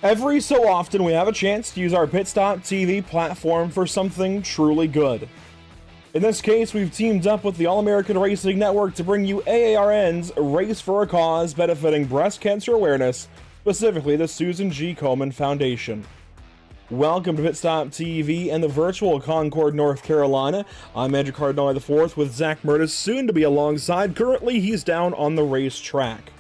Every so often, we have a chance to use our Pit Stop TV platform for something truly good. In this case, we've teamed up with the All-American Racing Network to bring you AARN's Race for a Cause benefiting breast cancer awareness, specifically the Susan G. Komen Foundation. Welcome to Pit Stop TV and the virtual Concord, North Carolina. I'm Andrew Cardinale IV with Zach Murtis, soon to be alongside. Currently, he's down on the racetrack.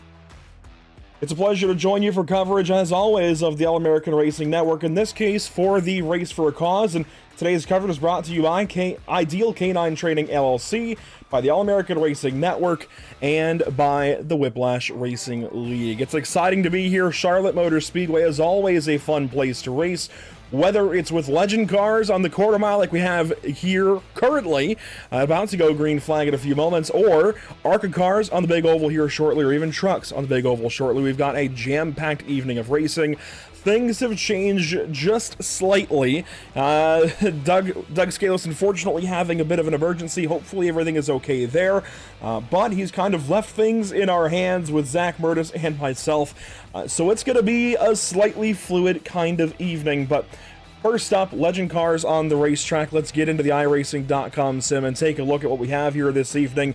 It's a pleasure to join you for coverage, as always, of the All-American Racing Network, in this case for the Race for a Cause, and today's coverage is brought to you by Ideal Canine Training LLC, by the All-American Racing Network, and by the Whiplash Racing League. It's exciting to be here. Charlotte Motor Speedway is always a fun place to race, whether it's with legend cars on the quarter mile like we have here currently, about to go green flag in a few moments, or ARCA cars on the big oval here shortly, or even trucks on the big oval shortly. We've got a jam-packed evening of racing. Things have changed just slightly. Doug Scalos unfortunately having a bit of an emergency. Hopefully everything is okay there. But he's kind of left things in our hands with Zach Murtis and myself. So it's going to be a slightly fluid kind of evening. But first up, legend cars on the racetrack. Let's get into the iRacing.com sim and take a look at what we have here this evening.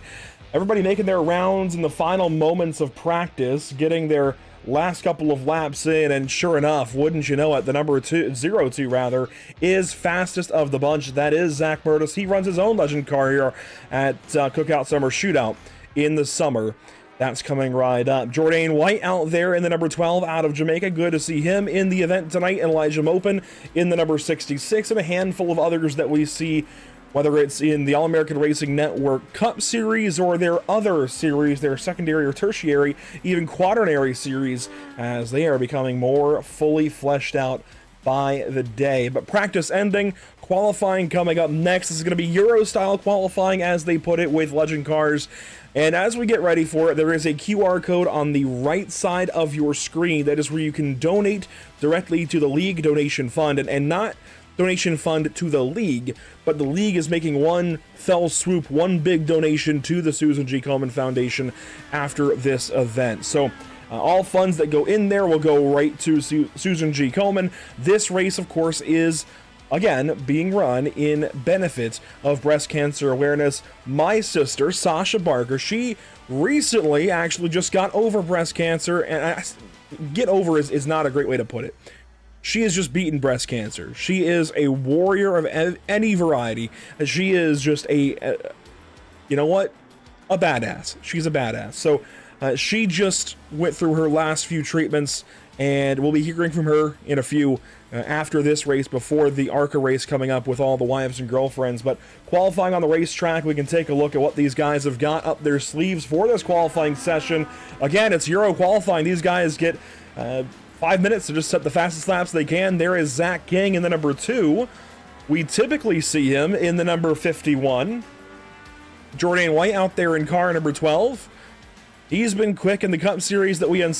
Everybody making their rounds in the final moments of practice, getting their last couple of laps in, and sure enough, wouldn't you know it, the number 02 is fastest of the bunch. That is Zach Murtis. He runs his own legend car here at Cookout Summer Shootout in the summer. That's coming right up. Jourdain White out there in the number 12 out of Jamaica. Good to see him in the event tonight. And Elijah Mopin in the number 66, and a handful of others that we see, whether it's in the All-American Racing Network Cup Series or their other series, their secondary or tertiary, even quaternary series, as they are becoming more fully fleshed out by the day. But practice ending, qualifying coming up next. This is going to be Euro-style qualifying, as they put it, with legend cars. And as we get ready for it, there is a QR code on the right side of your screen. That is where you can donate directly to the League Donation Fund, and not donation fund to the league, but the league is making one fell swoop, one big donation to the Susan G. Komen Foundation after this event. So all funds that go in there will go right to Susan G. Komen. This race, of course, is again being run in benefit of breast cancer awareness. My sister, Sasha Barker, she recently actually just got over breast cancer, and get over is not a great way to put it. She has just beaten breast cancer. She is a warrior of any variety. She is just you know what? A badass. She's a badass. So she just went through her last few treatments, and we'll be hearing from her in a few after this race, before the ARCA race coming up with all the wives and girlfriends. But qualifying on the racetrack, we can take a look at what these guys have got up their sleeves for this qualifying session. Again, it's Euro qualifying. These guys get 5 minutes to just set the fastest laps they can. There is Zach King in the number 2. We typically see him in the number 51. Jourdain White out there in car number 12. He's been quick in the Cup Series that we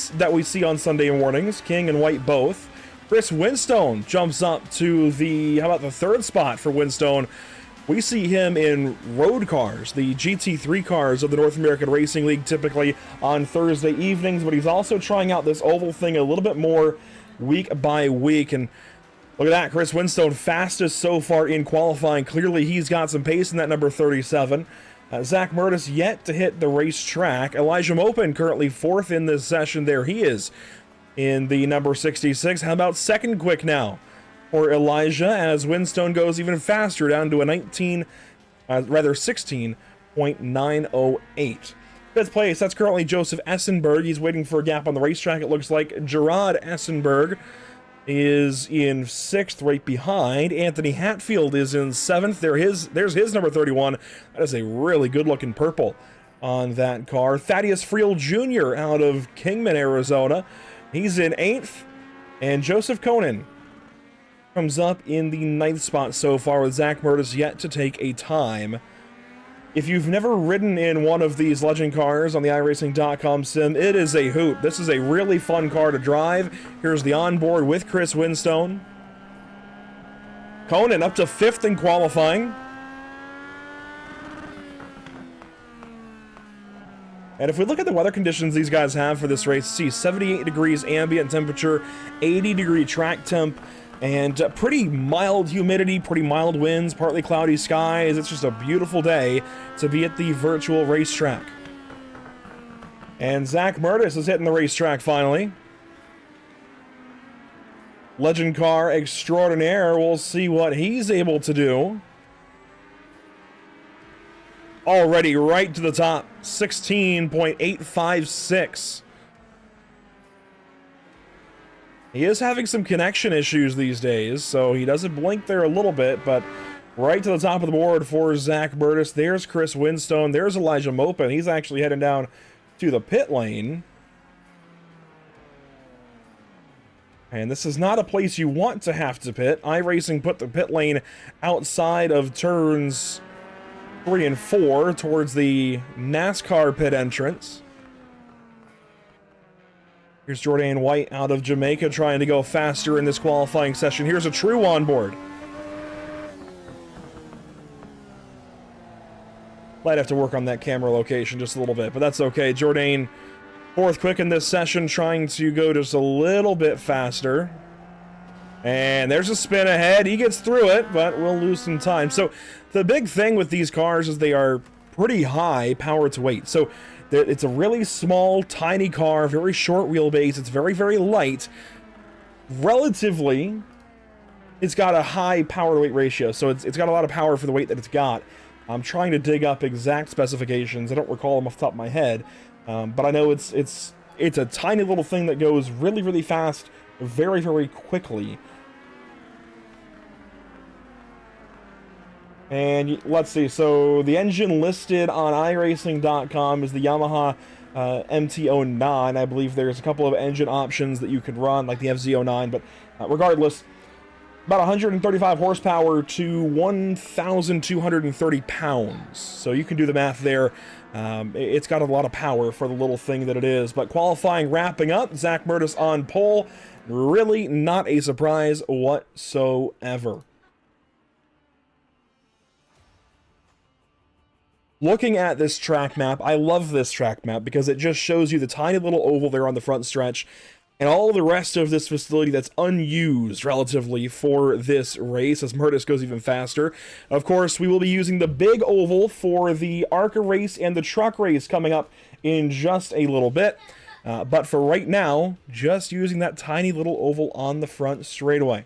see on Sunday mornings. King and White both. Chris Winstone jumps up to the, how about the 3rd spot for Winstone? We see him in road cars, the GT3 cars of the North American Racing League, typically on Thursday evenings, but he's also trying out this oval thing a little bit more week by week. And look at that, Chris Winstone, fastest so far in qualifying. Clearly he's got some pace in that number 37. Zach Murtis yet to hit the racetrack. Elijah Mopin currently 4th in this session. There he is in the number 66. How about second quick now for Elijah, as Winstone goes even faster, down to a 16.908. Fifth place, that's currently Joseph Essenberg. He's waiting for a gap on the racetrack, it looks like. Gerard Essenberg is in 6th, right behind. Anthony Hatfield is in 7th. There's his number 31. That is a really good-looking purple on that car. Thaddeus Friel Jr. out of Kingman, Arizona. He's in 8th. And Joseph Conan comes up in the 9th spot so far, with Zach Murtis yet to take a time. If you've never ridden in one of these legend cars on the iRacing.com sim, it is a hoot. This is a really fun car to drive. Here's the onboard with Chris Winstone. Conan up to 5th in qualifying. And if we look at the weather conditions these guys have for this race, see 78 degrees ambient temperature, 80-degree track temp, and pretty mild humidity, pretty mild winds, partly cloudy skies. It's just a beautiful day to be at the virtual racetrack. And Zach Murtis is hitting the racetrack finally. Legend car extraordinaire, we'll see what he's able to do. Already right to the top, 16.856. He is having some connection issues these days, so he doesn't blink there a little bit, but right to the top of the board for Zach Burtis. There's Chris Winstone. There's Elijah Mopin. He's actually heading down to the pit lane. And this is not a place you want to have to pit. iRacing put the pit lane outside of turns 3 and 4 towards the NASCAR pit entrance. Here's Jordan White out of Jamaica trying to go faster in this qualifying session. Here's a true on board. Might have to work on that camera location just a little bit, but that's okay. Jordan, fourth quick in this session, trying to go just a little bit faster. And there's a spin ahead. He gets through it, but we'll lose some time. So the big thing with these cars is they are pretty high power to weight. So it's a really small, tiny car, very short wheelbase. It's very, very light. Relatively, it's got a high power to weight ratio. So it's got a lot of power for the weight that it's got. I'm trying to dig up exact specifications. I don't recall them off the top of my head. But I know it's a tiny little thing that goes really, really fast, very, very quickly. And let's see, so the engine listed on iRacing.com is the Yamaha MT-09. I believe there's a couple of engine options that you could run, like the FZ-09, but regardless, about 135 horsepower to 1,230 pounds. So you can do the math there. It's got a lot of power for the little thing that it is. But qualifying wrapping up, Zach Murtis on pole. Really not a surprise whatsoever. Looking at this track map, I love this track map because it just shows you the tiny little oval there on the front stretch and all the rest of this facility that's unused relatively for this race as Murtis goes even faster. Of course, we will be using the big oval for the ARCA race and the truck race coming up in just a little bit. But for right now, just using that tiny little oval on the front straightaway.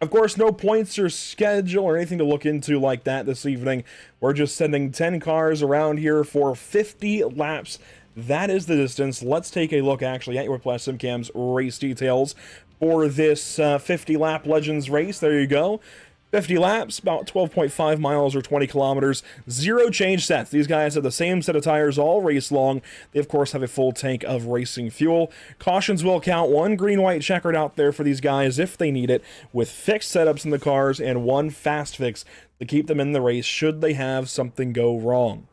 Of course, no points or schedule or anything to look into like that this evening. We're just sending 10 cars around here for 50 laps. That is the distance. Let's take a look actually at your Whiplash SimCam's race details for this 50-lap Legends race. There you go. 50 laps, about 12.5 miles or 20 kilometers. 0 change sets. These guys have the same set of tires all race long. They, of course, have a full tank of racing fuel. Cautions will count. 1 green-white checkered out there for these guys if they need it, with fixed setups in the cars and 1 fast fix to keep them in the race should they have something go wrong.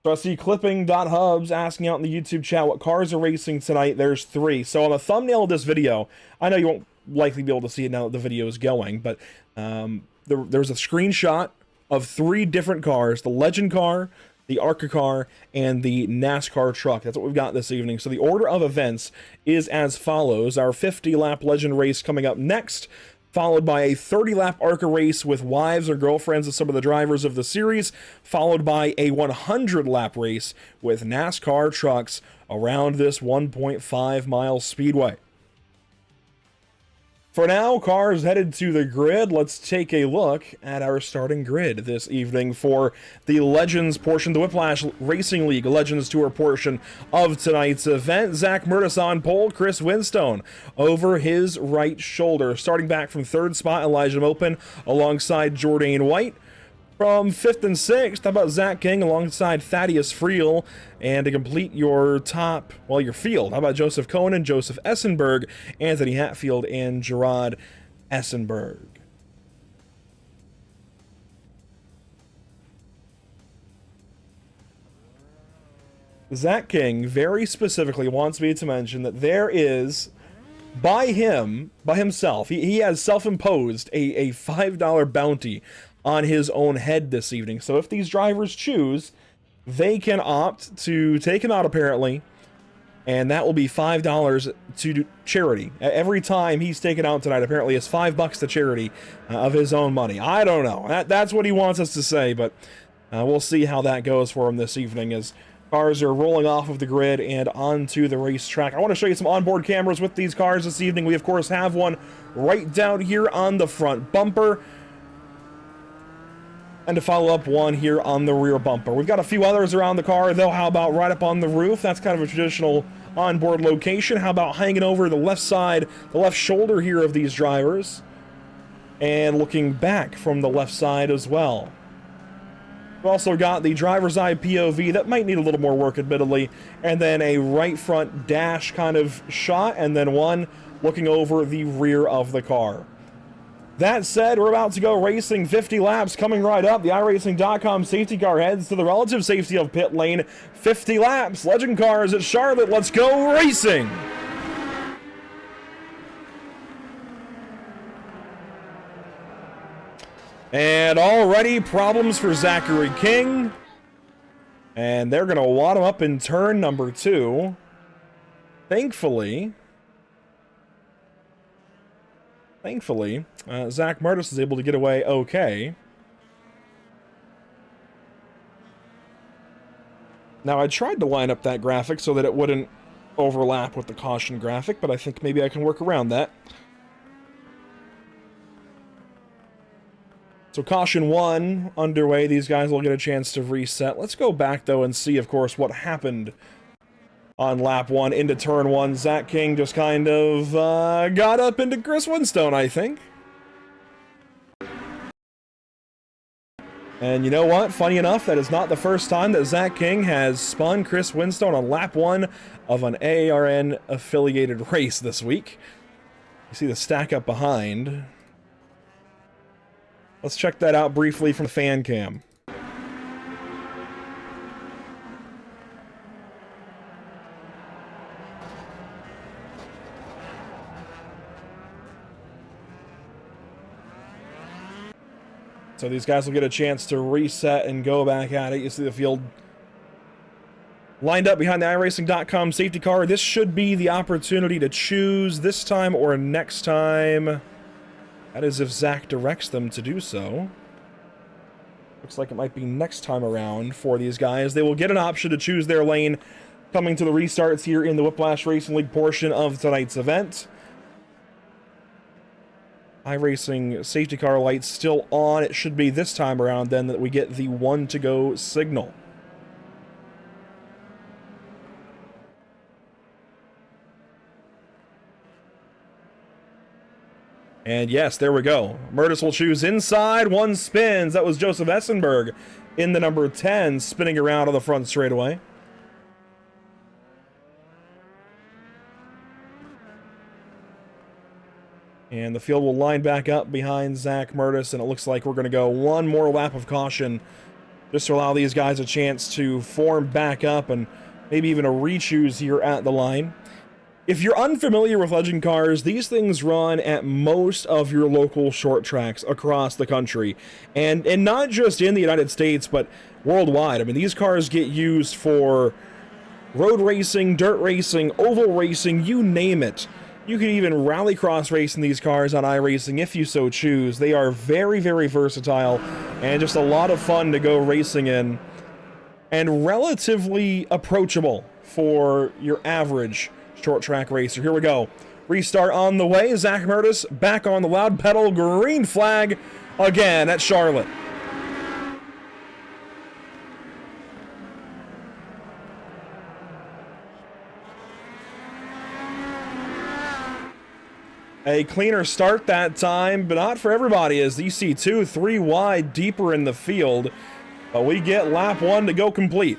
So I see clipping.hubs asking out in the YouTube chat what cars are racing tonight. There's 3. So on the thumbnail of this video, I know you won't likely be able to see it now that the video is going, but there's a screenshot of 3 different cars: the Legend car, the ARCA car, and the NASCAR truck. That's what we've got this evening. So the order of events is as follows. Our 50-lap Legend race coming up next, followed by a 30-lap ARCA race with wives or girlfriends of some of the drivers of the series, followed by a 100-lap race with NASCAR trucks around this 1.5-mile speedway. For now, cars headed to the grid. Let's take a look at our starting grid this evening for the Legends portion, the Whiplash Racing League Legends Tour portion of tonight's event. Zach Murtis on pole, Chris Winstone over his right shoulder. Starting back from 3rd spot, Elijah Mopin alongside Jordan White. From 5th and 6th, how about Zach King alongside Thaddeus Friel? And to complete your top, well, your field, how about Joseph Conan, Joseph Essenberg, Anthony Hatfield, and Gerard Essenberg? Zach King very specifically wants me to mention that there is by himself. He has self-imposed a $5 bounty on his own head this evening. So if these drivers choose, they can opt to take him out, apparently, and that will be $5 to charity. Every time he's taken out tonight, apparently it's $5 to charity of his own money. I don't know. That's what he wants us to say, but we'll see how that goes for him this evening as cars are rolling off of the grid and onto the racetrack. I want to show you some onboard cameras with these cars this evening. We, of course, have one right down here on the front bumper, and to follow up, one here on the rear bumper. We've got a few others around the car, though. How about right up on the roof? That's kind of a traditional onboard location. How about hanging over the left side, the left shoulder here of these drivers, and looking back from the left side as well. We've also got the driver's eye POV that might need a little more work, admittedly, and then a right front dash kind of shot, and then one looking over the rear of the car. That said, we're about to go racing 50 laps coming right up. The iRacing.com safety car heads to the relative safety of pit lane. 50 laps, Legend Cars at Charlotte. Let's go racing! And already problems for Zachary King. And they're going to wad him up in turn number 2. Thankfully, Zach Murtis is able to get away okay. Now, I tried to line up that graphic so that it wouldn't overlap with the caution graphic, but I think maybe I can work around that. So caution 1 underway. These guys will get a chance to reset. Let's go back, though, and see, of course, what happened on lap 1 into turn 1. Zach King just kind of got up into Chris Winstone, I think. And you know what? Funny enough, that is not the first time that Zach King has spun Chris Winstone on lap 1 of an AARN affiliated race this week. You see the stack up behind. Let's check that out briefly from the fan cam. So these guys will get a chance to reset and go back at it. You see the field lined up behind the iRacing.com safety car. This should be the opportunity to choose this time or next time. That is if Zach directs them to do so. Looks like it might be next time around for these guys. They will get an option to choose their lane coming to the restarts here in the Whiplash Racing League portion of tonight's event. iRacing safety car lights still on. It should be this time around then that we get the 1 to go signal. And yes, there we go. Murtis will choose inside. 1 spins. That was Joseph Essenberg in the number 10, spinning around on the front straightaway. And the field will line back up behind Zach Murtis, and it looks like we're going to go 1 more lap of caution just to allow these guys a chance to form back up and maybe even a re-choose here at the line. If you're unfamiliar with Legend Cars, these things run at most of your local short tracks across the country. And not just in the United States, but worldwide. I mean, these cars get used for road racing, dirt racing, oval racing, you name it. You can even rallycross race in these cars on iRacing if you so choose. They are very, very versatile and just a lot of fun to go racing in. And relatively approachable for your average short track racer. Here we go. Restart on the way. Zach Murtis back on the loud pedal. Green flag again at Charlotte. A cleaner start that time, but not for everybody, as you see 2, 3 wide deeper in the field. But we get lap 1 to go complete.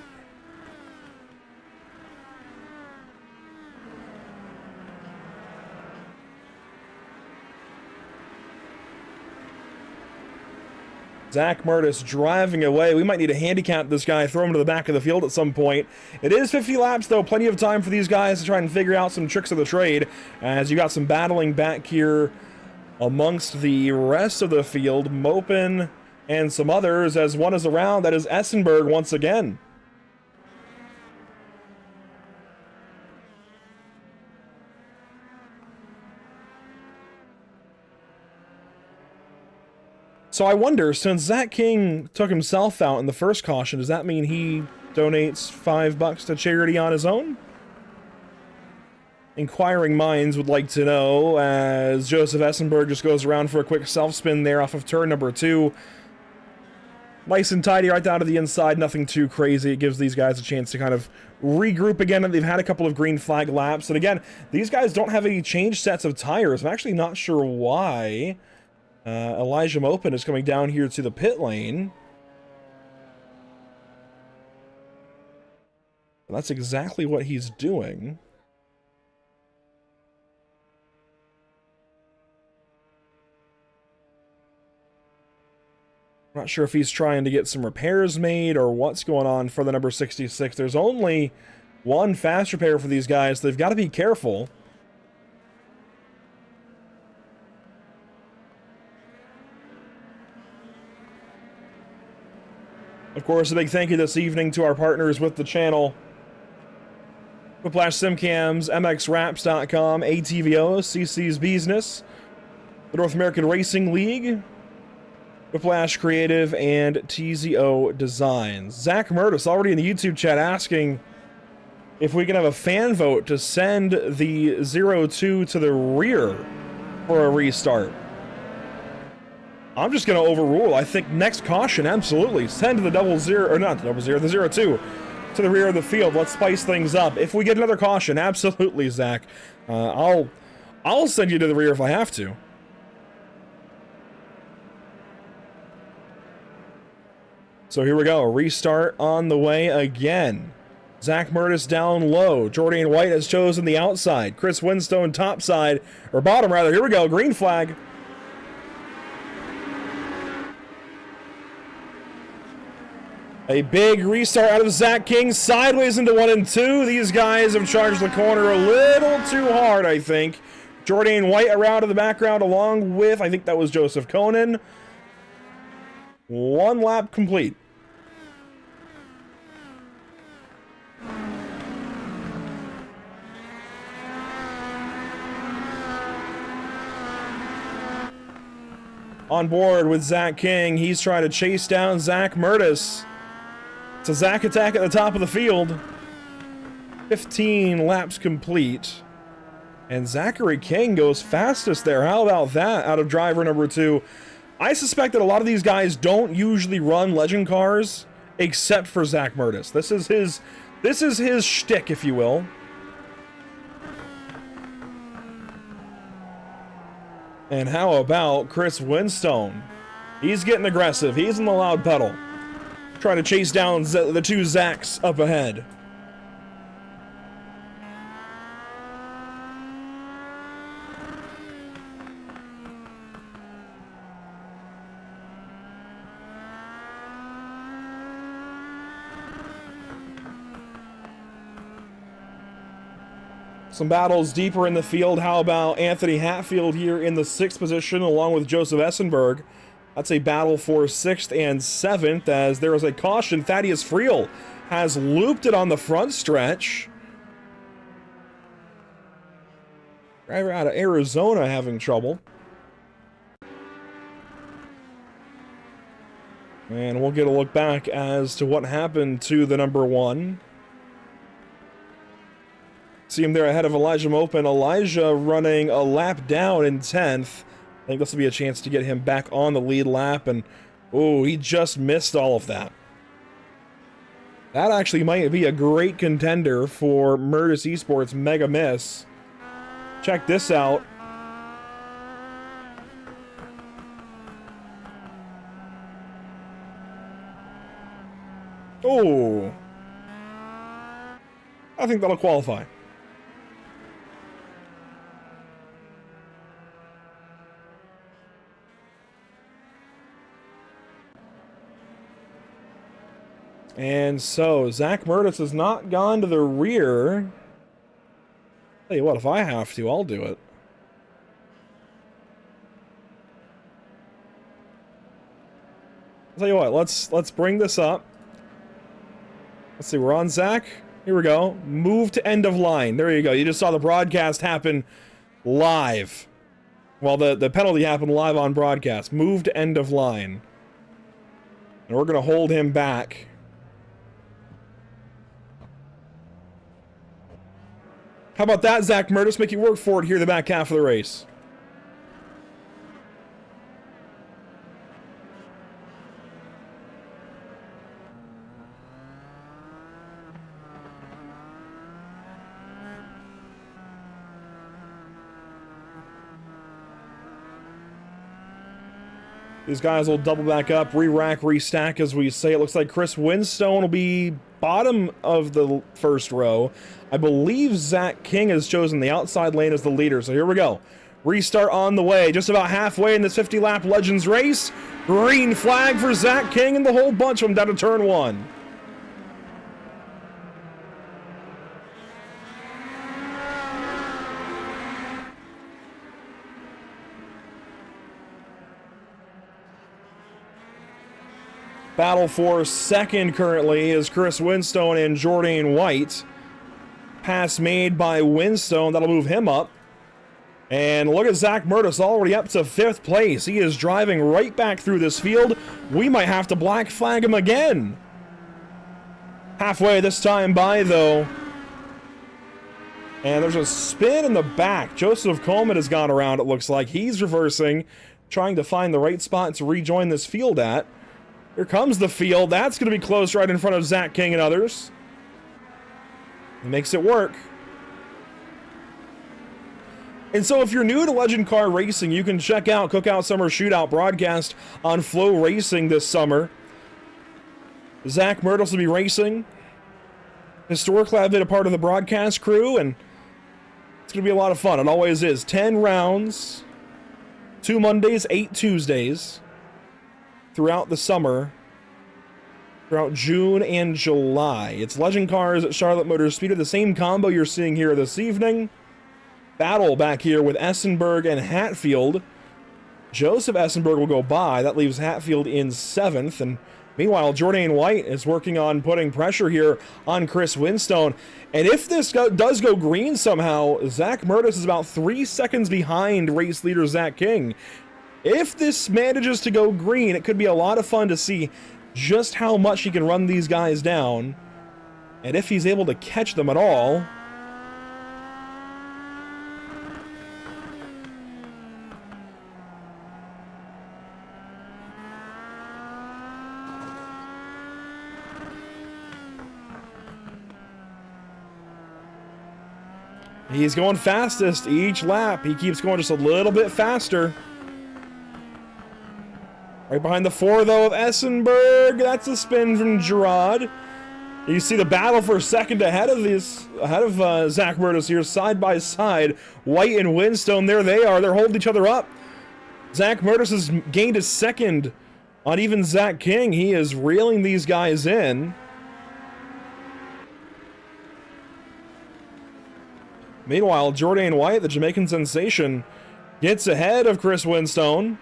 Zach Murtis driving away. We might need to handicap this guy, throw him to the back of the field at some point. It is 50 laps, though. Plenty of time for these guys to try and figure out some tricks of the trade, as you got some battling back here amongst the rest of the field. Mopin and some others, as one is around. That is Essenberg once again. So I wonder, since Zach King took himself out in the first caution, does that mean he donates $5 to charity on his own? Inquiring minds would like to know, as Joseph Essenberg just goes around for a quick self-spin there off of turn number 2. Nice and tidy right down to the inside, nothing too crazy. It gives these guys a chance to kind of regroup again, and they've had a couple of green flag laps. And again, these guys don't have any changed sets of tires. I'm actually not sure why. Elijah Mopin is coming down here to the pit lane. That's exactly what he's doing. I'm not sure if he's trying to get some repairs made or what's going on for the number 66. There's only one fast repair for these guys. They've got to be careful. Of course, a big thank you this evening to our partners with the channel: Whiplash Simcams, MXWraps.com, ATVO, CC's Business, the North American Racing League, Whiplash Creative, and TZO Designs. Zach Murtis already in the YouTube chat asking if we can have a fan vote to send the 02 to the rear for a restart. I'm just going to overrule. I think next caution, absolutely. Send the 00, or not the 00, the 02 to the rear of the field. Let's spice things up. If we get another caution, absolutely, Zach. I'll send you to the rear if I have to. So here we go. Restart on the way again. Zach Murtis down low. Jordan White has chosen the outside. Chris Winstone topside, or bottom rather. Here we go. Green flag. A big restart out of Zach King, sideways into 1 and 2. These guys have charged the corner a little too hard, I think. Jordan White around in the background, along with, I think that was Joseph Conan. 1 lap complete. On board with Zach King, he's trying to chase down Zach Murtis. It's a Zach attack at the top of the field. 15 laps complete. And Zachary King goes fastest there. How about that out of driver number 2? I suspect that a lot of these guys don't usually run legend cars, except for Zach Murtis. This is his shtick, if you will. And how about Chris Winstone? He's getting aggressive. He's in the loud pedal, trying to chase down the 2 Zachs up ahead. Some battles deeper in the field. How about Anthony Hatfield here in the 6th position, along with Joseph Essenberg? That's a battle for 6th and 7th, as there is a caution. Thaddeus Friel has looped it on the front stretch. Driver out of Arizona having trouble. And we'll get a look back as to what happened to the number 1. See him there ahead of Elijah Mopin. Elijah running a lap down in 10th. I think this will be a chance to get him back on the lead lap, and oh, he just missed all of that. That actually might be a great contender for Murtis Esports Mega Miss. Check this out. Oh, I think that'll qualify. And so, Zach Murtis has not gone to the rear. Tell you what, if I have to, I'll do it. I'll tell you what, let's bring this up. Let's see, we're on Zach. Here we go. Move to end of line. There you go. You just saw the broadcast happen live. Well, the penalty happened live on broadcast. Move to end of line. And we're going to hold him back. How about that, Zach Murtis? Make you work for it here in the back half of the race. These guys will double back up, re-rack, re-stack, as we say. It looks like Chris Winstone will be bottom of the first row. I believe Zach King has chosen the outside lane as the leader, so here we go. Restart on the way, just about halfway in this 50-lap Legends race. Green flag for Zach King and the whole bunch of them down to turn one. Battle for second currently is Chris Winstone and Jordan White. Pass made by Winstone, that'll move him up. And look at Zach Murtis already up to 5th place. He is driving right back through this field. We might have to black flag him again. Halfway this time by, though. And there's a spin in the back. Joseph Coleman has gone around, it looks like. He's reversing, trying to find the right spot to rejoin this field at. Here comes the field. That's going to be close right in front of Zach King and others. He makes it work. And so if you're new to Legend Car Racing, you can check out Cookout Summer Shootout broadcast on Flow Racing this summer. Zach Murtis will be racing. Historically, I've been a part of the broadcast crew, and it's going to be a lot of fun. It always is. 10 rounds, 2 Mondays, 8 Tuesdays. Throughout the summer, throughout June and July. It's Legend Cars at Charlotte Motor Speedway, the same combo you're seeing here this evening. Battle back here with Essenberg and Hatfield. Joseph Essenberg will go by. That leaves Hatfield in 7th. And meanwhile, Jordan White is working on putting pressure here on Chris Winstone. And if this does go green somehow, Zach Murtis is about 3 seconds behind race leader Zach King. If this manages to go green, it could be a lot of fun to see just how much he can run these guys down. And if he's able to catch them at all. He's going fastest each lap. He keeps going just a little bit faster. Right behind the 4, though, of Essenberg. That's a spin from Gerard. You see the battle for second ahead of Zach Murtis here, side by side. White and Winstone, there they are. They're holding each other up. Zach Murtis has gained a second on even Zach King. He is reeling these guys in. Meanwhile, Jordan White, the Jamaican sensation, gets ahead of Chris Winstone.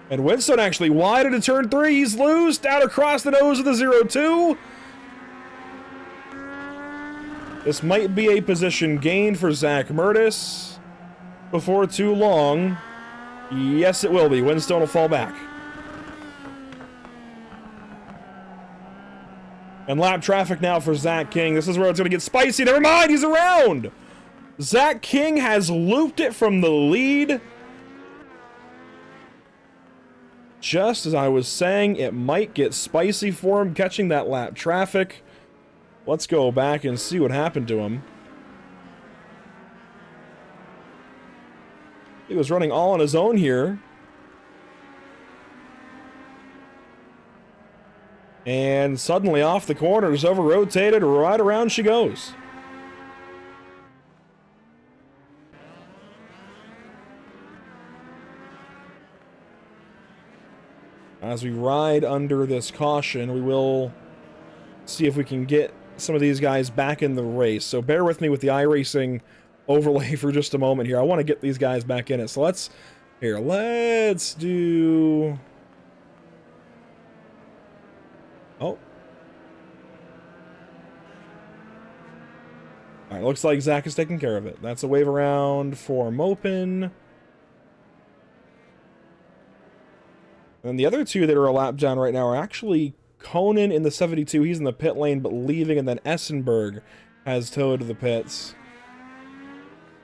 And Winstone actually wide into turn 3. He's loose, down across the nose of the 0-2. This might be a position gain for Zach Murtis before too long. Yes, it will be. Winstone will fall back. And lap traffic now for Zach King. This is where it's going to get spicy. Never mind, he's around. Zach King has looped it from the lead. Just as I was saying, it might get spicy for him catching that lap traffic. Let's go back and see what happened to him. He was running all on his own here. And suddenly off the corners, over-rotated, right around she goes. as we ride under this caution, we will see if we can get some of these guys back in the race. So bear with me with the iRacing overlay for just a moment here. I want to get these guys back in it. So let's do... Oh. Alright, looks like Zach is taking care of it. That's a wave around for Mopin. And the other two that are a lap down right now are actually Conan in the 72. He's in the pit lane, but leaving, and then Essenberg has towed to the pits.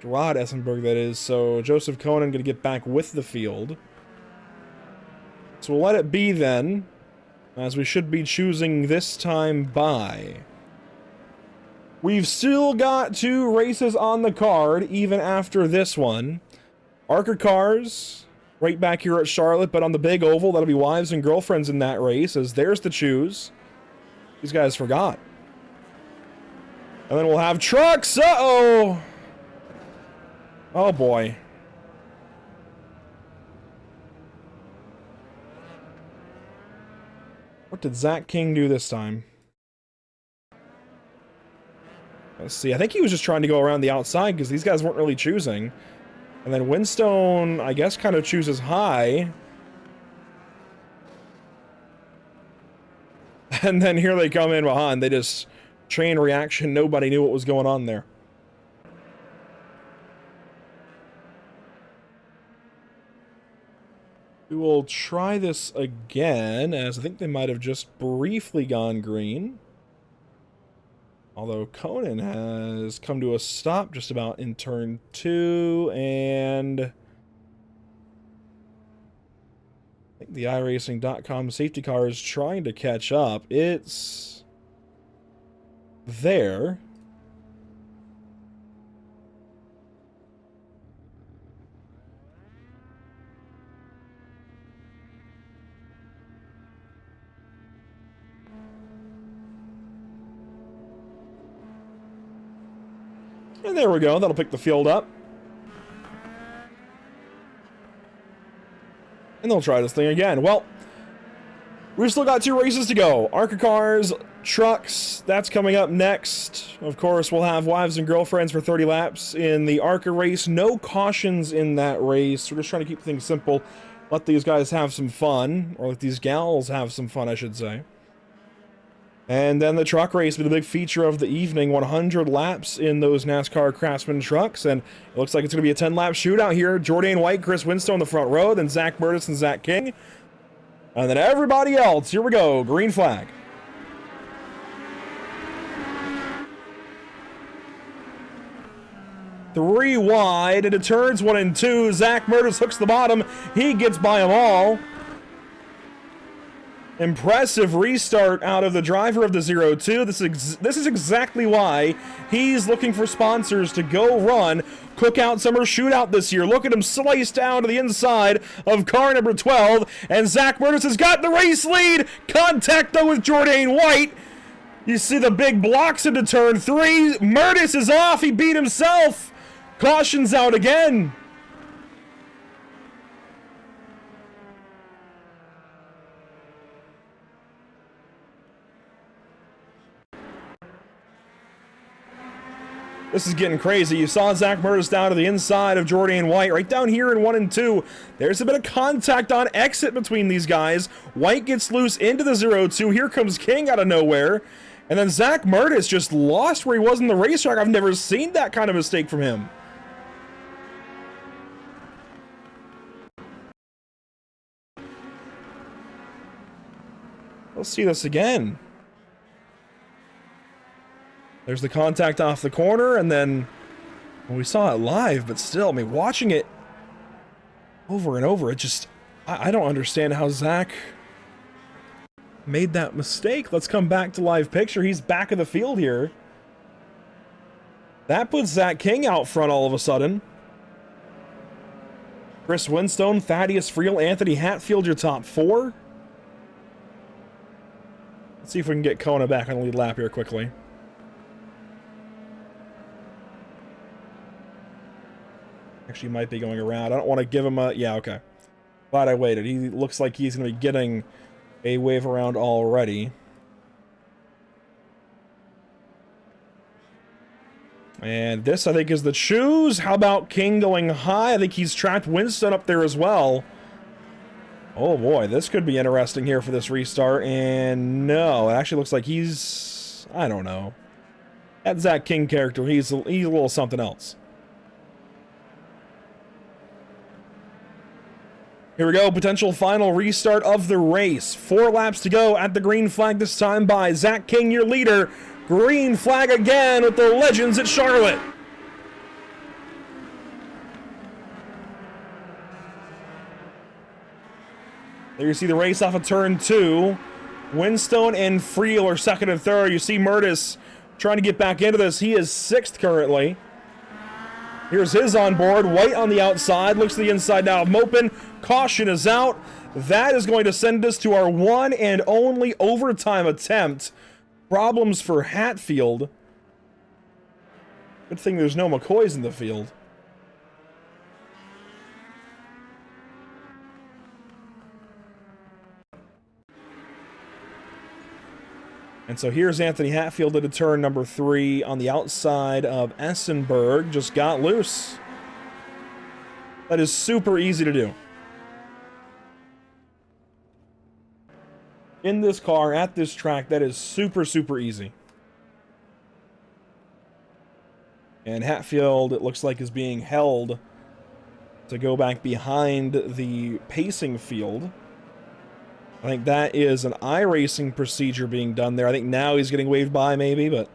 Gerard Essenberg, that is. So Joseph Conan going to get back with the field. So we'll let it be then, as we should be choosing this time by. We've still got 2 races on the card, even after this one. ARCA cars, right back here at Charlotte, but on the big oval, that'll be wives and girlfriends in that race, as there's to choose. These guys forgot. And then we'll have trucks. Uh-oh! Oh, boy. What did Zach King do this time? Let's see. I think he was just trying to go around the outside because these guys weren't really choosing. And then Winstone, I guess, kind of chooses high. And then here they come in behind. They just chain reaction. Nobody knew what was going on there. We will try this again, as I think they might have just briefly gone green. Although Conan has come to a stop just about in turn 2, and I think the iRacing.com safety car is trying to catch up. It's there. And there we go. That'll pick the field up. And they'll try this thing again. Well, we've still got 2 races to go. ARCA cars, trucks, that's coming up next. Of course, we'll have wives and girlfriends for 30 laps in the ARCA race. No cautions in that race. We're just trying to keep things simple. Let these guys have some fun. Or let these gals have some fun, I should say. And then the truck race will be the big feature of the evening. 100 laps in those NASCAR Craftsman trucks. And it looks like it's going to be a 10-lap shootout here. Jordan White, Chris Winstone in the front row. Then Zach Burtis and Zach King. And then everybody else. Here we go. Green flag. Three wide into turns 1 and 2. Zach Burtis hooks the bottom. He gets by them all. Impressive restart out of the driver of the 0-2. This is exactly why he's looking for sponsors to go run Cookout Summer Shootout this year. Look at him slice down to the inside of car number 12, and Zach Burtis has got the race lead. Contact though with Jordan White. You see the big blocks into turn 3. Murtis is off. He beat himself. Caution's out again. This is getting crazy. You saw Zach Murtis down to the inside of Jordan White. Right down here in 1 and 2. There's a bit of contact on exit between these guys. White gets loose into the 0-2. Here comes King out of nowhere. And then Zach Murtis just lost where he was in the racetrack. I've never seen that kind of mistake from him. Let's see this again. There's the contact off the corner, and then well, we saw it live, but still, I mean, watching it over and over, it just, I don't understand how Zach made that mistake. Let's come back to live picture. He's back of the field here. That puts Zach King out front all of a sudden. Chris Winstone, Thaddeus Friel, Anthony Hatfield, your top 4. Let's see if we can get Kona back on the lead lap here quickly. Actually might be going around. I don't want to give him a... Yeah, okay. Glad I waited. He looks like he's going to be getting a wave around already. And this, I think, is the choose. How about King going high? I think he's tracked Winston up there as well. Oh boy, this could be interesting here for this restart. And no, it actually looks like he's... I don't know. That Zach King character, he's a little something else. Here we go, potential final restart of the race. 4 laps to go at the green flag this time by Zach King, your leader. Green flag again with the Legends at Charlotte. There you see the race off of turn 2. Winstone and Friel are second and third. You see Murtis trying to get back into this. He is 6th currently. Here's his on board. White on the outside. Looks to the inside now of Mopin. Caution is out. That is going to send us to our one and only overtime attempt. Problems for Hatfield. Good thing there's no McCoys in the field. And so here's Anthony Hatfield into turn number 3 on the outside of Essenberg. Just got loose. That is super easy to do. In this car, at this track, that is super, super easy. And Hatfield, it looks like, is being held to go back behind the pacing field. I think that is an iRacing procedure being done there. I think now he's getting waved by, maybe, but...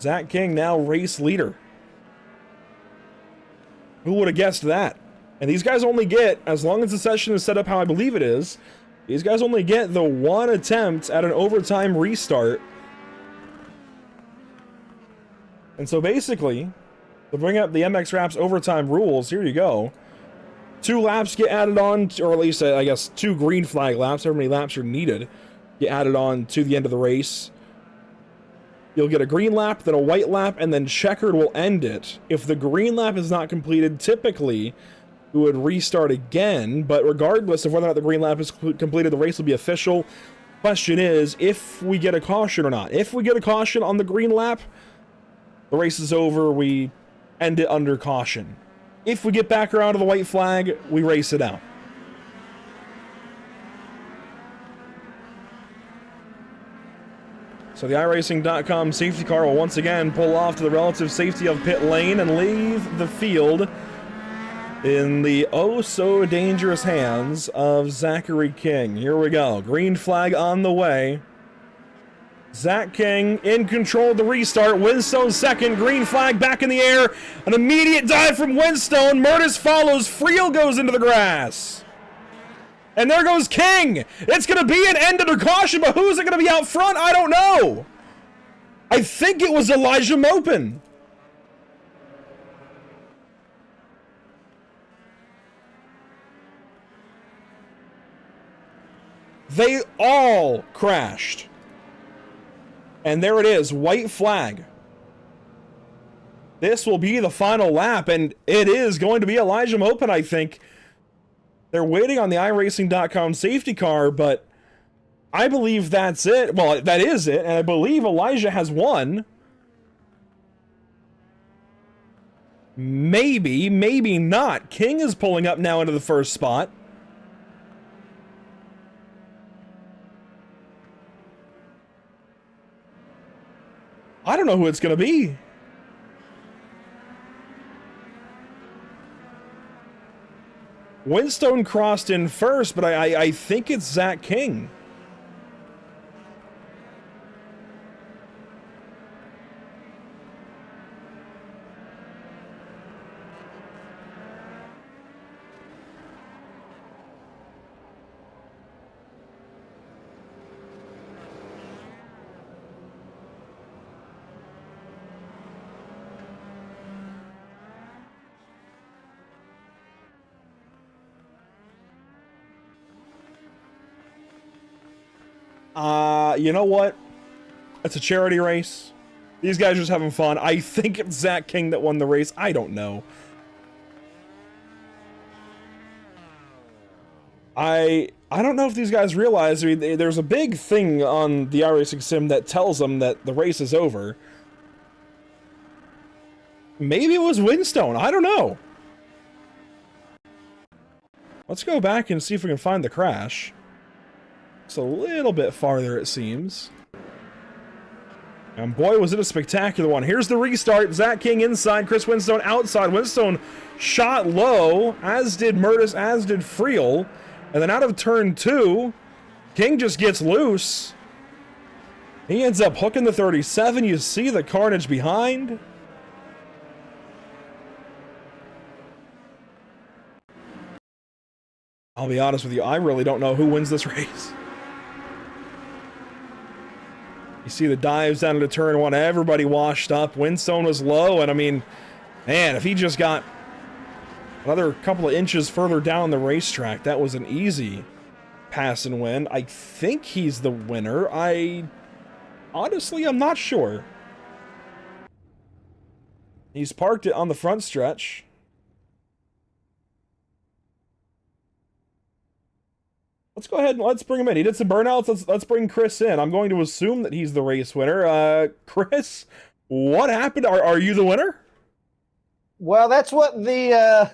Zach King now race leader. Who would have guessed that? And these guys only get, as long as the session is set up how I believe it is, these guys only get the 1 attempt at an overtime restart. And so basically, to bring up the MX Raps overtime rules, here you go. 2 laps get added on, or at least, I guess, 2 green flag laps, however many laps are needed, get added on to the end of the race. You'll get a green lap, then a white lap, and then checkered will end it. If the green lap is not completed, typically, we would restart again, but regardless of whether or not the green lap is completed, the race will be official. Question is, if we get a caution or not. If we get a caution on the green lap, the race is over, we end it under caution. If we get back around to the white flag, we race it out. So the iRacing.com safety car will once again pull off to the relative safety of pit lane and leave the field in the oh-so-dangerous hands of Zachary King. Here we go. Green flag on the way. Zach King in control of the restart. Winstone second. Green flag back in the air. An immediate dive from Winstone. Murtis follows. Friel goes into the grass. And there goes King. It's going to be an end under caution, but who's it going to be out front? I don't know. I think it was Elijah Mopin. They all crashed. And there it is, white flag. This will be the final lap, and it is going to be Elijah Mopin, I think. They're waiting on the iRacing.com safety car, but I believe that's it. Well, that is it, and I believe Elijah has won. Maybe, maybe not. King is pulling up now into the first spot. I don't know who it's going to be. Winstone crossed in first, but I think it's Zach King. You know what? It's a charity race. These guys are just having fun. I think it's Zach King that won the race. I don't know. I don't know if these guys realize, I mean, there's a big thing on the iRacing sim that tells them that the race is over. Maybe it was Windstone, I don't know. Let's go back and see if we can find the crash. It's a little bit farther, it seems. And boy, was it a spectacular one. Here's the restart. Zach King inside, Chris Windstone outside. Windstone shot low, as did Murtis, as did Friel. And then out of turn 2, King just gets loose. He ends up hooking the 37. You see the carnage behind. I'll be honest with you, I really don't know who wins this race. You see the dives down into turn 1, everybody washed up. Windstone was low, and I mean, man, if he just got another couple of inches further down the racetrack, that was an easy pass and win. I think he's the winner. Honestly, I'm not sure. He's parked it on the front stretch. Let's go ahead and let's bring him in. He did some burnouts. Let's bring Chris in. I'm going to assume that he's the race winner. Chris, what happened? Are you the winner? Well, that's what the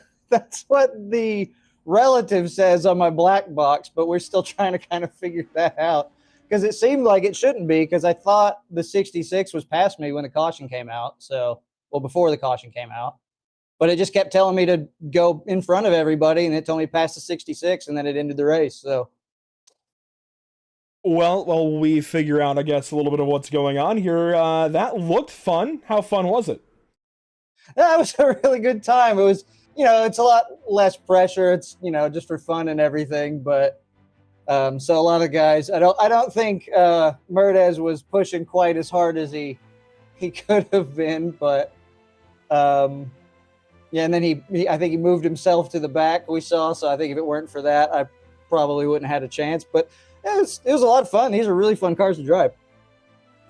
relative says on my black box, but we're still trying to kind of figure that out because it seemed like it shouldn't be, because I thought the 66 was past me when the caution came out. So, well, before the caution came out. But it just kept telling me to go in front of everybody, and it told me past the 66, and then it ended the race. So, well, we figure out, I guess, a little bit of what's going on here. That looked fun. How fun was it? that was a really good time. It was, it's a lot less pressure. It's, just for fun and everything. But so a lot of guys, I don't think Murdes was pushing quite as hard as he could have been, but. Yeah, and then I think he moved himself to the back, we saw. So I think if it weren't for that, I probably wouldn't have had a chance. But it was a lot of fun. These are really fun cars to drive.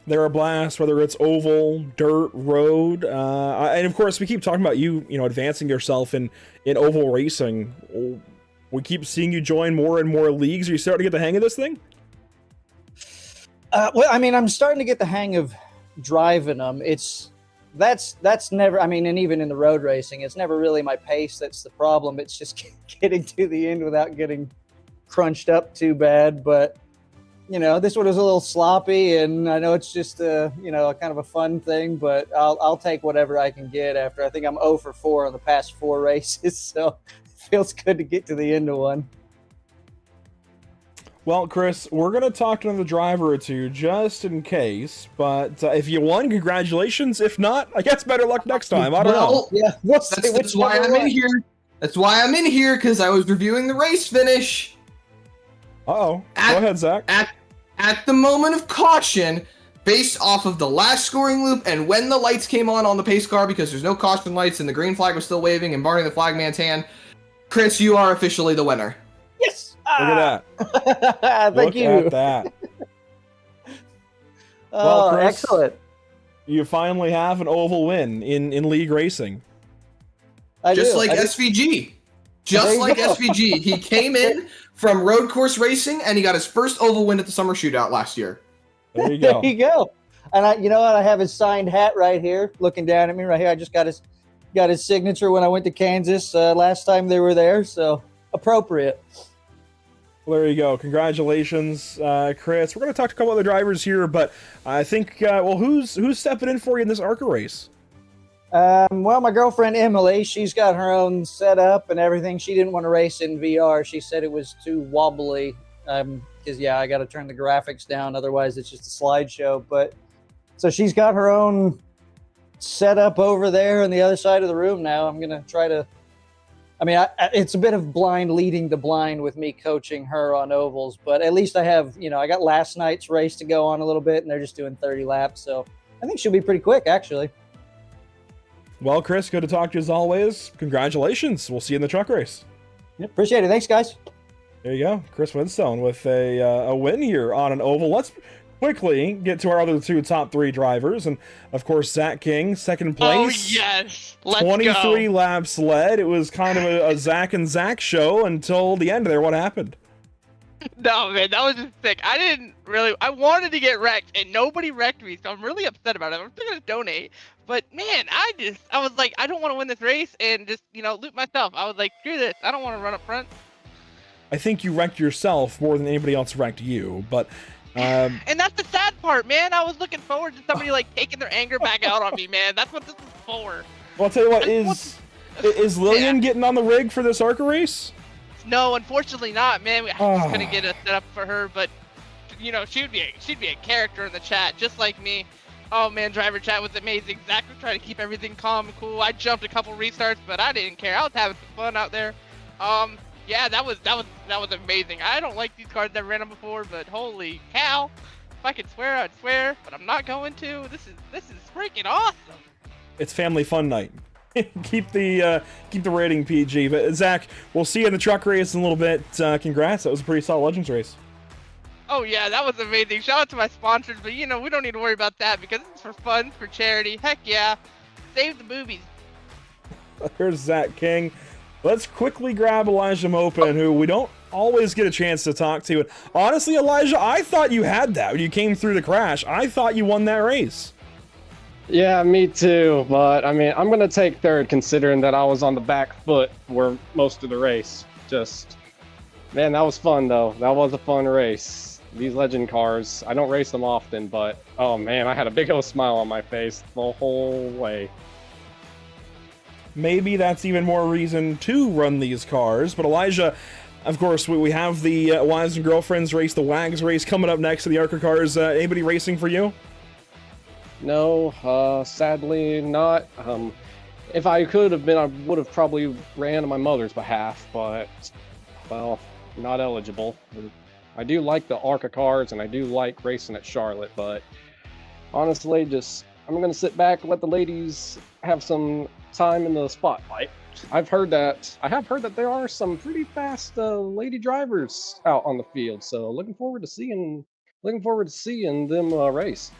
They're a blast, whether it's oval, dirt, road. And of course, we keep talking about you advancing yourself in oval racing. We keep seeing you join more and more leagues. Are you starting to get the hang of this thing? Well, I mean, I'm starting to get the hang of driving them. That's never, I mean, and even in the road racing, it's never really my pace that's the problem. It's just getting to the end without getting crunched up too bad. But, this one was a little sloppy, and I know it's just a kind of a fun thing, but I'll take whatever I can get after. I think I'm 0 for 4 on the past 4 races, so it feels good to get to the end of one. Well, Chris, we're going to talk to another driver or two just in case, but if you won, congratulations. If not, I guess better luck next time. I don't know. Yeah, that's why I'm in here. That's why I'm in here, because I was reviewing the race finish. Uh-oh. Go ahead, Zach. At the moment of caution, based off of the last scoring loop and when the lights came on the pace car, because there's no caution lights and the green flag was still waving and barring the flagman's hand, Chris, you are officially the winner. Yes! Look at that. Thank you. Look at that. Oh, well, Chris, excellent. You finally have an oval win in league racing. Just like SVG. Just like SVG. He came in from road course racing, and he got his first oval win at the summer shootout last year. There you go. There you go. And you know what? I have his signed hat right here, looking down at me right here. I just got his signature when I went to Kansas last time they were there, so appropriate. Well, there you go. Congratulations, Chris. We're going to talk to a couple other drivers here, but I think, who's stepping in for you in this ARCA race? Well, my girlfriend Emily, she's got her own setup and everything. She didn't want to race in VR. She said it was too wobbly. Because I got to turn the graphics down, otherwise it's just a slideshow. But so she's got her own setup over there on the other side of the room now. I'm gonna try to. I mean, it's a bit of blind leading the blind with me coaching her on ovals, but at least I have, I got last night's race to go on a little bit, and they're just doing 30 laps, so I think she'll be pretty quick, actually. Well, Chris, good to talk to you as always. Congratulations. We'll see you in the truck race. Yeah, appreciate it. Thanks, guys. There you go. Chris Windstone with a win here on an oval. quickly get to our other two top 3 drivers, and of course Zach King, second place. Oh yes, let's 23 go. laps led. It was kind of a Zach and Zach show until the end there. What happened? No, man, that was just sick. I wanted to get wrecked, and nobody wrecked me, so I'm really upset about it. I'm still gonna donate, but man, I was like, I don't want to win this race and just, loot myself. I was like, screw this. I don't want to run up front. I think you wrecked yourself more than anybody else wrecked you, but And that's the sad part, man. I was looking forward to somebody like taking their anger back out on me, man. That's what this is for. well, I'll tell you what, is Lillian getting on the rig for this ARCA race? No, unfortunately not, man. I just couldn't get a setup for her, but she'd be a character in the chat, just like me. Oh man, driver chat was amazing. Zach was trying to keep everything calm and cool. I jumped a couple restarts, but I didn't care. I was having some fun out there. Yeah, that was amazing. I don't like these cars I've ran them before, but holy cow! If I could swear, I'd swear, but I'm not going to. This is freaking awesome. It's family fun night. keep the rating PG. But Zach, we'll see you in the truck race in a little bit. Congrats, that was a pretty solid Legends race. Oh yeah, that was amazing. Shout out to my sponsors, but we don't need to worry about that because it's for fun, it's for charity. Heck yeah, save the boobies. Here's Zach King. Let's quickly grab Elijah Mopin, who we don't always get a chance to talk to. And honestly, Elijah, I thought you had that when you came through the crash. I thought you won that race. Yeah, me too. But I mean, I'm gonna take third, considering that I was on the back foot for most of the race. Man, that was fun though. That was a fun race. These legend cars, I don't race them often, but oh man, I had a big old smile on my face the whole way. Maybe that's even more reason to run these cars. But Elijah, of course, we have the Wives and Girlfriends race, the WAGs race coming up next to the ARCA cars. Anybody racing for you? No, sadly not. If I could have been, I would have probably ran on my mother's behalf, but, well, not eligible. I do like the ARCA cars, and I do like racing at Charlotte, but honestly, I'm going to sit back and let the ladies have some time in the spotlight. I have heard that there are some pretty fast lady drivers out on the field, so looking forward to seeing them race.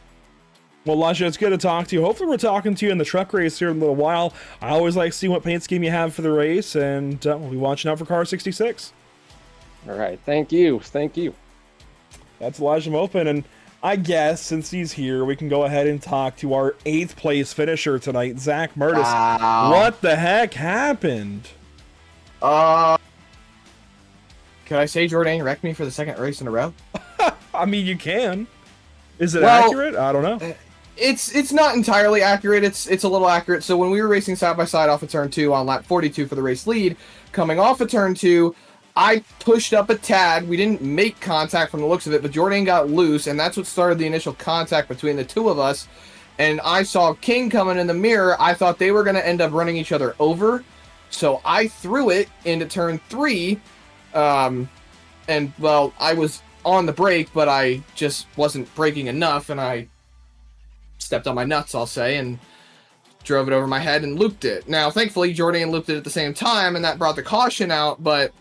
Well, Elijah, it's good to talk to you. Hopefully we're talking to you in the truck race here in a little while. I always like seeing what paint scheme you have for the race, and we'll be watching out for car 66. All right, thank you. That's Elijah Mopin, and I guess since he's here, we can go ahead and talk to our 8th place finisher tonight, Zach Murtis. Wow. What the heck happened? Could I say Jordan wrecked me for the second race in a row? I mean, you can. Is it Well, accurate? I don't know. It's not entirely accurate. It's a little accurate. So when we were racing side by side off of turn 2 on lap 42 for the race lead, coming off of turn 2, I pushed up a tad. We didn't make contact from the looks of it, but Jordan got loose, and that's what started the initial contact between the two of us. And I saw King coming in the mirror. I thought they were going to end up running each other over, so I threw it into turn 3. And well, I was on the brake, but I just wasn't braking enough, and I stepped on my nuts, I'll say, and drove it over my head and looped it. Now, thankfully, Jordan looped it at the same time, and that brought the caution out, but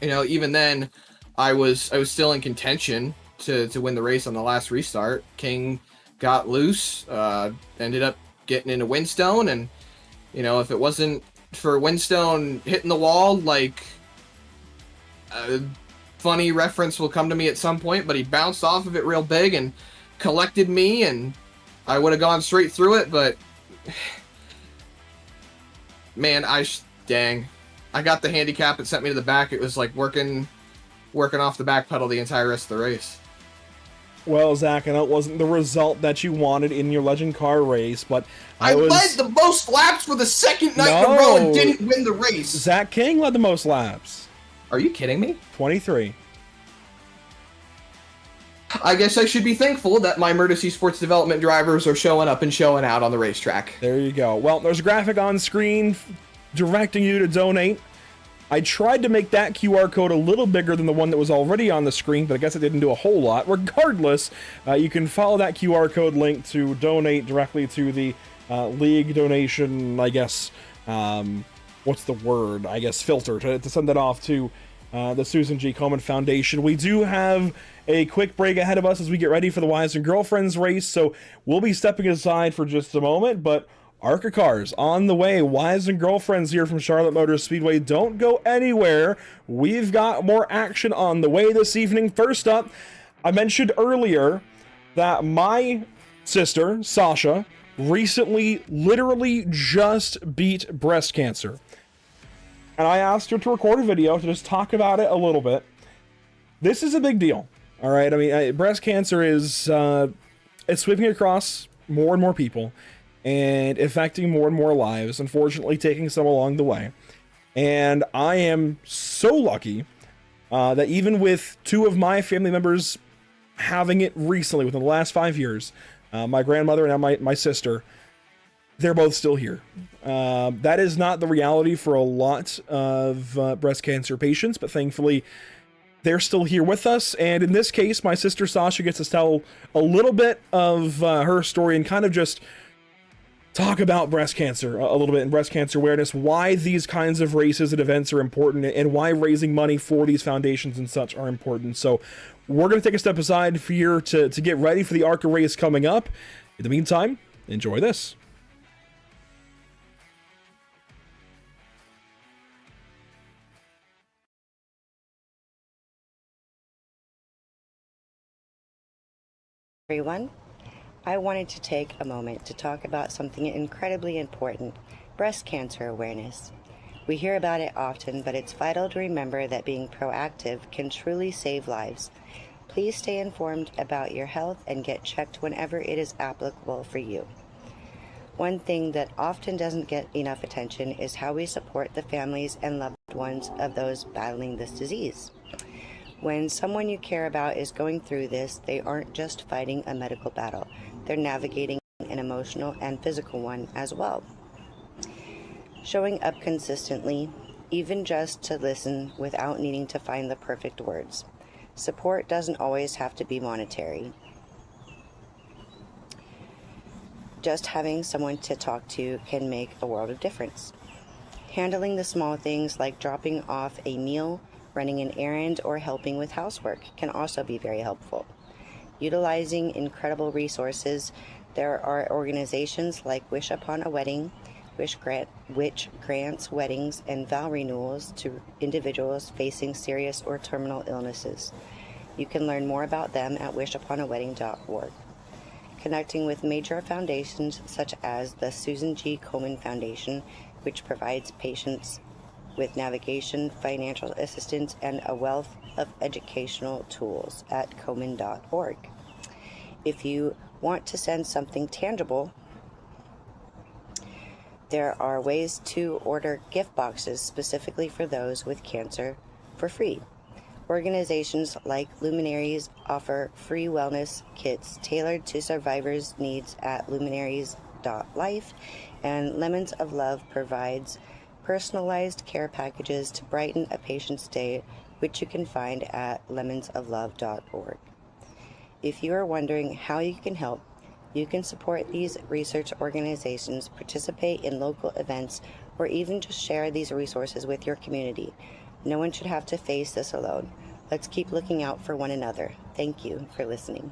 even then, I was still in contention to win the race on the last restart. King got loose, ended up getting into Windstone, and if it wasn't for Windstone hitting the wall, like a funny reference will come to me at some point, but he bounced off of it real big and collected me, and I would have gone straight through it, but man, dang. I got the handicap, it sent me to the back. It was like working off the back pedal the entire rest of the race. Well, Zach, I know it wasn't the result that you wanted in your legend car race, but I led the most laps for the second night in a row and didn't win the race. Zach King led the most laps. Are you kidding me? 23. I guess I should be thankful that my Murtis Esports development drivers are showing up and showing out on the racetrack. There you go. Well, there's a graphic on screen directing you to donate. I tried to make that QR code a little bigger than the one that was already on the screen, but I guess it didn't do a whole lot. Regardless, you can follow that QR code link to donate directly to the league donation, I guess, what's the word? I guess filter, to send that off to the Susan G. Komen Foundation. We do have a quick break ahead of us as we get ready for the Wives and Girlfriends race, so we'll be stepping aside for just a moment, but ARCA cars on the way. Wives and Girlfriends here from Charlotte Motor Speedway. Don't go anywhere. We've got more action on the way this evening. First up, I mentioned earlier that my sister, Sasha, recently literally just beat breast cancer. And I asked her to record a video to just talk about it a little bit. This is a big deal, all right? I mean, breast cancer is it's sweeping across more and more people and affecting more and more lives, unfortunately taking some along the way. And I am so lucky that even with two of my family members having it recently, within the last 5 years, my grandmother and now my sister, they're both still here. That is not the reality for a lot of breast cancer patients, but thankfully they're still here with us. And in this case, my sister Sasha gets to tell a little bit of her story and kind of just talk about breast cancer a little bit and breast cancer awareness, why these kinds of races and events are important, and why raising money for these foundations and such are important. So we're going to take a step aside here to get ready for the ARCA race coming up. In the meantime, enjoy this. Everyone, I wanted to take a moment to talk about something incredibly important: breast cancer awareness. We hear about it often, but it's vital to remember that being proactive can truly save lives. Please stay informed about your health and get checked whenever it is applicable for you. One thing that often doesn't get enough attention is how we support the families and loved ones of those battling this disease. When someone you care about is going through this, they aren't just fighting a medical battle. They're navigating an emotional and physical one as well. Showing up consistently, even just to listen without needing to find the perfect words. Support doesn't always have to be monetary. Just having someone to talk to can make a world of difference. Handling the small things like dropping off a meal, running an errand, or helping with housework can also be very helpful. Utilizing incredible resources, there are organizations like Wish Upon a Wedding, which grants weddings and vow renewals to individuals facing serious or terminal illnesses. You can learn more about them at wishuponawedding.org. Connecting with major foundations such as the Susan G. Komen Foundation, which provides patients with navigation, financial assistance, and a wealth of educational tools at komen.org. If you want to send something tangible, there are ways to order gift boxes specifically for those with cancer for free. Organizations like Luminaries offer free wellness kits tailored to survivors' needs at luminaries.life, and Lemons of Love provides personalized care packages to brighten a patient's day, which you can find at lemonsoflove.org. If you are wondering how you can help, you can support these research organizations, participate in local events, or even just share these resources with your community. No one should have to face this alone. Let's keep looking out for one another. Thank you for listening.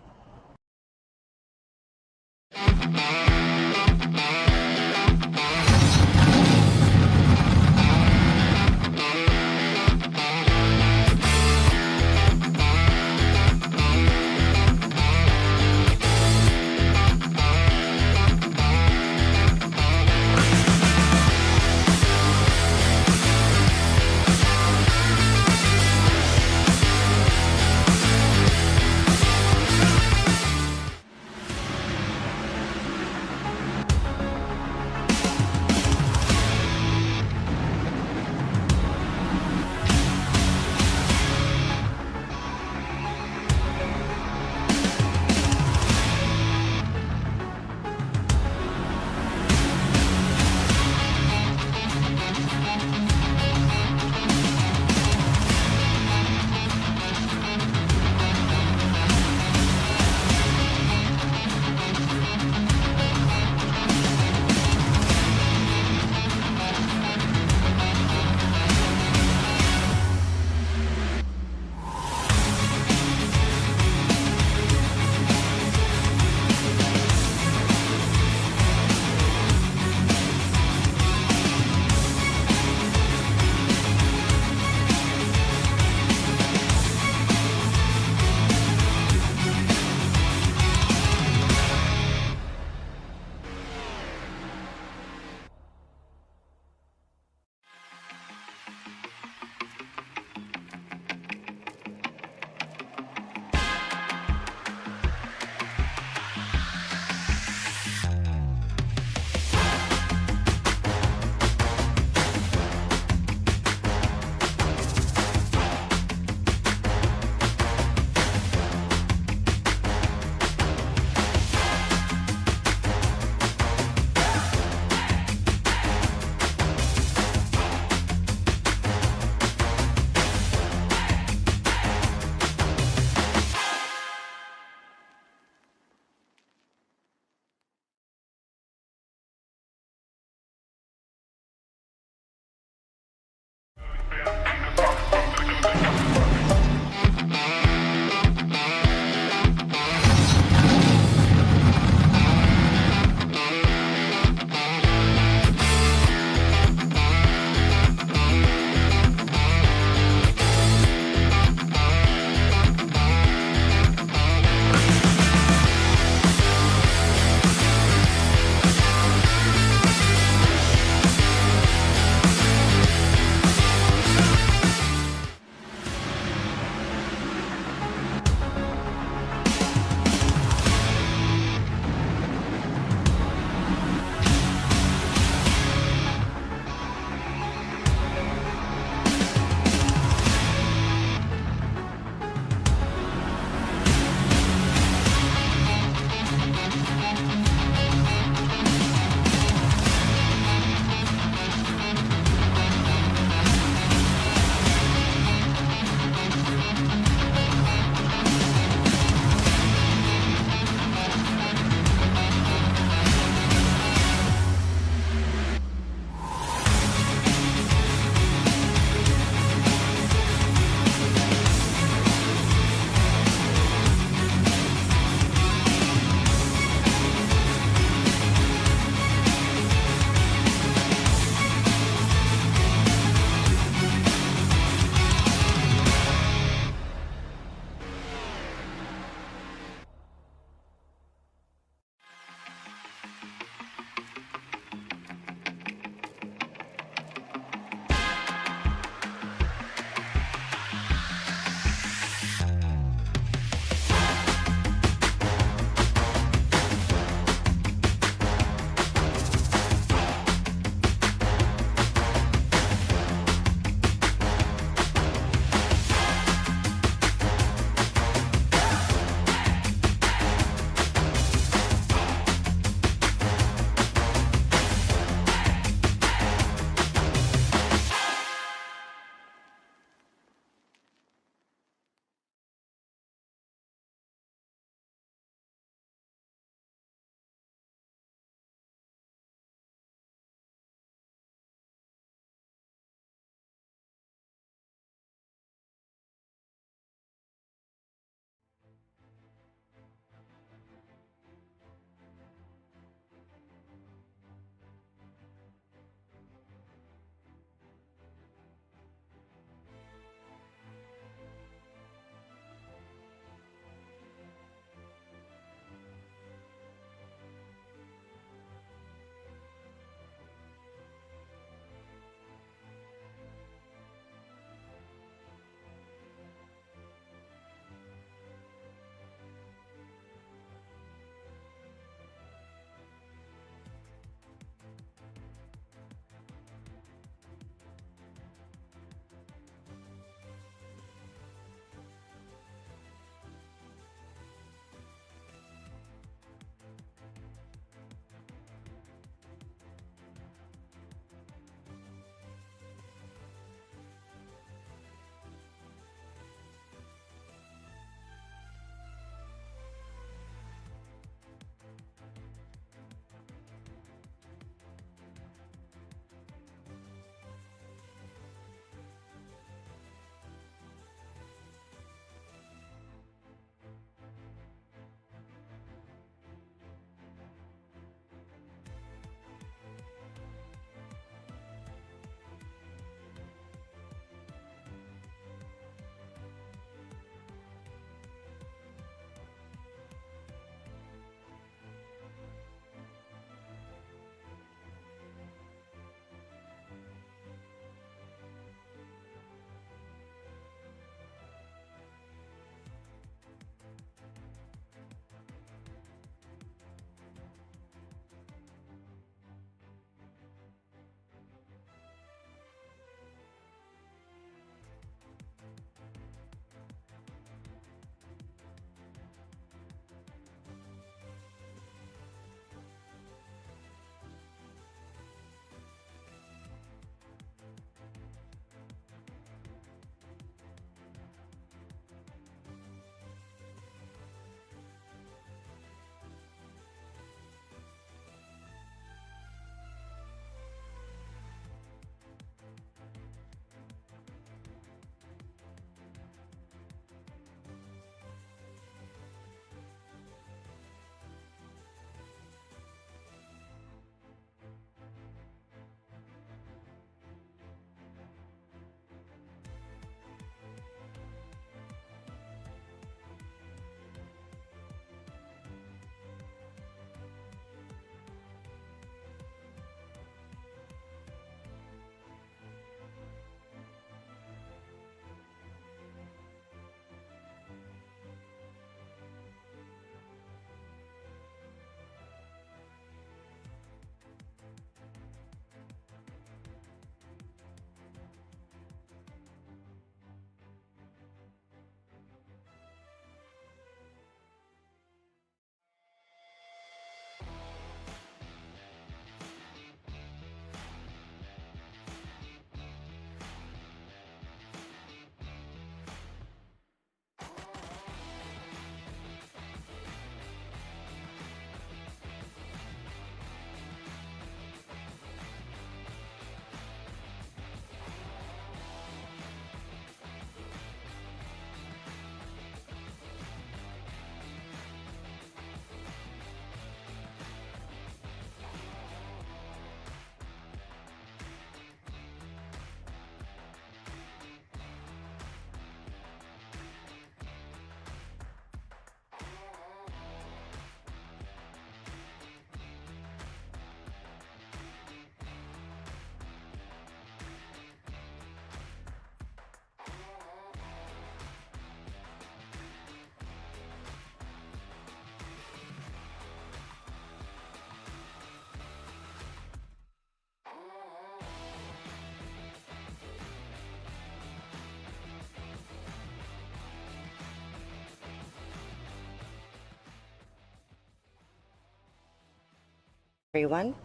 Everyone,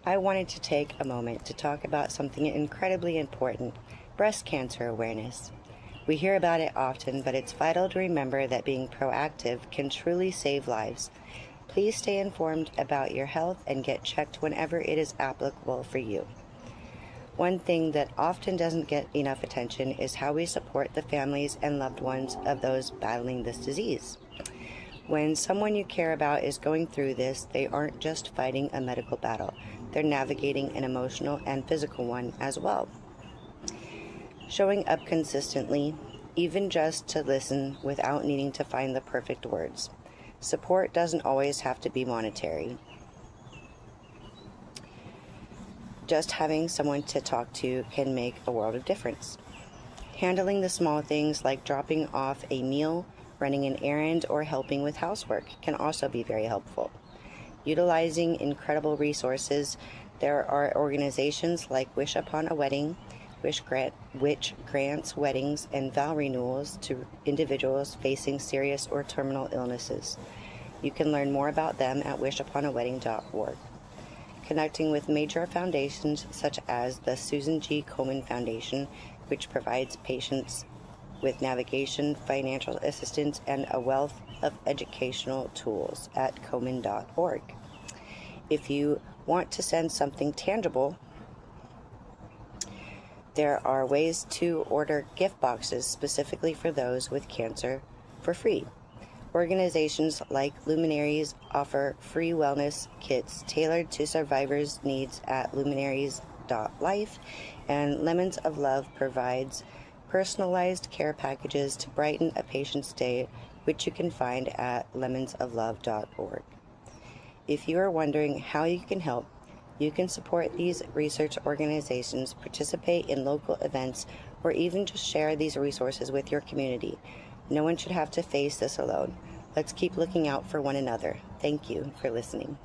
I wanted to take a moment to talk about something incredibly important: breast cancer awareness. We hear about it often, but it's vital to remember that being proactive can truly save lives. Please stay informed about your health and get checked whenever it is applicable for you. One thing that often doesn't get enough attention is how we support the families and loved ones of those battling this disease. When someone you care about is going through this, they aren't just fighting a medical battle, they're navigating an emotional and physical one as well. Showing up consistently, even just to listen without needing to find the perfect words. Support doesn't always have to be monetary. Just having someone to talk to can make a world of difference. Handling the small things like dropping off a meal, running an errand, or helping with housework can also be very helpful. Utilizing incredible resources, there are organizations like Wish Upon a Wedding, which grants weddings and vow renewals to individuals facing serious or terminal illnesses. You can learn more about them at wishuponawedding.org. Connecting with major foundations such as the Susan G. Komen Foundation, which provides patients with navigation, financial assistance, and a wealth of educational tools at komen.org. If you want to send something tangible, there are ways to order gift boxes specifically for those with cancer for free. Organizations like Luminaries offer free wellness kits tailored to survivors' needs at luminaries.life, and Lemons of Love provides personalized care packages to brighten a patient's day, which you can find at lemonsoflove.org. If you are wondering how you can help, you can support these research organizations, participate in local events, or even just share these resources with your community. No one should have to face this alone. Let's keep looking out for one another. Thank you for listening.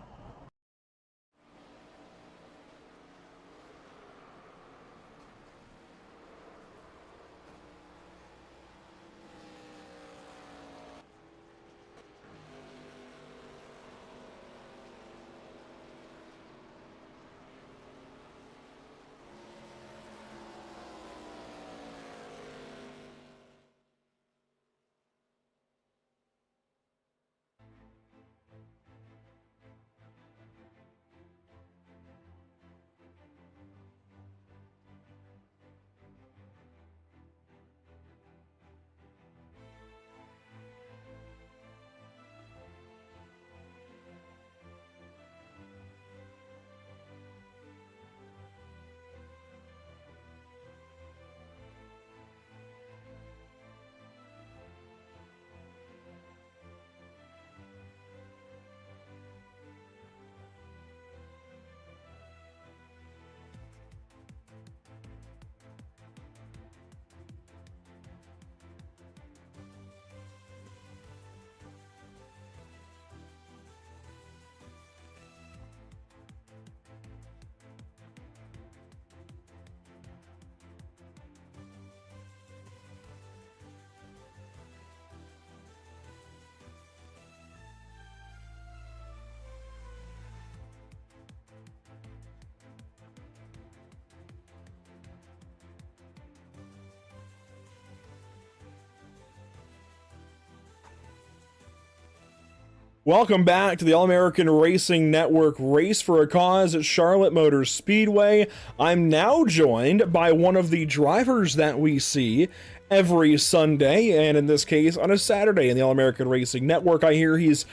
Welcome back to the All-American Racing Network Race for a Cause at Charlotte Motor Speedway. I'm now joined by one of the drivers that we see every Sunday, and in this case on a Saturday in the All-American Racing Network. I hear he's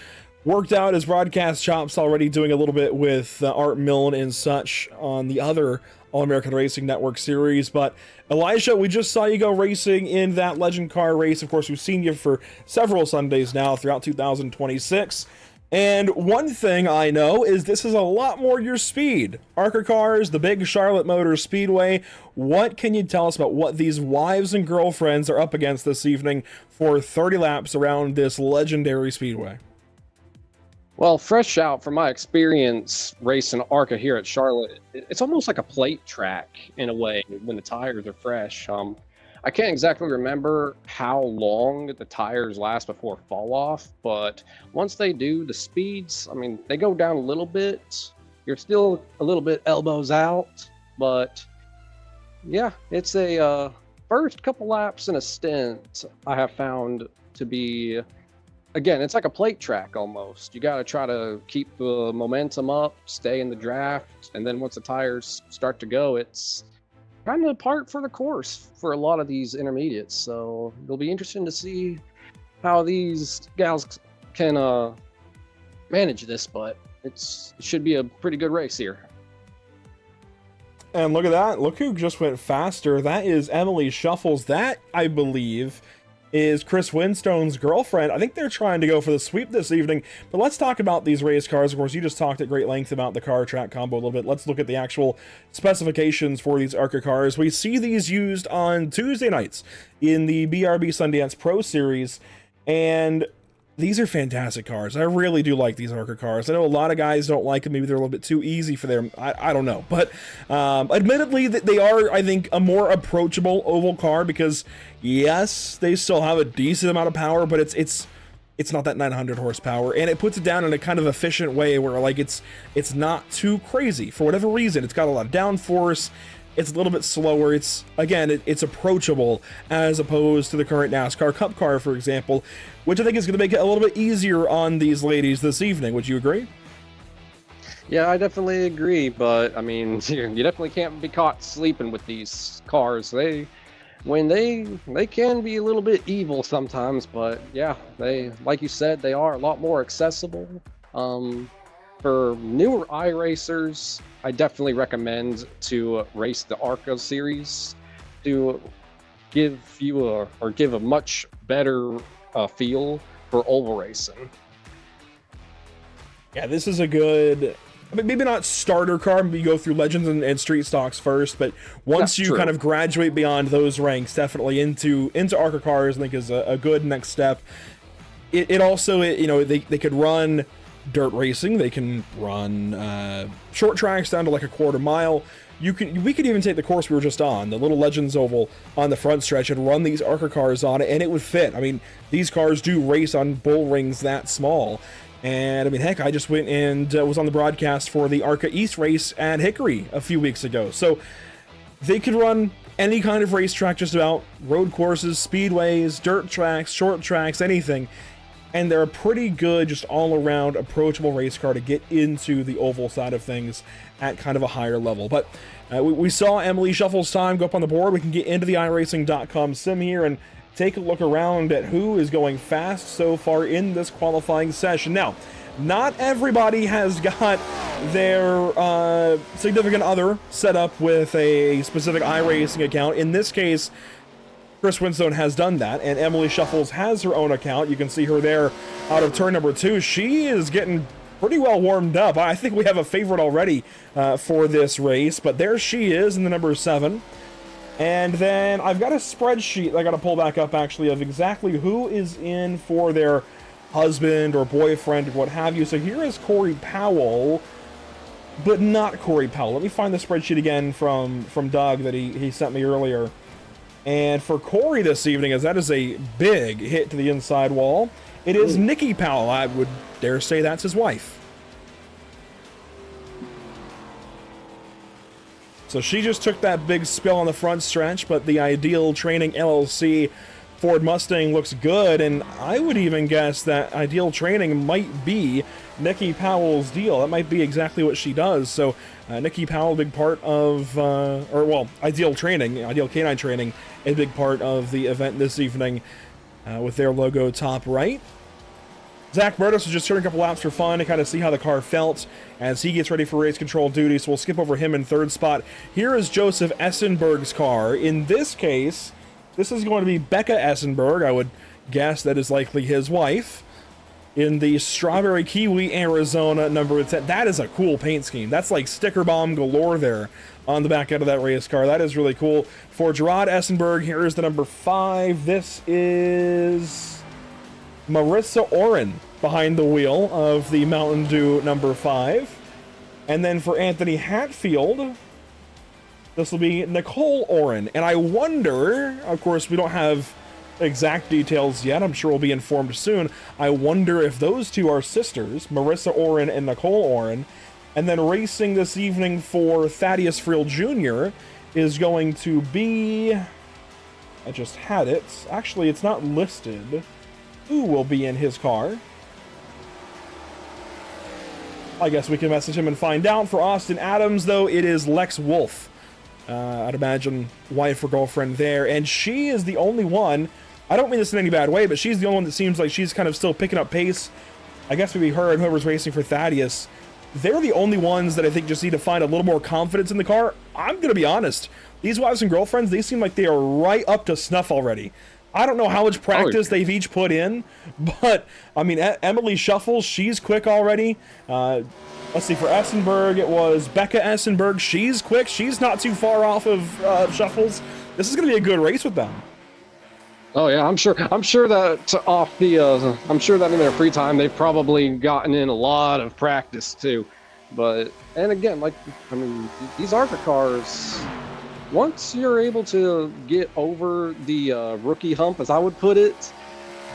worked out his broadcast chops already, doing a little bit with Art Milne and such on the other All-American Racing Network series. But Elijah, we just saw you go racing in that legend car race. Of course, we've seen you for several Sundays now throughout 2026. And one thing I know is this is a lot more your speed. ARCA cars, the big Charlotte Motor Speedway. What can you tell us about what these wives and girlfriends are up against this evening for 30 laps around this legendary speedway? Well, fresh out from my experience racing ARCA here at Charlotte, it's almost like a plate track in a way when the tires are fresh. I can't exactly remember how long the tires last before fall off, but once they do, the speeds, I mean, they go down a little bit you're still a little bit elbows out, but yeah, it's a first couple laps in a stint I have found to be, again, it's like a plate track almost. You got to try to keep the momentum up, stay in the draft, and then once the tires start to go, it's kind of part for the course for a lot of these intermediates. So it'll be interesting to see how these gals can manage this, but it should be a pretty good race here. And look at that. Look who just went faster. That is Emily Shuffles. That, I believe, is Chris Winstone's girlfriend. I think they're trying to go for the sweep this evening. But let's talk about these race cars. Of course, you just talked at great length about the car track combo a little bit. Let's look at the actual specifications for these ARCA cars. We see these used on Tuesday nights in the BRB Sundance Pro Series. And these are fantastic cars. I really do like these ARCA cars. I know a lot of guys don't like them. Maybe they're a little bit too easy for them. I don't know. But admittedly, they are, I think, a more approachable oval car because, yes, they still have a decent amount of power, but it's not that 900 horsepower. And it puts it down in a kind of efficient way where, like, it's not too crazy. For whatever reason, it's got a lot of downforce. It's a little bit slower. It's, again, it's approachable as opposed to the current NASCAR Cup car, for example, which I think is going to make it a little bit easier on these ladies this evening. Would you agree? Yeah, I definitely agree, but I mean, you definitely can't be caught sleeping with these cars. They can be a little bit evil sometimes, but yeah, they, like you said, they are a lot more accessible. For newer iRacers, I definitely recommend to race the ARCA series to give a much better feel for oval racing. Yeah, this is a good, I mean, maybe not starter car, maybe you go through Legends and Street Stocks first, but once That's you true. kind of graduate beyond those ranks, definitely into ARCA cars, I think is a good next step. It also, you know, they could run dirt racing, they can run short tracks down to like a quarter mile. We could even take the course we were just on, the little Legends Oval on the front stretch, and run these ARCA cars on it, and it would fit. I mean, these cars do race on bull rings that small. And I mean, heck, I just went and was on the broadcast for the ARCA East race at Hickory a few weeks ago. So they could run any kind of racetrack, just about road courses, speedways, dirt tracks, short tracks, anything. And they're a pretty good, just all-around approachable race car to get into the oval side of things at kind of a higher level. But we saw Emily Shuffle's time go up on the board. We can get into the iRacing.com sim here and take a look around at who is going fast so far in this qualifying session. Now, not everybody has got their significant other set up with a specific iRacing account. In this case, Chris Winstone has done that, and Emily Shuffles has her own account. You can see her there out of turn number 2. She is getting pretty well warmed up. I think we have a favorite already for this race, but there she is in the number 7. And then I've got a spreadsheet I got to pull back up, actually, of exactly who is in for their husband or boyfriend or what have you. So here is Corey Powell, but not Corey Powell. Let me find the spreadsheet again from Doug that he sent me earlier. And for Corey this evening, as that is a big hit to the inside wall, it is Nikki Powell. I would dare say that's his wife. So she just took that big spill on the front stretch, but the Ideal Training LLC Ford Mustang looks good, and I would even guess that Ideal Training might be Nikki Powell's deal. That might be exactly what she does. So Nikki Powell, a big part of, Ideal Training, Ideal Canine Training, a big part of the event this evening with their logo top right. Zach Burtis was just turning a couple laps for fun to kind of see how the car felt as he gets ready for race control duty, so we'll skip over him in third spot. Here is Joseph Essenberg's car. In this case, this is going to be Becca Essenberg. I would guess that is likely his wife. In the Strawberry Kiwi Arizona number 10. That is a cool paint scheme. That's like sticker bomb galore there on the back end of that race car. That is really cool. For Gerard Essenberg, here is the number 5. This is Marissa Oren behind the wheel of the Mountain Dew number 5. And then for Anthony Hatfield, this will be Nicole Oren. And I wonder, of course, we don't have exact details yet. I'm sure we'll be informed soon. I wonder if those two are sisters, Marissa Oren and Nicole Oren. And then racing this evening for Thaddeus Friel Jr. is going to be... I just had it. Actually, it's not listed. Who will be in his car? I guess we can message him and find out. For Austin Adams, though, it is Lex Wolf. I'd imagine wife or girlfriend there. And she is the only one, I don't mean this in any bad way, but she's the only one that seems like she's kind of still picking up pace. I guess maybe her and whoever's racing for Thaddeus. They're the only ones that I think just need to find a little more confidence in the car. I'm going to be honest. These wives and girlfriends, they seem like they are right up to snuff already. I don't know how much practice they've each put in, but, I mean, Emily Shuffles, she's quick already. Let's see, for Essenberg, it was Becca Essenberg. She's quick. She's not too far off of Shuffles. This is going to be a good race with them. Oh yeah, I'm sure that I'm sure that in their free time they've probably gotten in a lot of practice too. But and again, like I mean, these ARCA cars, once you're able to get over the rookie hump, as I would put it,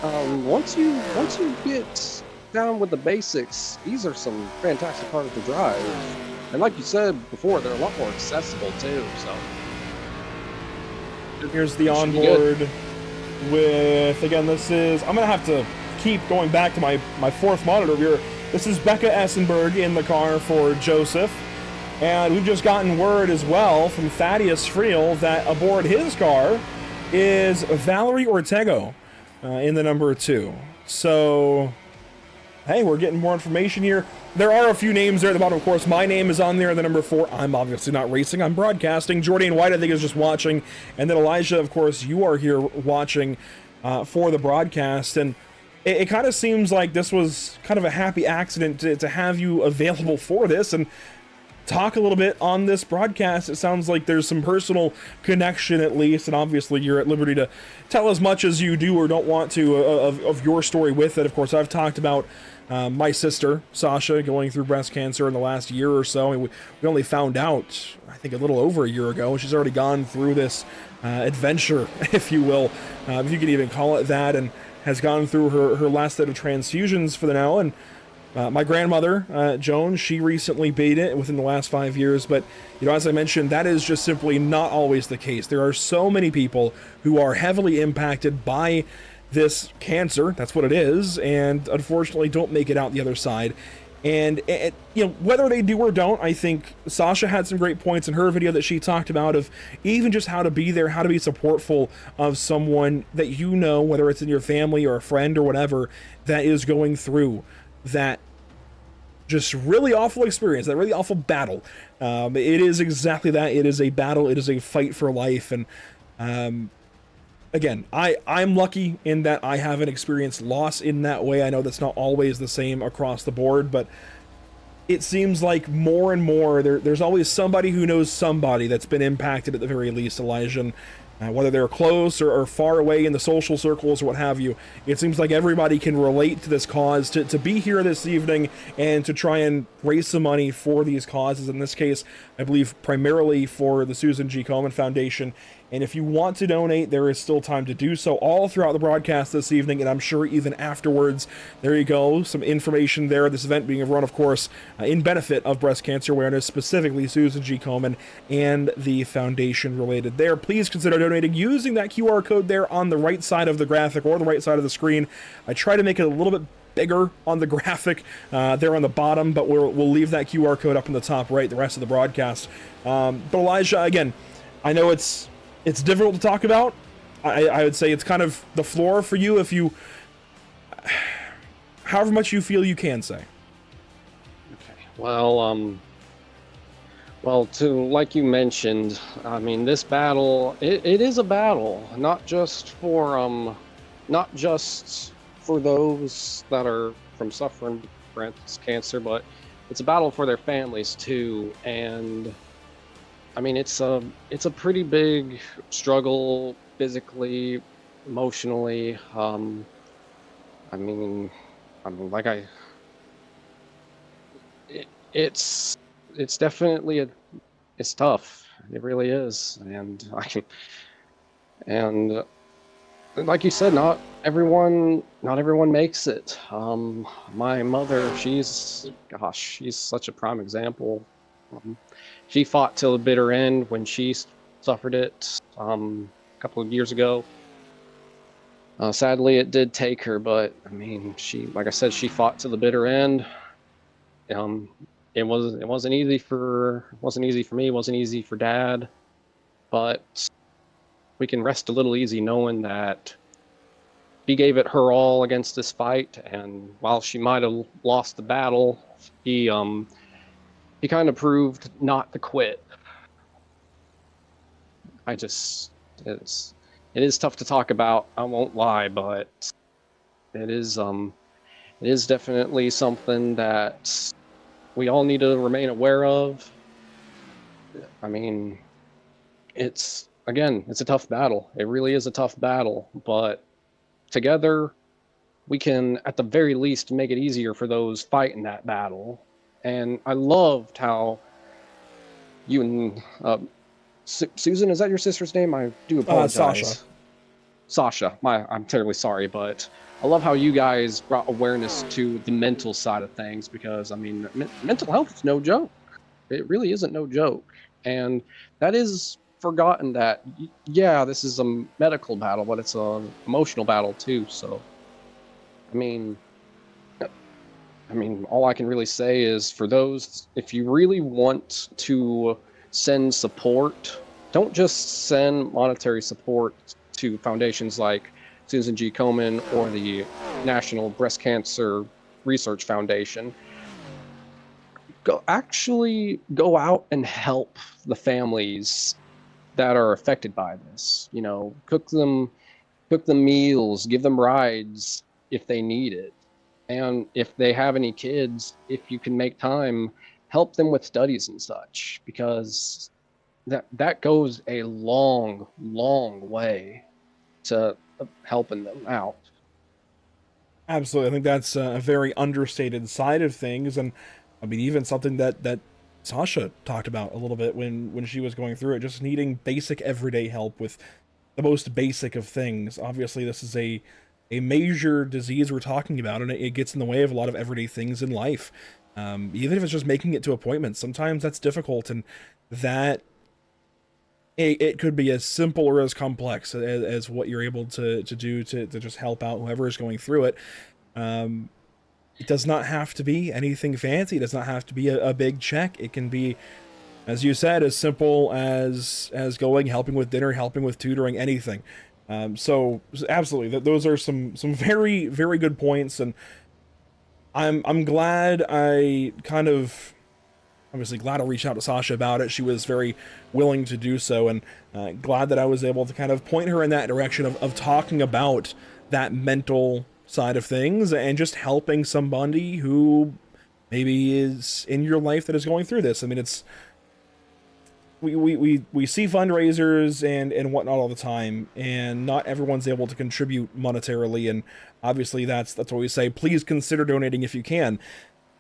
once you get down with the basics, these are some fantastic cars to drive. And like you said before, they're a lot more accessible too. So here's the onboard with, again, this is, I'm gonna have to keep going back to my fourth monitor here. This is Becca Essenberg in the car for Joseph. And we've just gotten word as well from Thaddeus Friel that aboard his car is Valerie Ortego in the number 2. So, hey, we're getting more information here. There are a few names there at the bottom, of course. My name is on there, the number 4. I'm obviously not racing, I'm broadcasting. Jordan White, I think, is just watching. And then Elijah, of course, you are here watching for the broadcast. And it kind of seems like this was kind of a happy accident to have you available for this and talk a little bit on this broadcast. It sounds like there's some personal connection at least, and obviously you're at liberty to tell as much as you do or don't want to of your story with it. Of course, I've talked about my sister, Sasha, going through breast cancer in the last year or so. I mean, we only found out, I think, a little over a year ago. She's already gone through this adventure, if you will, if you could even call it that, and has gone through her last set of transfusions for the now. And my grandmother, Joan, she recently beat it within the last 5 years. But, you know, as I mentioned, that is just simply not always the case. There are so many people who are heavily impacted by this cancer, that's what it is, and unfortunately don't make it out the other side. And you know, whether they do or don't, I think Sasha had some great points in her video that she talked about of even just how to be there, how to be supportful of someone that you know, whether it's in your family or a friend or whatever, that is going through that just really awful experience, that really awful battle. It is exactly that. It is a battle. It is a fight for life. And again, I'm lucky in that I haven't experienced loss in that way. I know that's not always the same across the board, but it seems like more and more there's always somebody who knows somebody that's been impacted at the very least, Elijah. And whether they're close or far away in the social circles or what have you, it seems like everybody can relate to this cause, to be here this evening and to try and raise some money for these causes. In this case, I believe primarily for the Susan G. Komen Foundation. And if you want to donate, there is still time to do so all throughout the broadcast this evening, and I'm sure even afterwards. There you go, some information there. This event being run, of course, in benefit of breast cancer awareness, specifically Susan G. Komen and the foundation related there. Please consider donating using that QR code there on the right side of the graphic or the right side of the screen. I try to make it a little bit bigger on the graphic there on the bottom, but we'll leave that QR code up in the top right the rest of the broadcast. But Elijah, again, I know it's difficult to talk about. I would say it's kind of the floor for you if you, however much you feel you can say. Okay. Well, like you mentioned, I mean, this battle, it is a battle, not just for those that are from suffering breast cancer, but it's a battle for their families too. And I mean, it's a pretty big struggle physically, emotionally. It's definitely it's tough. It really is, and like you said, not everyone makes it. My mother, she's such a prime example. She fought till the bitter end when she suffered it a couple of years ago. Sadly, it did take her, but I mean, like I said, she fought to the bitter end. It wasn't easy for me. It wasn't easy for Dad, but we can rest a little easy knowing that she gave it her all against this fight, and while she might have lost the battle, he kind of proved not to quit. It is tough to talk about, I won't lie, but it is definitely something that we all need to remain aware of. I mean, it's a tough battle. It really is a tough battle, but together we can at the very least make it easier for those fighting that battle. And I loved how you and Susan, is that your sister's name? I do apologize. Sasha. I'm terribly sorry, but I love how you guys brought awareness to the mental side of things, because I mean, mental health is no joke. It really isn't no joke. And that is forgotten that, yeah, this is a medical battle, but it's an emotional battle too. So, I mean, all I can really say is, for those, if you really want to send support, don't just send monetary support to foundations like Susan G. Komen or the National Breast Cancer Research Foundation. Go out and help the families that are affected by this. You know, cook them meals, give them rides if they need it. And if they have any kids, if you can make time, help them with studies and such, because that goes a long, long way to helping them out. Absolutely. I think that's a very understated side of things. And I mean, even something that Sasha talked about a little bit when she was going through it, just needing basic everyday help with the most basic of things. Obviously, this is a major disease we're talking about, and it gets in the way of a lot of everyday things in life. Even if it's just making it to appointments, sometimes that's difficult, and that it could be as simple or as complex as what you're able to do to just help out whoever is going through it. It does not have to be anything fancy. It does not have to be a big check. It can be, as you said, as simple as going, helping with dinner, helping with tutoring, anything. So absolutely, those are some very, very good points, and I'm glad I kind of, obviously glad I reached out to Sasha about it. She was very willing to do so, and glad that I was able to kind of point her in that direction of talking about that mental side of things and just helping somebody who maybe is in your life that is going through this. I mean, it's we see fundraisers and whatnot all the time, and not everyone's able to contribute monetarily, and obviously that's what we say, please consider donating if you can.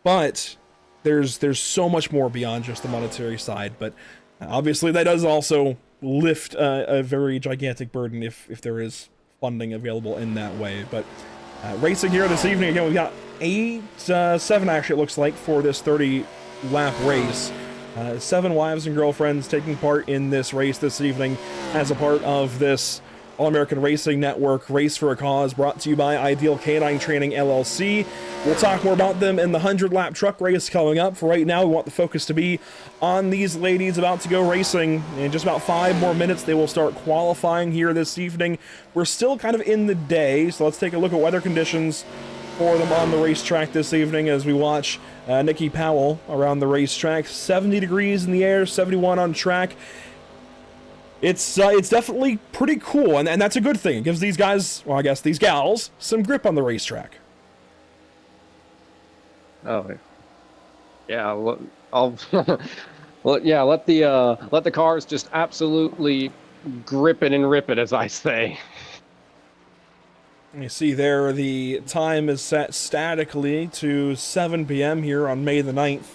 But there's so much more beyond just the monetary side, but obviously that does also lift a very gigantic burden if there is funding available in that way. But racing here this evening, again, we've got 7 actually, it looks like, for this 30-lap race. 7 wives and girlfriends taking part in this race this evening as a part of this All-American Racing Network Race for a Cause, brought to you by Ideal Canine Training LLC. We'll talk more about them in the 100-lap truck race coming up. For right now, we want the focus to be on these ladies about to go racing. In just about 5 more minutes, they will start qualifying here this evening. We're still kind of in the day, so let's take a look at weather conditions for them on the racetrack this evening as we watch Nikki Powell around the racetrack. 70 degrees in the air, 71 on track. It's definitely pretty cool, and that's a good thing. It gives these guys, well, I guess these gals, some grip on the racetrack. Oh, yeah. I'll well, yeah. Let the cars just absolutely grip it and rip it, as I say. You see there, the time is set statically to 7 p.m. here on May the 9th.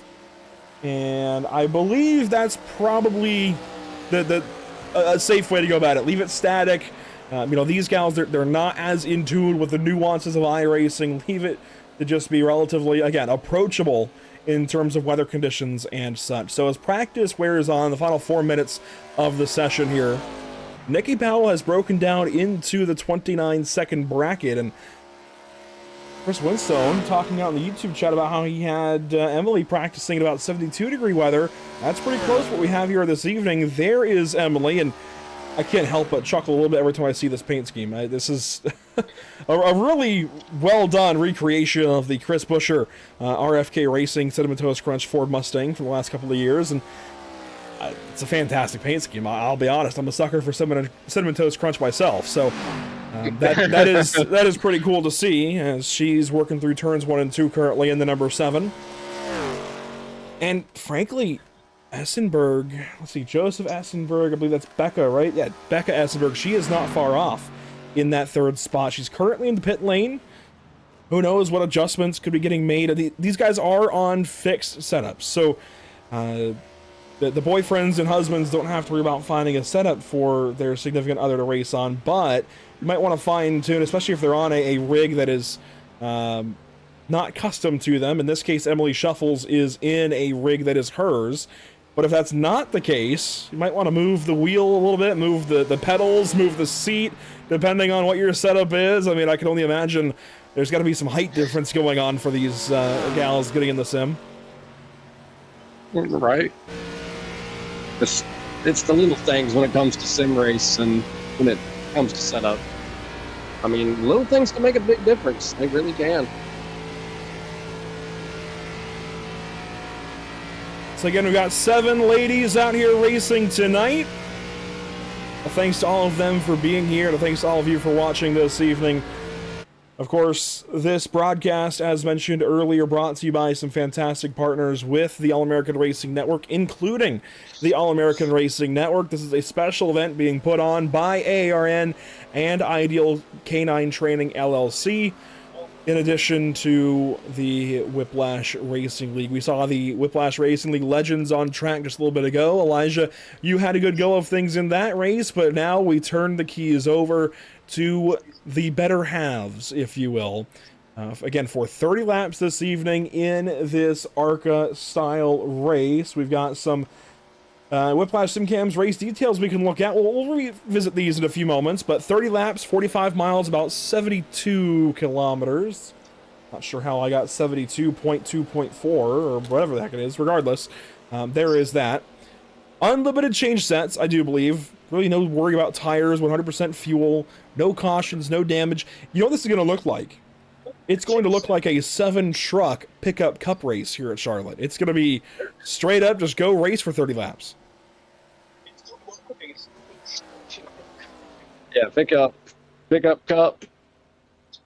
And I believe that's probably a safe way to go about it. Leave it static. These gals, they're not as in tune with the nuances of iRacing. Leave it to just be relatively, again, approachable in terms of weather conditions and such. So as practice wears on, the final 4 minutes of the session here, Nikki Powell has broken down into the 29-second bracket, and Chris Winstone talking out in the YouTube chat about how he had Emily practicing at about 72-degree weather. That's pretty close to what we have here this evening. There is Emily, and I can't help but chuckle a little bit every time I see this paint scheme. This is a really well-done recreation of the Chris Buescher RFK Racing Cinnamon Toast Crunch Ford Mustang from the last couple of years, and it's a fantastic paint scheme. I'll be honest, I'm a sucker for Cinnamon Toast Crunch myself, so that is pretty cool to see as she's working through turns 1 and 2 currently in the number 7. And frankly, Essenberg, let's see, Joseph Essenberg, I believe that's Becca, right? Yeah, Becca Essenberg, she is not far off in that 3rd spot. She's currently in the pit lane. Who knows what adjustments could be getting made. These guys are on fixed setups, so the boyfriends and husbands don't have to worry about finding a setup for their significant other to race on, but you might want to fine tune, especially if they're on a rig that is not custom to them. In this case, Emily Shuffles is in a rig that is hers. But if that's not the case, you might want to move the wheel a little bit, move the pedals, move the seat, depending on what your setup is. I mean, I can only imagine there's got to be some height difference going on for these gals getting in the sim. Right. It's the little things when it comes to sim race and when it comes to setup. I mean, little things can make a big difference. They really can. So again, we've got 7 ladies out here racing tonight. Well, thanks to all of them for being here, and thanks to all of you for watching this evening. Of course, this broadcast, as mentioned earlier, brought to you by some fantastic partners with the All-American Racing Network, including the All-American Racing Network. This is a special event being put on by AARN and Ideal Canine Training LLC, in addition to the Whiplash Racing League. We saw the Whiplash Racing League Legends on track just a little bit ago. Elijah, you had a good go of things in that race, but now we turn the keys over to the better halves, if you will. Again, for 30 laps this evening in this ARCA-style race. We've got some Whiplash SimCams race details we can look at. We'll revisit these in a few moments, but 30 laps, 45 miles, about 72 kilometers. Not sure how I got 72.2.4 or whatever the heck it is. Regardless, there is that. Unlimited change sets, I do believe. Really no worry about tires, 100% fuel, no cautions, no damage. You know what this is going to look like? It's going to look like a 7-truck pickup cup race here at Charlotte. It's going to be straight up, just go race for 30 laps. Yeah, pick up cup.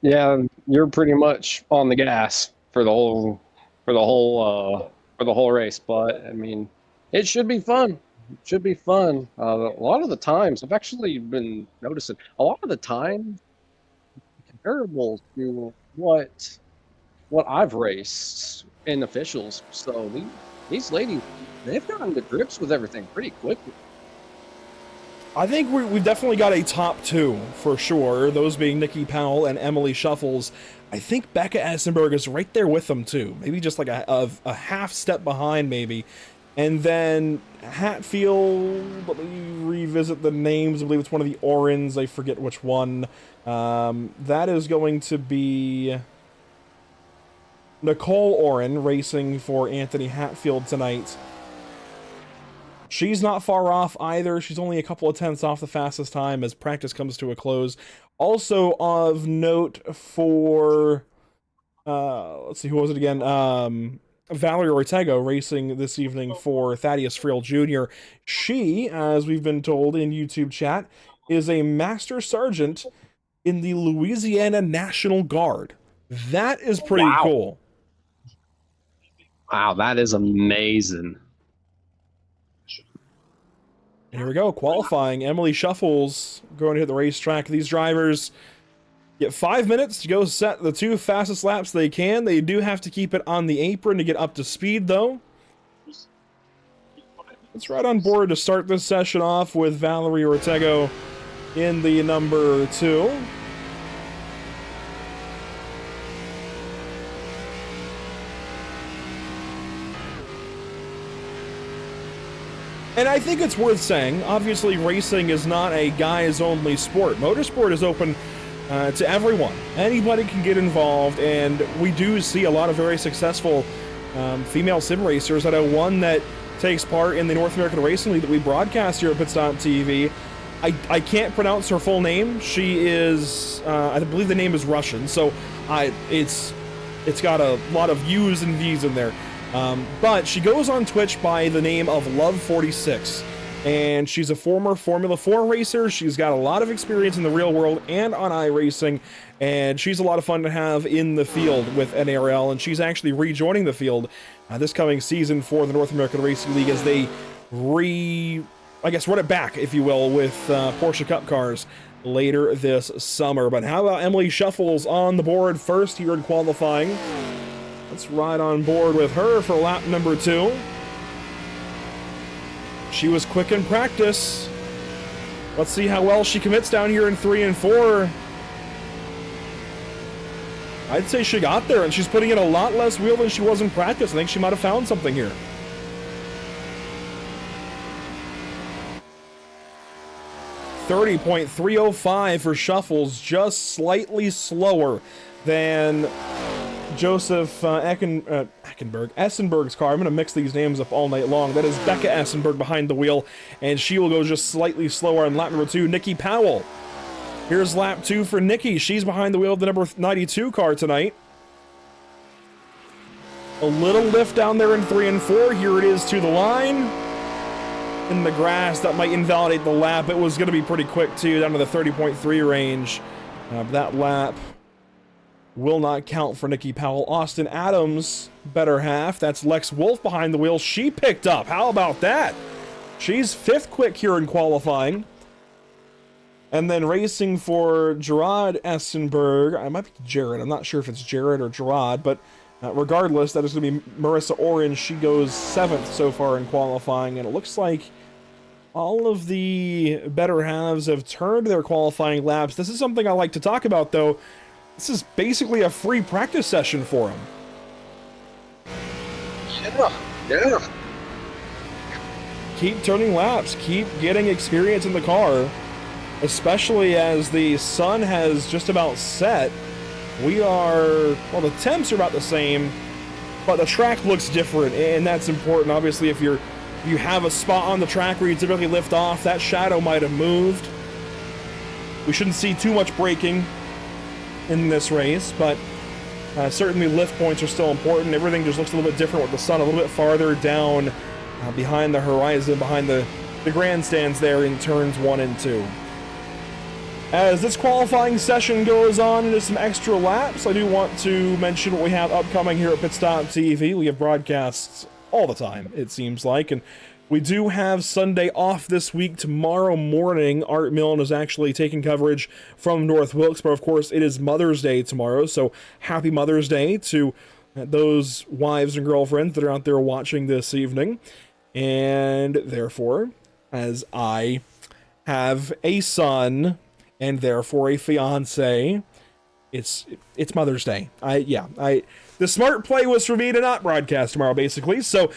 Yeah, you're pretty much on the gas for the whole race. But I mean, it should be fun. It should be fun. A lot of the times, I've actually been noticing a lot of the time comparable to what I've raced in officials. So these ladies, they've gotten to grips with everything pretty quickly. I think we've definitely got a top 2 for sure, those being Nikki Powell and Emily Shuffles. I think Becca Essenberg is right there with them too, maybe just like a half step behind maybe. And then Hatfield, let me revisit the names, I believe it's one of the Orens, I forget which one. That is going to be Nicole Oren racing for Anthony Hatfield tonight. She's not far off either. She's only a couple of tenths off the fastest time as practice comes to a close. Also of note for, let's see, who was it again? Valerie Ortega racing this evening for Thaddeus Friel Jr. She, as we've been told in YouTube chat, is a Master Sergeant in the Louisiana National Guard. That is pretty cool. Wow, that is amazing. Here we go, qualifying. Emily Shuffles going to hit the racetrack. These drivers get 5 minutes to go set the 2 fastest laps they can. They do have to keep it on the apron to get up to speed, though. Let's right on board to start this session off with Valerie Ortega in the number 2. And I think it's worth saying, obviously racing is not a guys-only sport. Motorsport is open to everyone. Anybody can get involved, and we do see a lot of very successful female sim racers. I know one that takes part in the North American Racing League that we broadcast here at Pitstop TV. I can't pronounce her full name. She is, I believe the name is Russian, so it's got a lot of U's and V's in there. But she goes on Twitch by the name of Love46, and she's a former Formula 4 racer. She's got a lot of experience in the real world and on iRacing, and she's a lot of fun to have in the field with NARL, and she's actually rejoining the field this coming season for the North American Racing League as they run it back, if you will, with Porsche Cup cars later this summer. But how about Emily Shuffles on the board first here in qualifying? Let's ride on board with her for lap number 2. She was quick in practice. Let's see how well she commits down here in 3 and 4. I'd say she got there, and she's putting in a lot less wheel than she was in practice. I think she might have found something here. .305 for Shuffles, just slightly slower than Joseph Essenberg's car. I'm going to mix these names up all night long. That is Becca Essenberg behind the wheel, and she will go just slightly slower on lap number 2. Nikki Powell. Here's lap 2 for Nikki. She's behind the wheel of the number 92 car tonight. A little lift down there in 3 and 4. Here it is to the line. In the grass, that might invalidate the lap. It was going to be pretty quick, too, down to the 30.3 range. That lap will not count for Nikki Powell. Austin Adams, better half. That's Lex Wolf behind the wheel. She picked up. How about that? She's 5th quick here in qualifying. And then racing for Gerard Essenberg. I might be Jared. I'm not sure if it's Jared or Gerard, but regardless, that is going to be Marissa Orange. She goes 7th so far in qualifying, and it looks like all of the better halves have turned their qualifying laps. This is something I like to talk about, though. This is basically a free practice session for them. Yeah. Keep turning laps. Keep getting experience in the car, especially as the sun has just about set. The temps are about the same, but the track looks different, and that's important. Obviously, if you have a spot on the track where you typically lift off, that shadow might have moved. We shouldn't see too much braking in this race, but certainly lift points are still important. Everything just looks a little bit different with the sun a little bit farther down behind the horizon, behind the grandstands there in turns 1 and 2. As this qualifying session goes on into some extra laps, I do want to mention what we have upcoming here at Pitstop TV. We have broadcasts all the time, it seems like, and we do have Sunday off this week. Tomorrow morning, Art Milne is actually taking coverage from North Wilkes-Barre. Of course, it is Mother's Day tomorrow, so happy Mother's Day to those wives and girlfriends that are out there watching this evening. And therefore, as I have a son and therefore a fiance, it's Mother's Day. The smart play was for me to not broadcast tomorrow, basically. So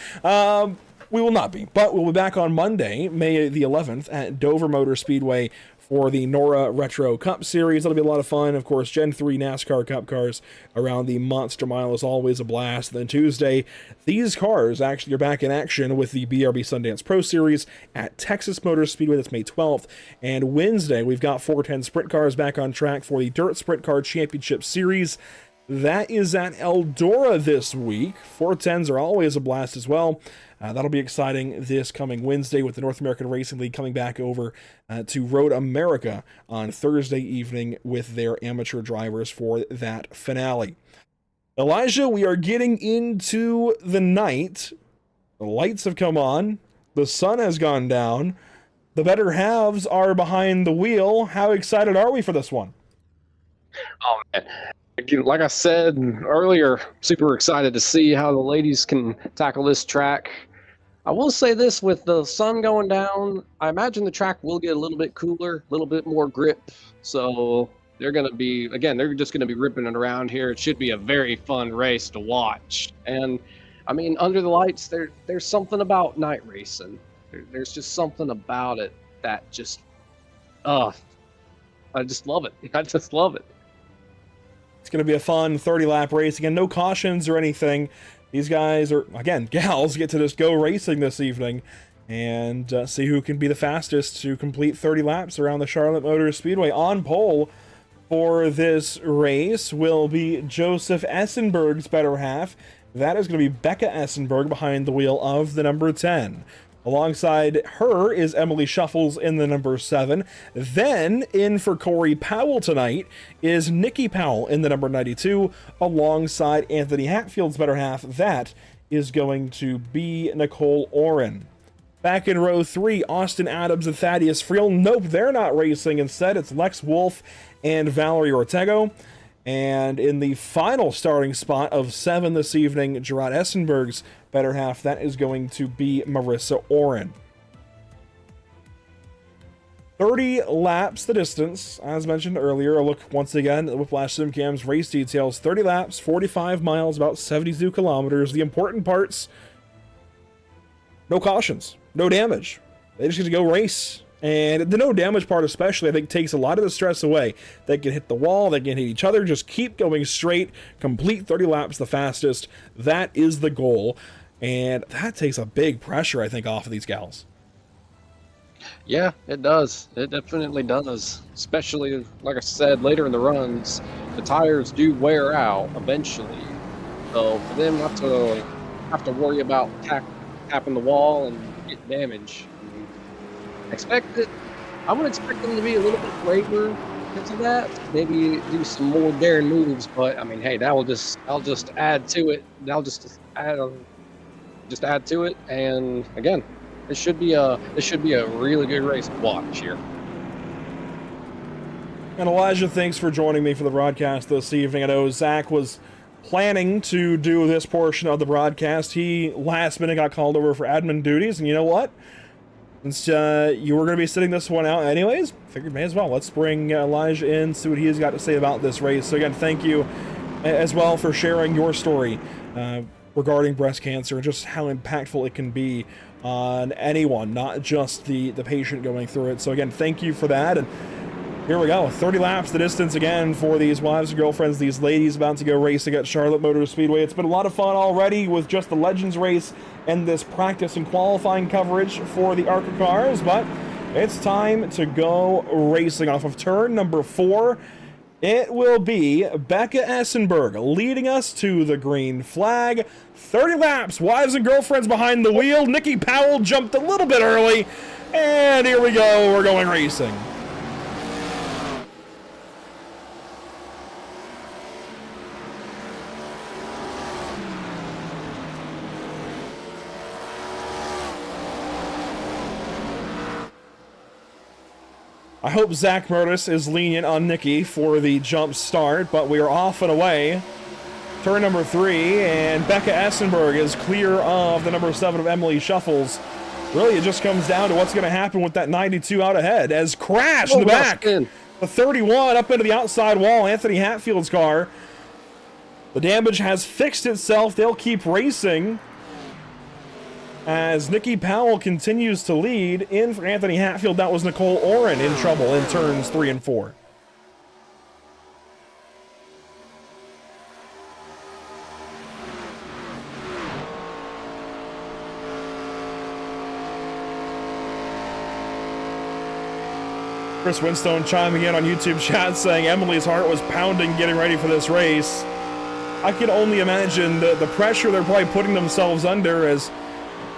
we will not be, but we'll be back on Monday, May the 11th, at Dover Motor Speedway for the NORA Retro Cup Series. That'll be a lot of fun. Of course, Gen 3 NASCAR Cup cars around the Monster Mile is always a blast. Then Tuesday, these cars actually are back in action with the BRB Sundance Pro Series at Texas Motor Speedway. That's May 12th. And Wednesday, we've got 410 sprint cars back on track for the Dirt Sprint Car Championship Series. That is at Eldora this week. 410s are always a blast as well. That'll be exciting this coming Wednesday with the North American Racing League coming back over to Road America on Thursday evening with their amateur drivers for that finale. Elijah, we are getting into the night. The lights have come on. The sun has gone down. The better halves are behind the wheel. How excited are we for this one? Oh, man. Like I said earlier, super excited to see how the ladies can tackle this track. I will say this, with the sun going down, I imagine the track will get a little bit cooler, a little bit more grip. So they're going to be, again, they're just going to be ripping it around here. It should be a very fun race to watch. And I mean, under the lights, there's something about night racing. There's just something about it that just, I just love it. I just love it. It's going to be a fun 30-lap race. Again, no cautions or anything. These guys, or again, gals, get to just go racing this evening and see who can be the fastest to complete 30 laps around the Charlotte Motor Speedway. On pole for this race will be Joseph Essenberg's better half. That is going to be Becca Essenberg behind the wheel of the number 10. Alongside her is Emily Shuffles in the number 7. Then, in for Corey Powell tonight, is Nikki Powell in the number 92, alongside Anthony Hatfield's better half. That is going to be Nicole Oren. Back in row 3, Austin Adams and Thaddeus Friel. Nope, they're not racing. Instead, it's Lex Wolf and Valerie Ortego. And in the final starting spot of 7 this evening, Gerard Essenberg's better half, that is going to be Marissa Oren. 30 laps the distance, as mentioned earlier. A look once again at Whiplash SimCam's race details. 30 laps, 45 miles, about 72 kilometers. The important parts, no cautions, no damage. They just get to go race. And the no damage part especially, I think, takes a lot of the stress away. They can hit the wall, they can hit each other, just keep going straight, complete 30 laps the fastest. That is the goal. And that takes a big pressure, I think, off of these gals. Yeah, it does. It definitely does. Especially, like I said, later in the runs, the tires do wear out eventually. So for them not to have to worry about tapping the wall and get damage. I would expect them to be a little bit braver because of that. Maybe do some more daring moves, but I mean, hey, I'll just add to it. I'll just add to it, and again, it should be a really good race to watch here. And Elijah, thanks for joining me for the broadcast this evening. I know Zach was planning to do this portion of the broadcast. He last minute got called over for admin duties, and you know what? Since you were going to be sitting this one out anyways, figured may as well. Let's bring Elijah in, see what he's got to say about this race. So again, thank you as well for sharing your story regarding breast cancer and just how impactful it can be on anyone, not just the patient going through it. So again, thank you for that. And here we go, 30 laps the distance again for these wives and girlfriends, these ladies about to go racing at Charlotte Motor Speedway. It's been a lot of fun already with just the Legends race and this practice and qualifying coverage for the ARCA cars, but it's time to go racing. Off of turn number 4, it will be Becca Essenberg leading us to the green flag. 30 laps, wives and girlfriends behind the wheel. Nikki Powell jumped a little bit early, and here we go, we're going racing. I hope Zach Murtis is lenient on Nikki for the jump start, but we are off and away. Turn number 3, and Becca Essenberg is clear of the number 7 of Emily Shuffles. Really, it just comes down to what's going to happen with that 92 out ahead, as crash in the back. The 31 up into the outside wall, Anthony Hatfield's car. The damage has fixed itself. They'll keep racing as Nikki Powell continues to lead. In for Anthony Hatfield, that was Nicole Oren in trouble in turns 3 and 4. Chris Winstone chiming in on YouTube chat saying Emily's heart was pounding getting ready for this race. I can only imagine the pressure they're probably putting themselves under, as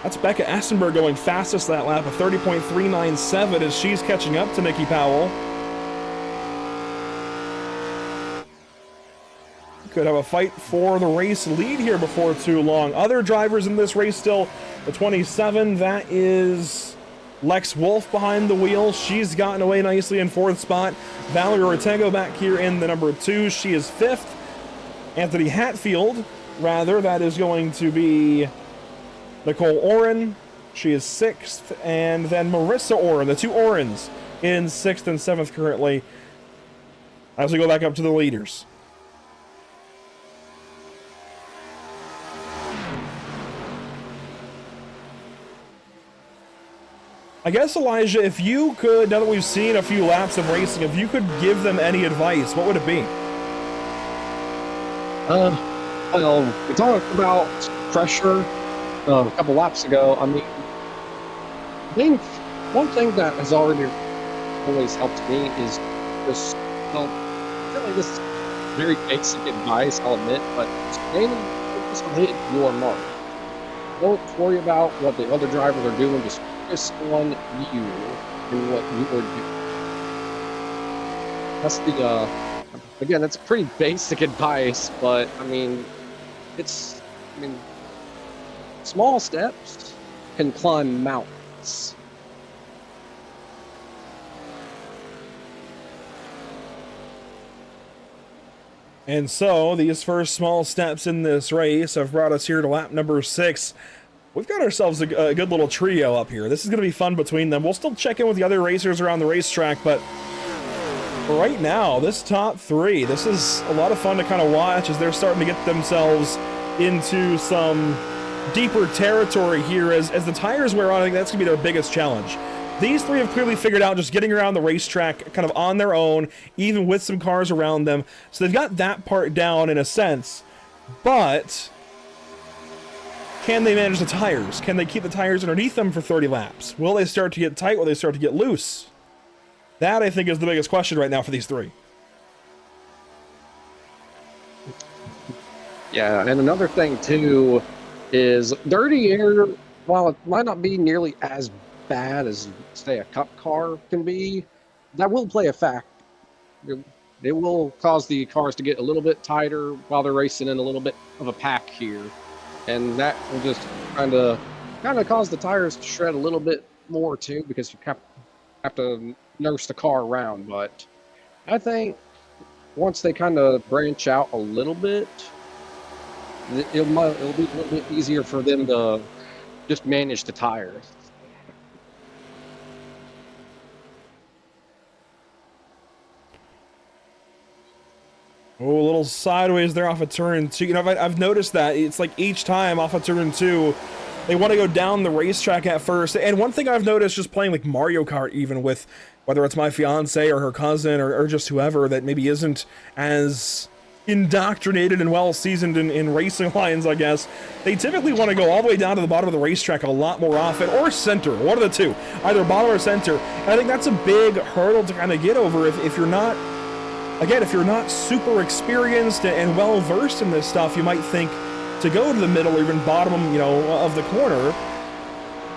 that's Becca Essenberg going fastest that lap, a 30.397 as she's catching up to Nikki Powell. Could have a fight for the race lead here before too long. Other drivers in this race still, the 27, that is Lex Wolf behind the wheel. She's gotten away nicely in 4th spot. Valerie Ortego back here in the number 2. She is 5th. Anthony Hatfield, rather, that is going to be Nicole Oren. She is 6th, and then Marissa Oren, the two Orens, in 6th and 7th currently, as we go back up to the leaders. I guess, Elijah, if you could, now that we've seen a few laps of racing, if you could give them any advice, what would it be? Well, we talked about pressure a couple laps ago. I mean, I think one thing that has already always helped me is just, well, I feel like this is very basic advice, I'll admit, but just mainly focus on hitting your mark. Don't worry about what the other drivers are doing, just focus on you and what you are doing. That's the, again, that's pretty basic advice, but I mean, small steps can climb mountains. And so, these first small steps in this race have brought us here to lap number 6. We've got ourselves a good little trio up here. This is going to be fun between them. We'll still check in with the other racers around the racetrack, but for right now, this top 3, this is a lot of fun to kind of watch as they're starting to get themselves into some deeper territory here as the tires wear on. I think that's going to be their biggest challenge. These 3 have clearly figured out just getting around the racetrack kind of on their own, even with some cars around them. So they've got that part down in a sense, but can they manage the tires? Can they keep the tires underneath them for 30 laps? Will they start to get tight? Will they start to get loose? That, I think, is the biggest question right now for these 3. Yeah, and another thing, too, is dirty air, while it might not be nearly as bad as, say, a cup car can be, that will play a factor. It will cause the cars to get a little bit tighter while they're racing in a little bit of a pack here. And that will just kind of cause the tires to shred a little bit more, too, because you have to nurse the car around. But I think once they kind of branch out a little bit, it'll be a little bit easier for them to just manage the tires. Oh, a little sideways there off of turn 2. You know, I've noticed that. It's like each time off of turn 2, they want to go down the racetrack at first. And one thing I've noticed just playing like Mario Kart, even with whether it's my fiance or her cousin or just whoever that maybe isn't as indoctrinated and well seasoned in racing lines, I guess, they typically want to go all the way down to the bottom of the racetrack a lot more often, or center, one of the two, either bottom or center. And I think that's a big hurdle to kind of get over if you're not, again, if you're not super experienced and well versed in this stuff. You might think to go to the middle or even bottom, you know, of the corner.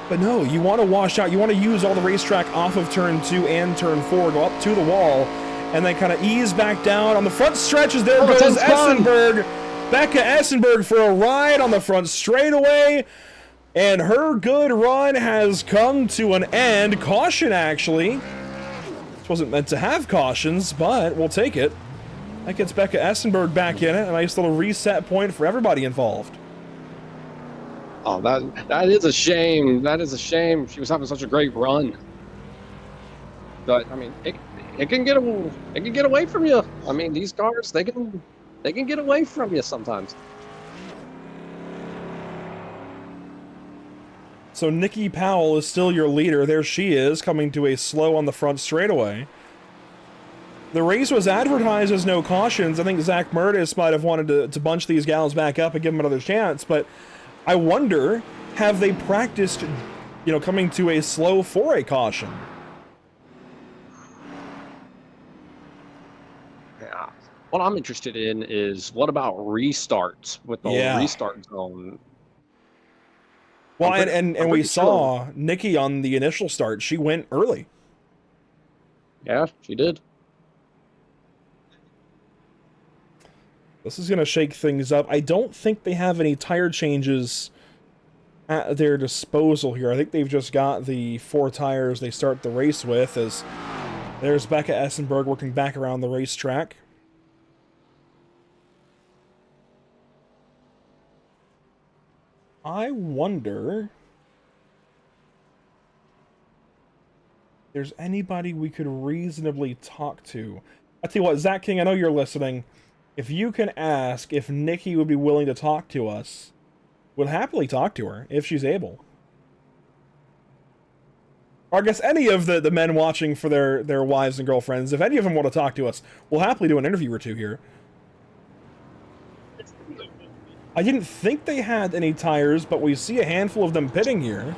But no, you want to wash out. You want to use all the racetrack off of turn 2 and turn 4, go up to the wall, and then kind of ease back down on the front stretches. There goes Essenberg. Becca Essenberg for a ride on the front straightaway. And her good run has come to an end. Caution, actually. This wasn't meant to have cautions, but we'll take it. That gets Becca Essenberg back in it. A nice little reset point for everybody involved. Oh, that is a shame. That is a shame. She was having such a great run. But I mean, it can get away from you. I mean, these cars, they can get away from you sometimes. So Nikki Powell is still your leader. There she is, coming to a slow on the front straightaway. The race was advertised as no cautions. I think Zach Murtis might have wanted to bunch these gals back up and give them another chance, but I wonder, have they practiced, you know, coming to a slow for a caution? Yeah. What I'm interested in is, what about restarts with the restart zone? Well, and we saw Nikki on the initial start. She went early. Yeah, she did. This is going to shake things up. I don't think they have any tire changes at their disposal here. I think they've just got the 4 tires they start the race with, as there's Becca Essenberg working back around the racetrack. I wonder there's anybody we could reasonably talk to. I tell you what, Zach King, I know you're listening. If you can ask if Nikki would be willing to talk to us, we'll happily talk to her if she's able. Or I guess any of the men watching for their wives and girlfriends, if any of them want to talk to us, we'll happily do an interview or two here. I didn't think they had any tires, but we see a handful of them pitting here.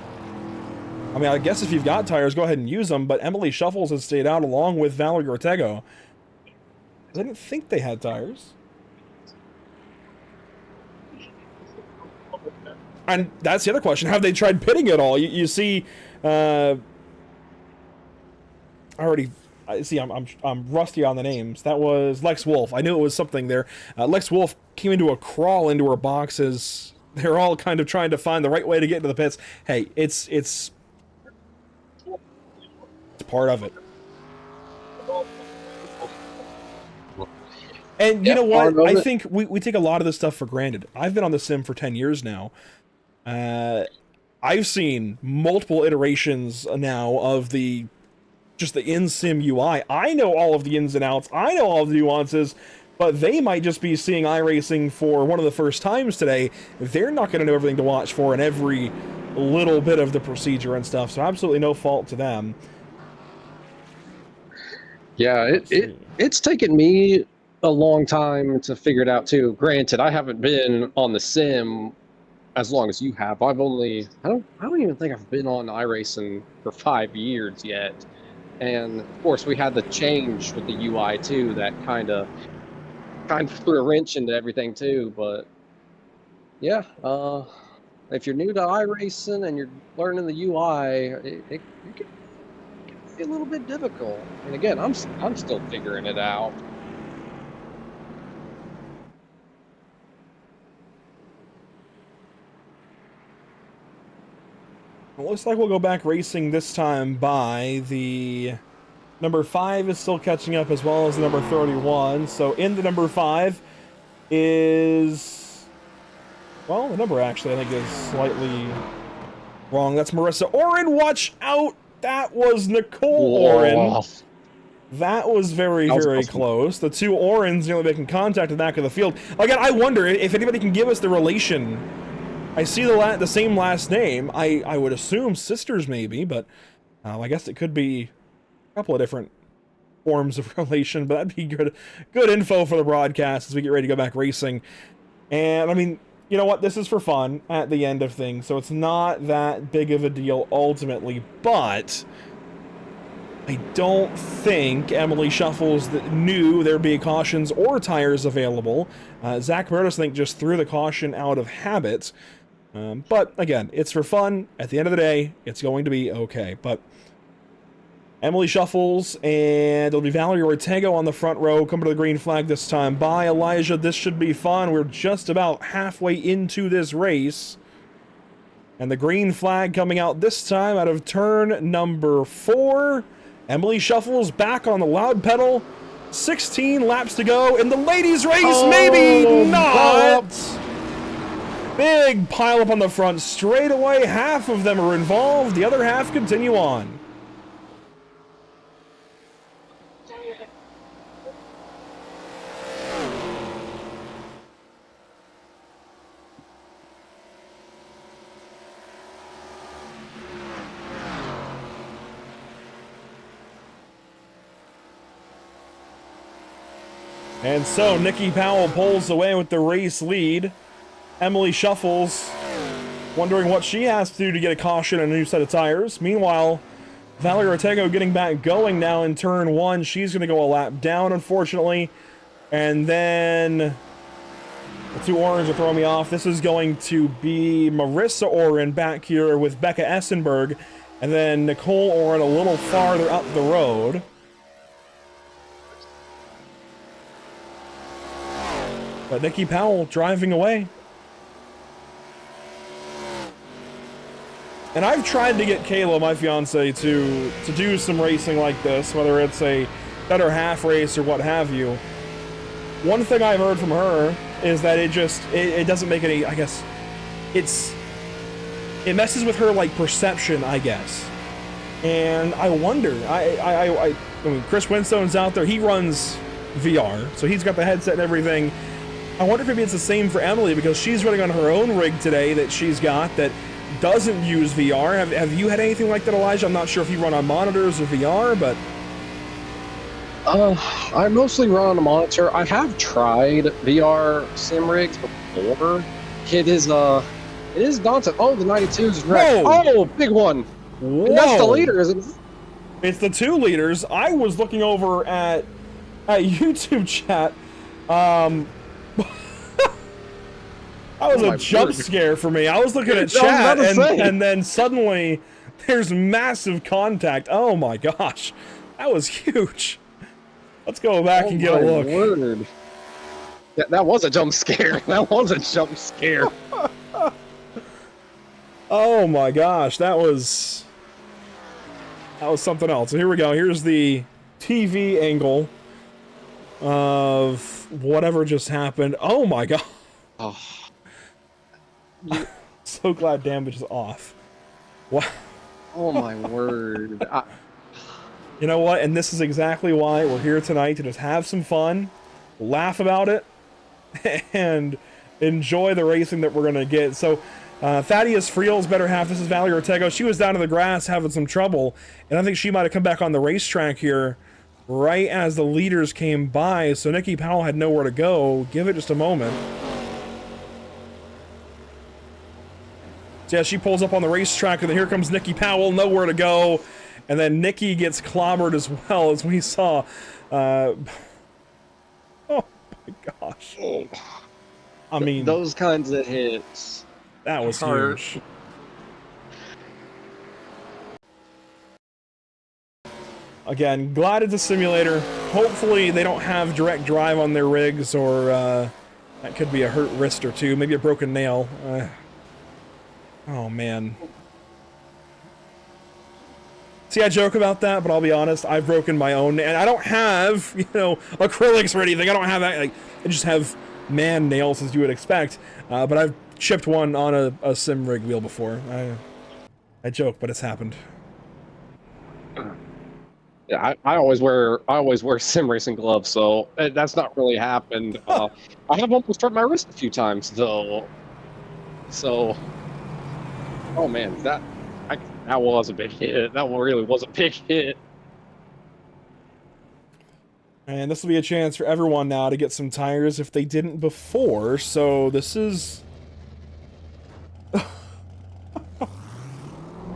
I mean, I guess if you've got tires, go ahead and use them, but Emily Shuffles has stayed out along with Valerie Ortego. I didn't think they had tires. And that's the other question. Have they tried pitting at all? You see, I see. I'm rusty on the names. That was Lex Wolf. I knew it was something there. Lex Wolf came into a crawl into her boxes. They're all kind of trying to find the right way to get into the pits. Hey, it's part of it. And you know what? I think we take a lot of this stuff for granted. I've been on the sim for 10 years now. I've seen multiple iterations now of just the in-sim UI. I know all of the ins and outs. I know all of the nuances, but they might just be seeing iRacing for one of the first times today. They're not going to know everything to watch for and every little bit of the procedure and stuff, so absolutely no fault to them. Yeah, it's taken me a long time to figure it out too. Granted, I haven't been on the sim as long as you have. I don't even think I've been on iRacing for 5 years yet. And of course, we had the change with the UI too that kind of threw a wrench into everything too. But yeah, if you're new to iRacing and you're learning the UI, it can be a little bit difficult. And again, I'm still figuring it out. It looks like we'll go back racing this time by the number 5 is still catching up as well as the number 31. So in the number 5 is, well, the number actually I think is slightly wrong. That's Marissa Oren. Watch out. That was Nicole Oren. That was very, very close. The two Orens nearly making contact at the back of the field. Again, I wonder if anybody can give us the relation. I see the same last name. I would assume sisters maybe, but I guess it could be a couple of different forms of relation, but that'd be good info for the broadcast as we get ready to go back racing. And I mean, you know what? This is for fun at the end of things, so it's not that big of a deal ultimately, but I don't think Emily Shuffles knew there'd be cautions or tires available. Zach Burtis, I think, just threw the caution out of habit. But again, it's for fun. At the end of the day, it's going to be okay. But Emily Shuffles, and it'll be Valerie Ortego on the front row, coming to the green flag this time by Elijah. This should be fun. We're just about halfway into this race. And the green flag coming out this time out of turn number 4. Emily Shuffles back on the loud pedal. 16 laps to go in the ladies' race. Maybe not. Big pileup on the front straightaway. Half of them are involved. The other half continue on. And so Nikki Powell pulls away with the race lead. Emily Shuffles wondering what she has to do to get a caution and a new set of tires. Meanwhile, Valerie Ortego getting back going now in turn 1. She's going to go a lap down, unfortunately. And then the two Orens are throwing me off. This is going to be Marissa Oren back here with Becca Essenberg. And then Nicole Oren a little farther up the road. But Nikki Powell driving away. And I've tried to get Kayla, my fiance, to do some racing like this, whether it's a better half race or what have you. One thing I've heard from her is that it doesn't make any, I guess, it messes with her, like, perception, I guess. And I wonder, I mean, Chris Winstone's out there. He runs VR, so he's got the headset and everything. I wonder if maybe it's the same for Emily, because she's running on her own rig today that she's got that doesn't use VR. Have you had anything like that, Elijah? I'm not sure if you run on monitors or VR, but... I mostly run on a monitor. I have tried VR sim rigs before. It is daunting. Oh, the 92 is wrecked. Oh, big one. Whoa. That's the leader, isn't it? It's the 2 liters. I was looking over at YouTube chat. That was a jump scare for me. I was looking at chat, and then suddenly there's massive contact. Oh my gosh, that was huge. Let's go back and get a look. Word. That was a jump scare. That was a jump scare. Oh my gosh, that was something else. So here we go. Here's the TV angle of whatever just happened. Oh my god. Oh. So glad damage is off. Wow. Oh my word. You know what? And this is exactly why we're here tonight, to just have some fun, laugh about it, and enjoy the racing that we're going to get. So, Thaddeus Friel's better half, this is Valerie Ortego. She was down to the grass having some trouble, and I think she might have come back on the racetrack here right as the leaders came by, so Nikki Powell had nowhere to go. Give it just a moment. So yeah, she pulls up on the racetrack, and then here comes Nikki Powell, nowhere to go. And then Nikki gets clobbered as well, as we saw. Oh my gosh. I mean, those kinds of hits. That was huge. Again, glad it's a simulator. Hopefully they don't have direct drive on their rigs, or that could be a hurt wrist or two, maybe a broken nail. Oh man. See, I joke about that, but I'll be honest, I've broken my own, and I don't have, you know, acrylics or anything. I don't have that. Like, I just have man nails, as you would expect. But I've chipped one on a sim rig wheel before. I joke, but it's happened. Yeah, I always wear sim racing gloves, so that's not really happened. I have almost hurt my wrist a few times though. So, oh man, that was a big hit. That one really was a big hit. And this will be a chance for everyone now to get some tires if they didn't before. So this is...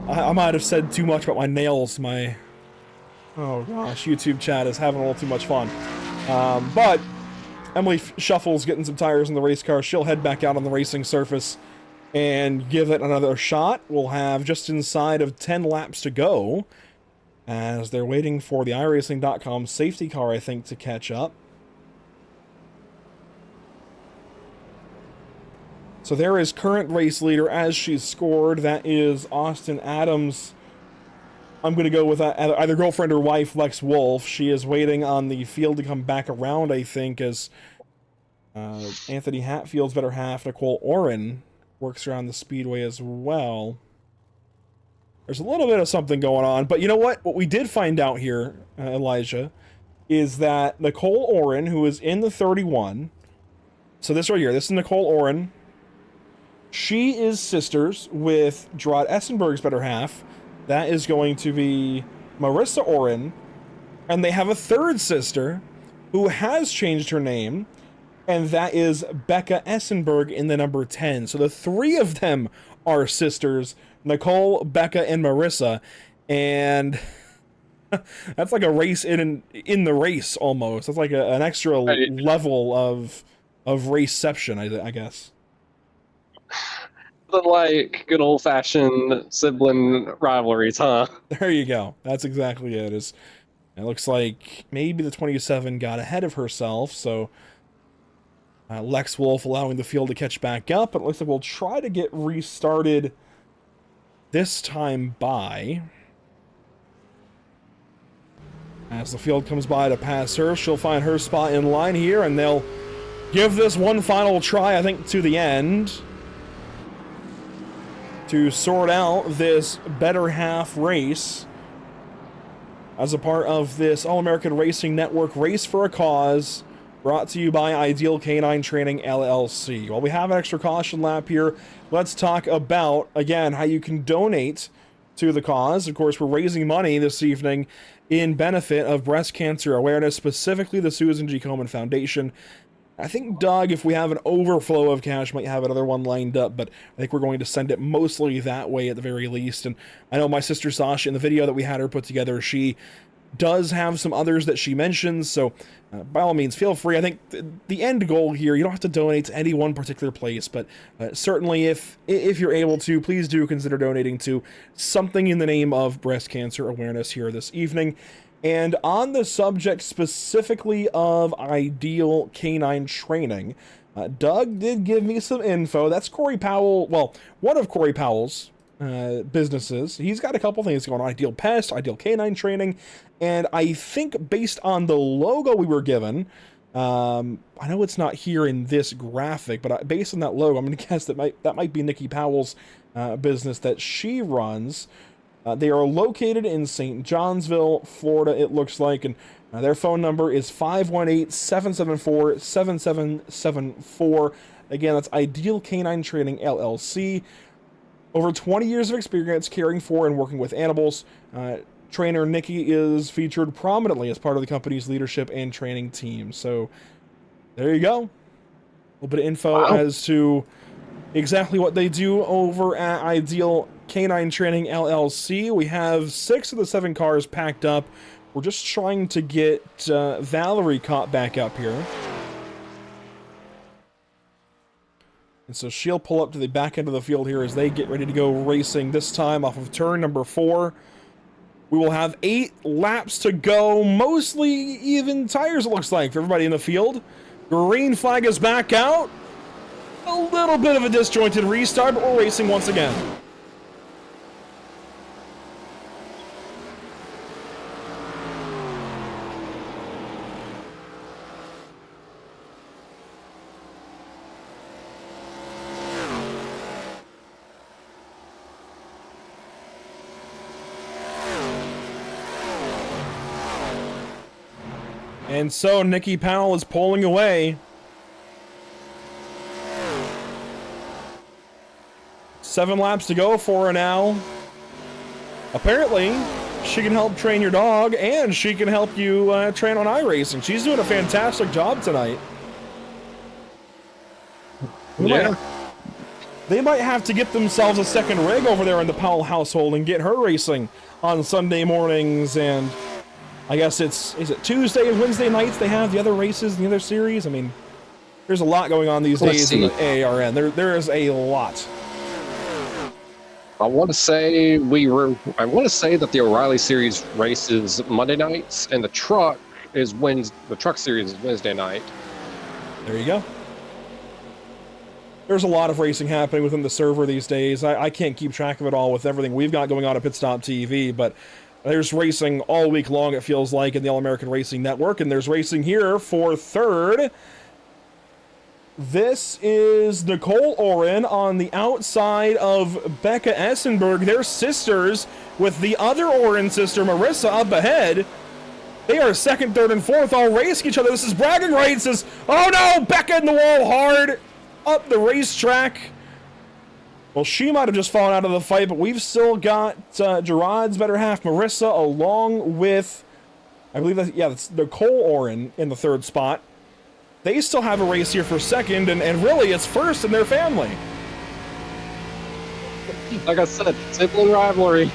I might have said too much about my nails. Oh gosh, YouTube chat is having a little too much fun. But Emily Shuffle's getting some tires in the race car. She'll head back out on the racing surface and give it another shot. We'll have just inside of 10 laps to go, as they're waiting for the iRacing.com safety car, I think, to catch up. So there is current race leader as she's scored. That is Austin Adams. I'm going to go with either girlfriend or wife, Lex Wolf. She is waiting on the field to come back around, I think, as Anthony Hatfield's better half, Nicole Oren, works around the speedway as well. There's a little bit of something going on, but you know what? What we did find out here, Elijah, is that Nicole Oren, who is in the 31, so this right here, this is Nicole Oren. She is sisters with Gerard Essenberg's better half. That is going to be Marissa Oren, and they have a third sister who has changed her name, and that is Becca Essenberg in the number 10. So the three of them are sisters, Nicole, Becca, and Marissa, and that's like a race in the race almost. That's like an extra level of raceception, I guess. Like good old-fashioned sibling rivalries, huh? There you go. That's exactly it. It looks like maybe the 27 got ahead of herself, so Lex Wolf allowing the field to catch back up. It looks like we'll try to get restarted this time by. As the field comes by to pass her, she'll find her spot in line here, and they'll give this one final try, I think, to the end, to sort out this better half race as a part of this All-American Racing Network Race for a Cause, brought to you by Ideal Canine Training LLC. While we have an extra caution lap here, let's talk about, again, how you can donate to the cause. Of course, we're raising money this evening in benefit of breast cancer awareness, specifically the Susan G. Komen Foundation. I think Doug, if we have an overflow of cash, might have another one lined up, but I think we're going to send it mostly that way at the very least. And I know my sister Sasha, in the video that we had her put together, she does have some others that she mentions, so by all means, feel free. I think the end goal here, you don't have to donate to any one particular place, but certainly if you're able to, please do consider donating to something in the name of breast cancer awareness here this evening. And on the subject specifically of Ideal Canine Training, Doug did give me some info. That's Corey Powell, well, one of Corey Powell's businesses. He's got a couple things going on: Ideal Pest, Ideal Canine Training, and I think based on the logo we were given, I know it's not here in this graphic, but based on that logo, I'm going to guess that might be Nikki Powell's business that she runs. They are located in St. Johnsville, Florida, it looks like, and their phone number is 518-774-7774. Again, that's Ideal Canine Training LLC. Over 20 years of experience caring for and working with animals. Trainer Nikki is featured prominently as part of the company's leadership and training team. So there you go. A little bit of info as to exactly what they do over at Ideal Canine Training LLC. We have 6 of the 7 cars packed up. We're just trying to get Valerie caught back up here. And so she'll pull up to the back end of the field here as they get ready to go racing, this time off of turn number 4. We will have 8 laps to go, mostly even tires, it looks like, for everybody in the field. Green flag is back out. A little bit of a disjointed restart, but we're racing once again. And so Nikki Powell is pulling away. 7 laps to go for her now. Apparently, she can help train your dog, and she can help you train on iRacing. She's doing a fantastic job tonight. Yeah. They might have to get themselves a second rig over there in the Powell household and get her racing on Sunday mornings. And I guess is it Tuesday and Wednesday nights they have the other races and the other series? I mean, there's a lot going on these days in the AARN. There is a lot. I want to say that the O'Reilly Series races Monday nights, and the truck series is Wednesday night. There you go. There's a lot of racing happening within the server these days. I can't keep track of it all with everything we've got going on at Pit Stop TV, but there's racing all week long, it feels like, in the All-American Racing Network, and there's racing here for third. This is Nicole Oren on the outside of Becca Essenberg. They're sisters with the other Oren sister, Marissa, up ahead. They are second, third, and fourth, all racing each other. This is bragging rights. Oh no, Becca in the wall hard up the racetrack. Well, she might have just fallen out of the fight, but we've still got Gerard's better half, Marissa, along with, I believe that's Nicole Oren in the third spot. They still have a race here for second, and really it's first in their family. Like I said, sibling rivalry.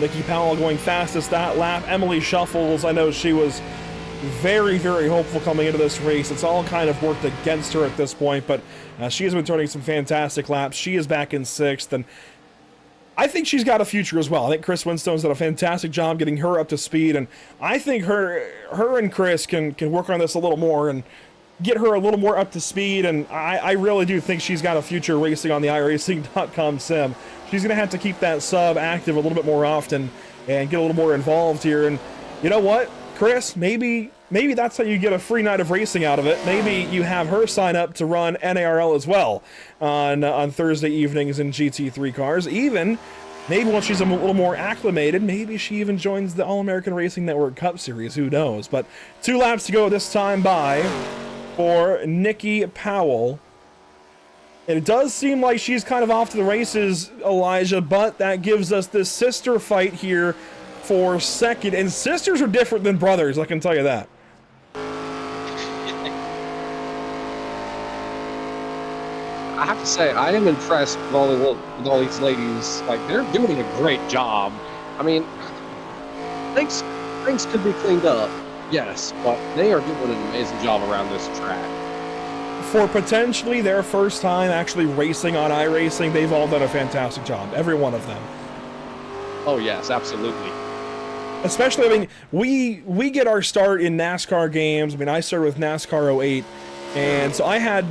Nikki Powell going fastest that lap. Emily Shuffles, I know she was very, very hopeful coming into this race. It's all kind of worked against her at this point, but she has been turning some fantastic laps. She is back in sixth, and I think she's got a future as well. I think Chris Winstone's done a fantastic job getting her up to speed, and I think her and Chris can work on this a little more and get her a little more up to speed, and I really do think she's got a future racing on the iRacing.com sim. She's going to have to keep that sub active a little bit more often and get a little more involved here. And you know what, Chris, maybe that's how you get a free night of racing out of it. Maybe you have her sign up to run NARL as well on Thursday evenings in GT3 cars. Even maybe once she's a little more acclimated, maybe she even joins the All-American Racing Network Cup Series. Who knows? But 2 laps to go this time by for Nikki Powell. And it does seem like she's kind of off to the races, Elijah, but that gives us this sister fight here for second. And sisters are different than brothers, I can tell you that. I have to say, I am impressed with all these ladies. Like, they're doing a great job. I mean, things could be cleaned up, yes, but they are doing an amazing job around this track. For potentially their first time actually racing on iRacing, they've all done a fantastic job. Every one of them. Oh, yes, absolutely. Especially, I mean, we get our start in NASCAR games. I mean, I started with NASCAR 08, and so I had,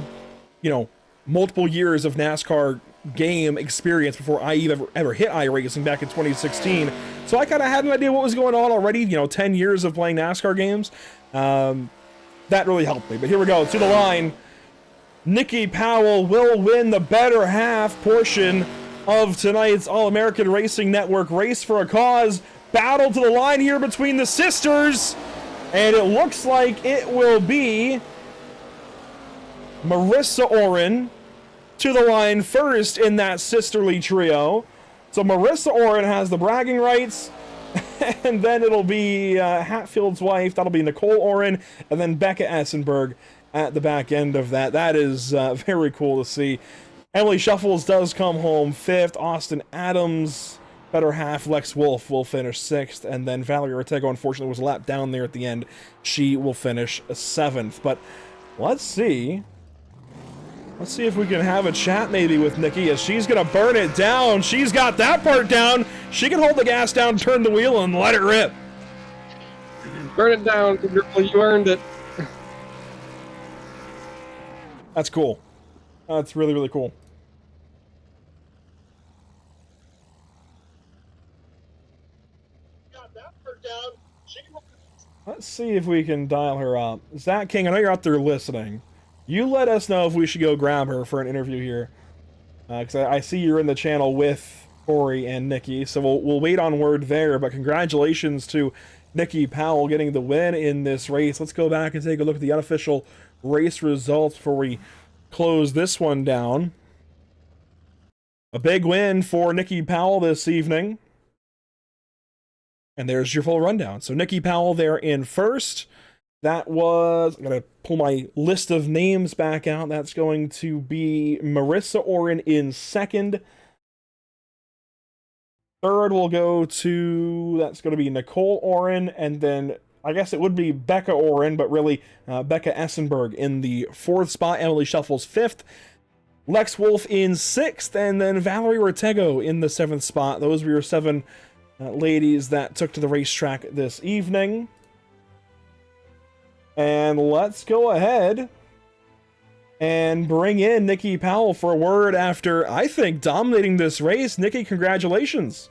you know, multiple years of NASCAR game experience before I ever hit iRacing back in 2016. So I kind of had an idea what was going on already, you know, 10 years of playing NASCAR games. That really helped me. But here we go, to the line. Nikki Powell will win the better half portion of tonight's All-American Racing Network Race for a Cause. Battle to the line here between the sisters. And it looks like it will be Marissa Oren to the line first in that sisterly trio. So Marissa Oren has the bragging rights. And then it'll be Hatfield's wife. That'll be Nicole Oren. And then Becca Essenberg at the back end of that. That is very cool to see. Emily Shuffles does come home 5th. Austin Adams, better half, Lex Wolf will finish 6th. And then Valerie Ortega, unfortunately, was a lap down there at the end. She will finish 7th. But let's see. Let's see if we can have a chat maybe with Nikki as she's going to burn it down. She's got that part down. She can hold the gas down, turn the wheel, and let it rip. Burn it down, girl. You earned it. That's cool. That's really, really cool. Let's see if we can dial her up. Zach King, I know you're out there listening. You let us know if we should go grab her for an interview here. Because I see you're in the channel with Corey and Nikki, so we'll wait on word there. But congratulations to Nikki Powell getting the win in this race. Let's go back and take a look at the unofficial race results before we close this one down. A big win for Nikki Powell this evening. And there's your full rundown. So Nikki Powell there in first. That was, I'm going to pull my list of names back out. That's going to be Marissa Oren in second. Third will go to, that's going to be Nicole Oren. And then I guess it would be Becca Oren, but really Becca Essenberg in the 4th spot. Emily Shuffles 5th. Lex Wolf in 6th. And then Valerie Ortega in the 7th spot. Those were your 7 ladies that took to the racetrack this evening. And let's go ahead and bring in Nikki Powell for a word after, I think, dominating this race. Nikki, congratulations.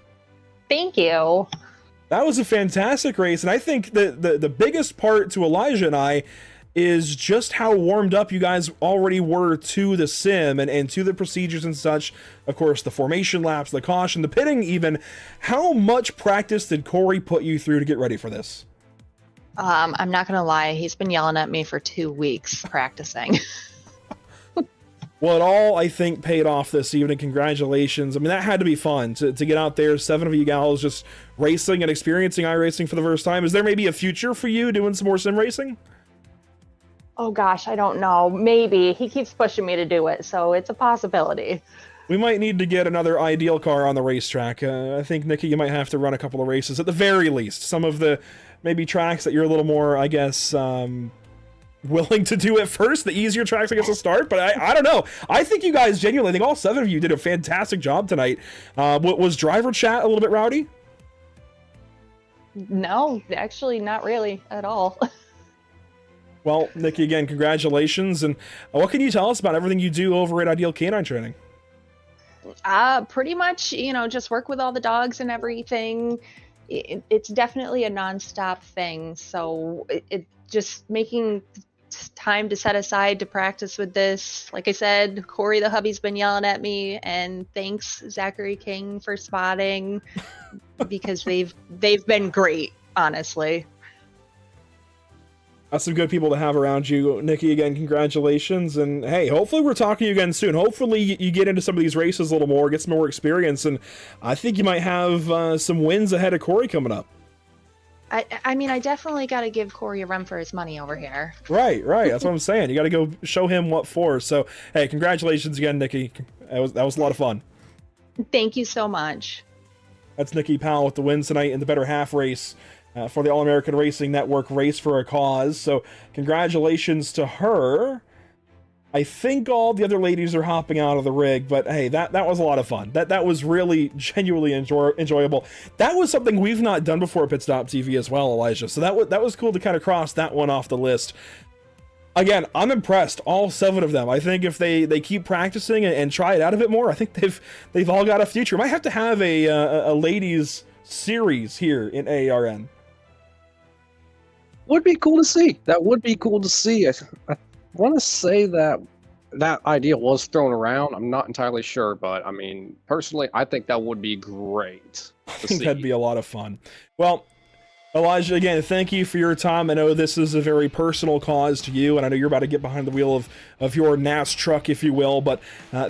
Thank you. That was a fantastic race, and I think the biggest part to Elijah and I is just how warmed up you guys already were to the sim and to the procedures and such. Of course, the formation laps, the caution, the pitting even. How much practice did Corey put you through to get ready for this? I'm not going to lie. He's been yelling at me for 2 weeks practicing. Well, it all, I think, paid off this evening. Congratulations. I mean, that had to be fun to get out there, 7 of you gals just racing and experiencing iRacing for the first time. Is there maybe a future for you doing some more sim racing? Oh, gosh, I don't know. Maybe. He keeps pushing me to do it, so it's a possibility. We might need to get another ideal car on the racetrack. I think, Nikki, you might have to run a couple of races at the very least. Some of the maybe tracks that you're a little more, I guess, willing to do it first, the easier tracks, I guess, to start. But I don't know. I think you guys genuinely, I think all 7 of you did a fantastic job tonight. Was driver chat a little bit rowdy? No, actually, not really at all. Well, Nikki, again, congratulations. And what can you tell us about everything you do over at Ideal Canine Training? Pretty much, just work with all the dogs and everything. It's definitely a nonstop thing. So it just making time to set aside to practice with this. Like I said, Corey the hubby's been yelling at me, and thanks Zachary King for spotting because they've been great, honestly. That's some good people to have around you. Nikki, again, congratulations. And hey, hopefully we're talking to you again soon. Hopefully you get into some of these races a little more, get some more experience. And I think you might have some wins ahead of Corey coming up. I mean, I definitely got to give Corey a run for his money over here. Right. That's what I'm saying. You got to go show him what for. So, hey, congratulations again, Nikki. That was a lot of fun. Thank you so much. That's Nikki Powell with the wins tonight in the Better Half race for the All-American Racing Network Race for a Cause. So, congratulations to her. I think all the other ladies are hopping out of the rig, but hey, that was a lot of fun. That was really genuinely enjoyable. That was something we've not done before at Pit Stop TV as well, Elijah. So that was cool to kind of cross that one off the list. Again, I'm impressed. All 7 of them. I think if they keep practicing and try it out a bit more, I think they've all got a future. Might have to have a ladies series here in AARN. Would be cool to see. That would be cool to see. I want to say that idea was thrown around. I'm not entirely sure, but I mean, personally, I think that would be great. I think that'd be a lot of fun. Well, Elijah, again, thank you for your time. I know this is a very personal cause to you, and I know you're about to get behind the wheel of your NAS truck, if you will, but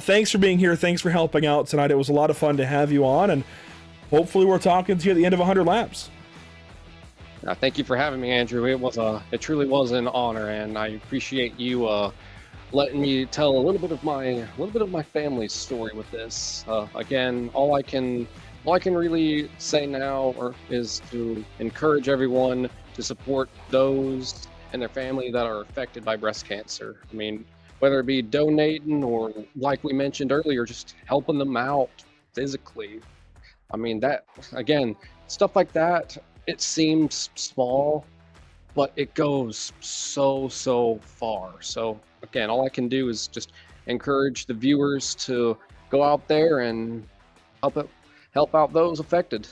thanks for being here. Thanks for helping out tonight. It was a lot of fun to have you on, and hopefully we're talking to you at the end of 100 laps. Thank you for having me, Andrew. It truly was an honor, and I appreciate you letting me tell a little bit of my family's story with this. Again, all I can really say now is to encourage everyone to support those and their family that are affected by breast cancer. I mean, whether it be donating or, like we mentioned earlier, just helping them out physically. I mean, that, again, stuff like that, it seems small, but it goes so far. So again, all I can do is just encourage the viewers to go out there and help out those affected.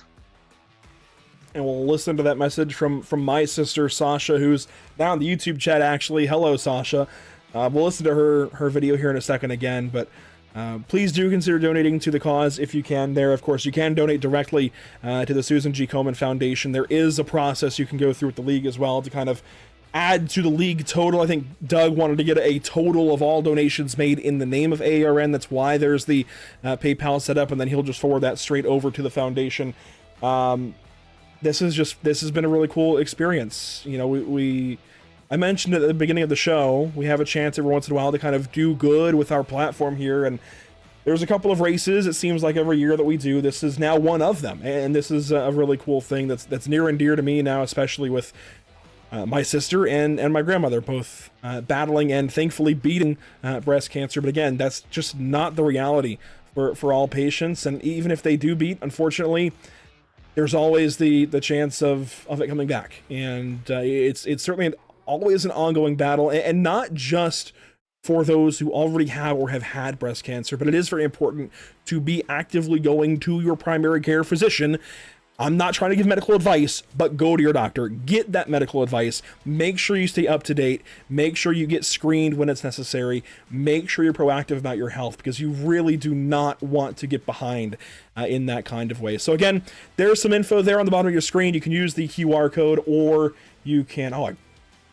And we'll listen to that message from my sister Sasha, who's now in the YouTube chat actually. Hello, Sasha. We'll listen to her video here in a second again, but please do consider donating to the cause if you can there. Of course, you can donate directly to the Susan G. Komen Foundation. There is a process you can go through with the league as well to kind of add to the league total. I think Doug wanted to get a total of all donations made in the name of AARN. That's why there's the PayPal set up, and then he'll just forward that straight over to the foundation. This has been a really cool experience. You know, I mentioned at the beginning of the show, we have a chance every once in a while to kind of do good with our platform here, and there's a couple of races, it seems like every year that we do. This is now one of them, and this is a really cool thing that's near and dear to me now, especially with my sister and my grandmother both battling and thankfully beating breast cancer. But again, that's just not the reality for all patients, and even if they do beat, unfortunately, there's always the chance of it coming back, and it's certainly always an ongoing battle, and not just for those who already have or have had breast cancer, but it is very important to be actively going to your primary care physician. I'm not trying to give medical advice, but go to your doctor, get that medical advice, make sure you stay up to date, make sure you get screened when it's necessary, make sure you're proactive about your health, because you really do not want to get behind in that kind of way. So again, there's some info there on the bottom of your screen. You can use the QR code, or you can, I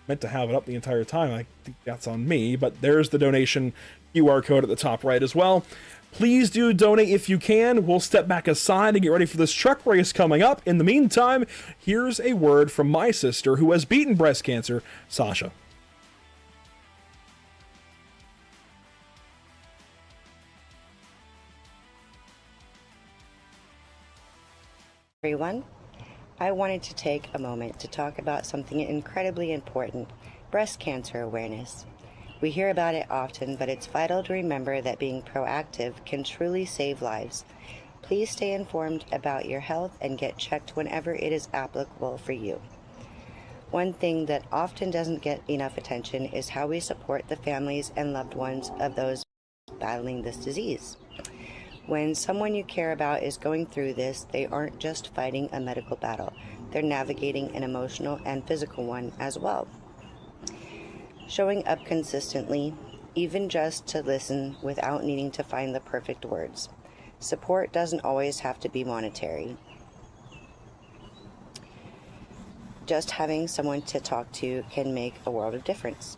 meant to have it up the entire time. I think that's on me, but there's the donation QR code at the top right as well. Please do donate if you can. We'll step back aside and get ready for this truck race coming up. In the meantime, here's a word from my sister who has beaten breast cancer, Sasha. Everyone, I wanted to take a moment to talk about something incredibly important: breast cancer awareness. We hear about it often, but it's vital to remember that being proactive can truly save lives. Please stay informed about your health and get checked whenever it is applicable for you. One thing that often doesn't get enough attention is how we support the families and loved ones of those battling this disease. When someone you care about is going through this, they aren't just fighting a medical battle. They're navigating an emotional and physical one as well. Showing up consistently, even just to listen without needing to find the perfect words. Support doesn't always have to be monetary. Just having someone to talk to can make a world of difference.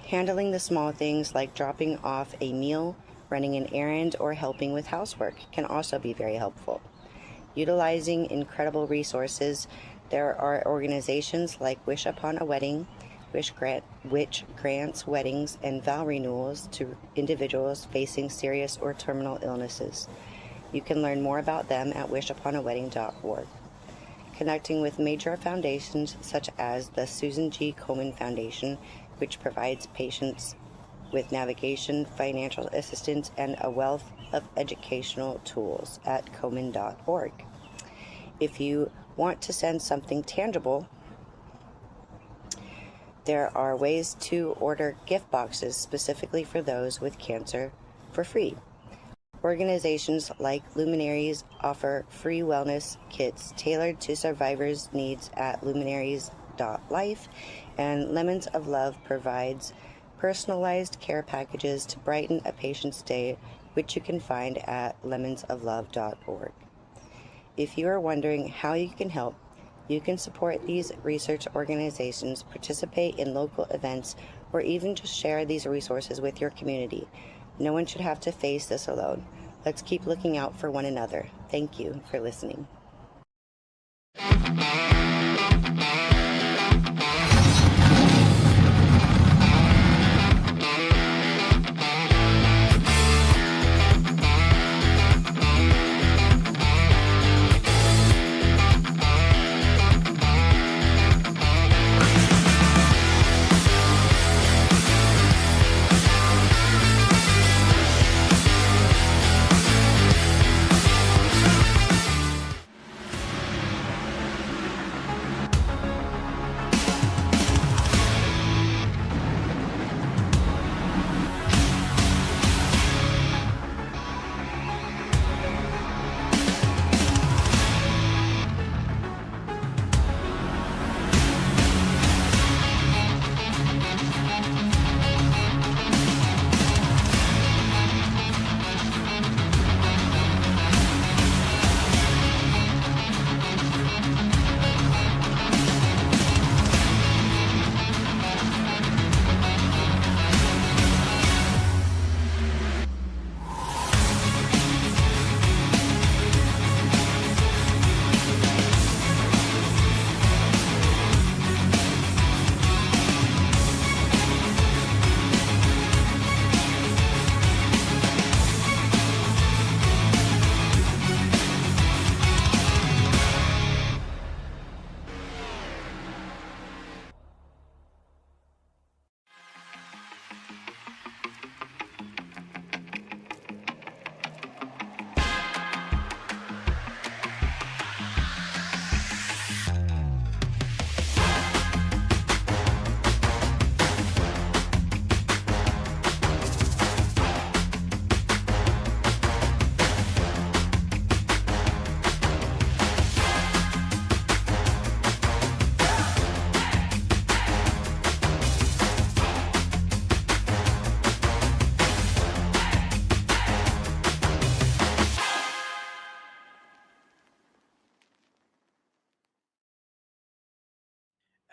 Handling the small things like dropping off a meal, running an errand, or helping with housework can also be very helpful. Utilizing incredible resources, there are organizations like Wish Upon a Wedding, which grants weddings and vow renewals to individuals facing serious or terminal illnesses. You can learn more about them at wishuponawedding.org. Connecting with major foundations such as the Susan G. Komen Foundation, which provides patients with navigation, financial assistance, and a wealth of educational tools at komen.org. If you want to send something tangible, there are ways to order gift boxes specifically for those with cancer for free. Organizations like Luminaries offer free wellness kits tailored to survivors' needs at luminaries.life, and Lemons of Love provides personalized care packages to brighten a patient's day, which you can find at lemonsoflove.org. If you are wondering how you can help, you can support these research organizations, participate in local events, or even just share these resources with your community. No one should have to face this alone. Let's keep looking out for one another. Thank you for listening.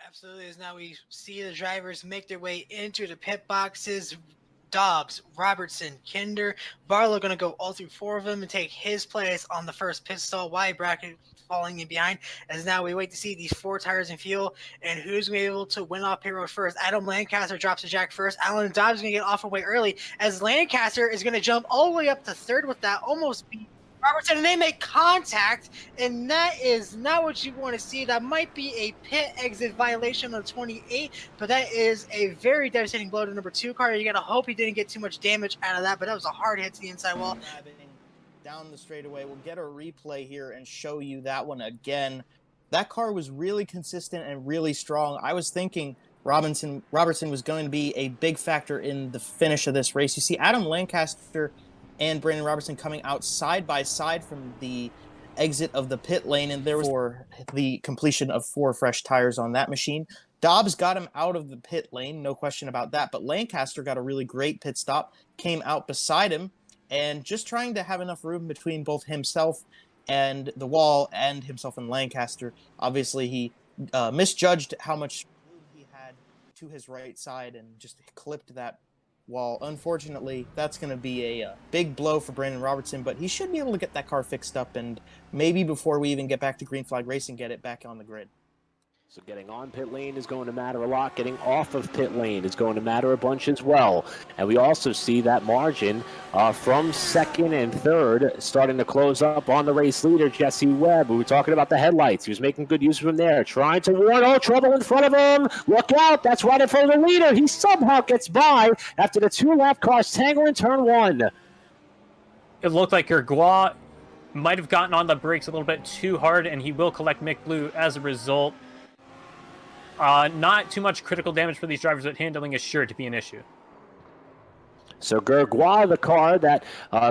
Absolutely. As now we see the drivers make their way into the pit boxes. Dobbs, Robertson, Kinder, Barlow going to go all through four of them and take his place on the first pit stall. Wide bracket falling in behind. As now we wait to see these four tires and fuel and who's going to be able to win off pit road first. Adam Lancaster drops a jack first. Alan Dobbs is going to get off away early as Lancaster is going to jump all the way up to third with that, almost beat Robertson, and they make contact, and that is not what you want to see. That might be a pit exit violation on 28, but that is a very devastating blow to number 2 car. You got to hope he didn't get too much damage out of that, but that was a hard hit to the inside wall. Down the straightaway. We'll get a replay here and show you that one again. That car was really consistent and really strong. I was thinking Robertson was going to be a big factor in the finish of this race. You see Adam Lancaster and Brandon Robertson coming out side by side from the exit of the pit lane, and there was for the completion of 4 fresh tires on that machine. Dobbs got him out of the pit lane, no question about that, but Lancaster got a really great pit stop, came out beside him, and just trying to have enough room between both himself and the wall and himself and Lancaster. Obviously, he misjudged how much room he had to his right side and just clipped that wall. Unfortunately, that's going to be a big blow for Brandon Robertson, but he should be able to get that car fixed up and maybe before we even get back to Green Flag Racing, get it back on the grid. So getting on pit lane is going to matter a lot. Getting off of pit lane is going to matter a bunch as well. And we also see that margin from second and third starting to close up on the race leader, Jesse Webb. We were talking about the headlights. He was making good use of them there, trying to warn, oh, trouble in front of him. Look out, that's right in front of the leader. He somehow gets by after the 2 lap cars tangle in turn 1. It looked like Gergois might have gotten on the brakes a little bit too hard, and he will collect Mick Blue as a result. Not too much critical damage for these drivers, but handling is sure to be an issue. So Gergois, the car that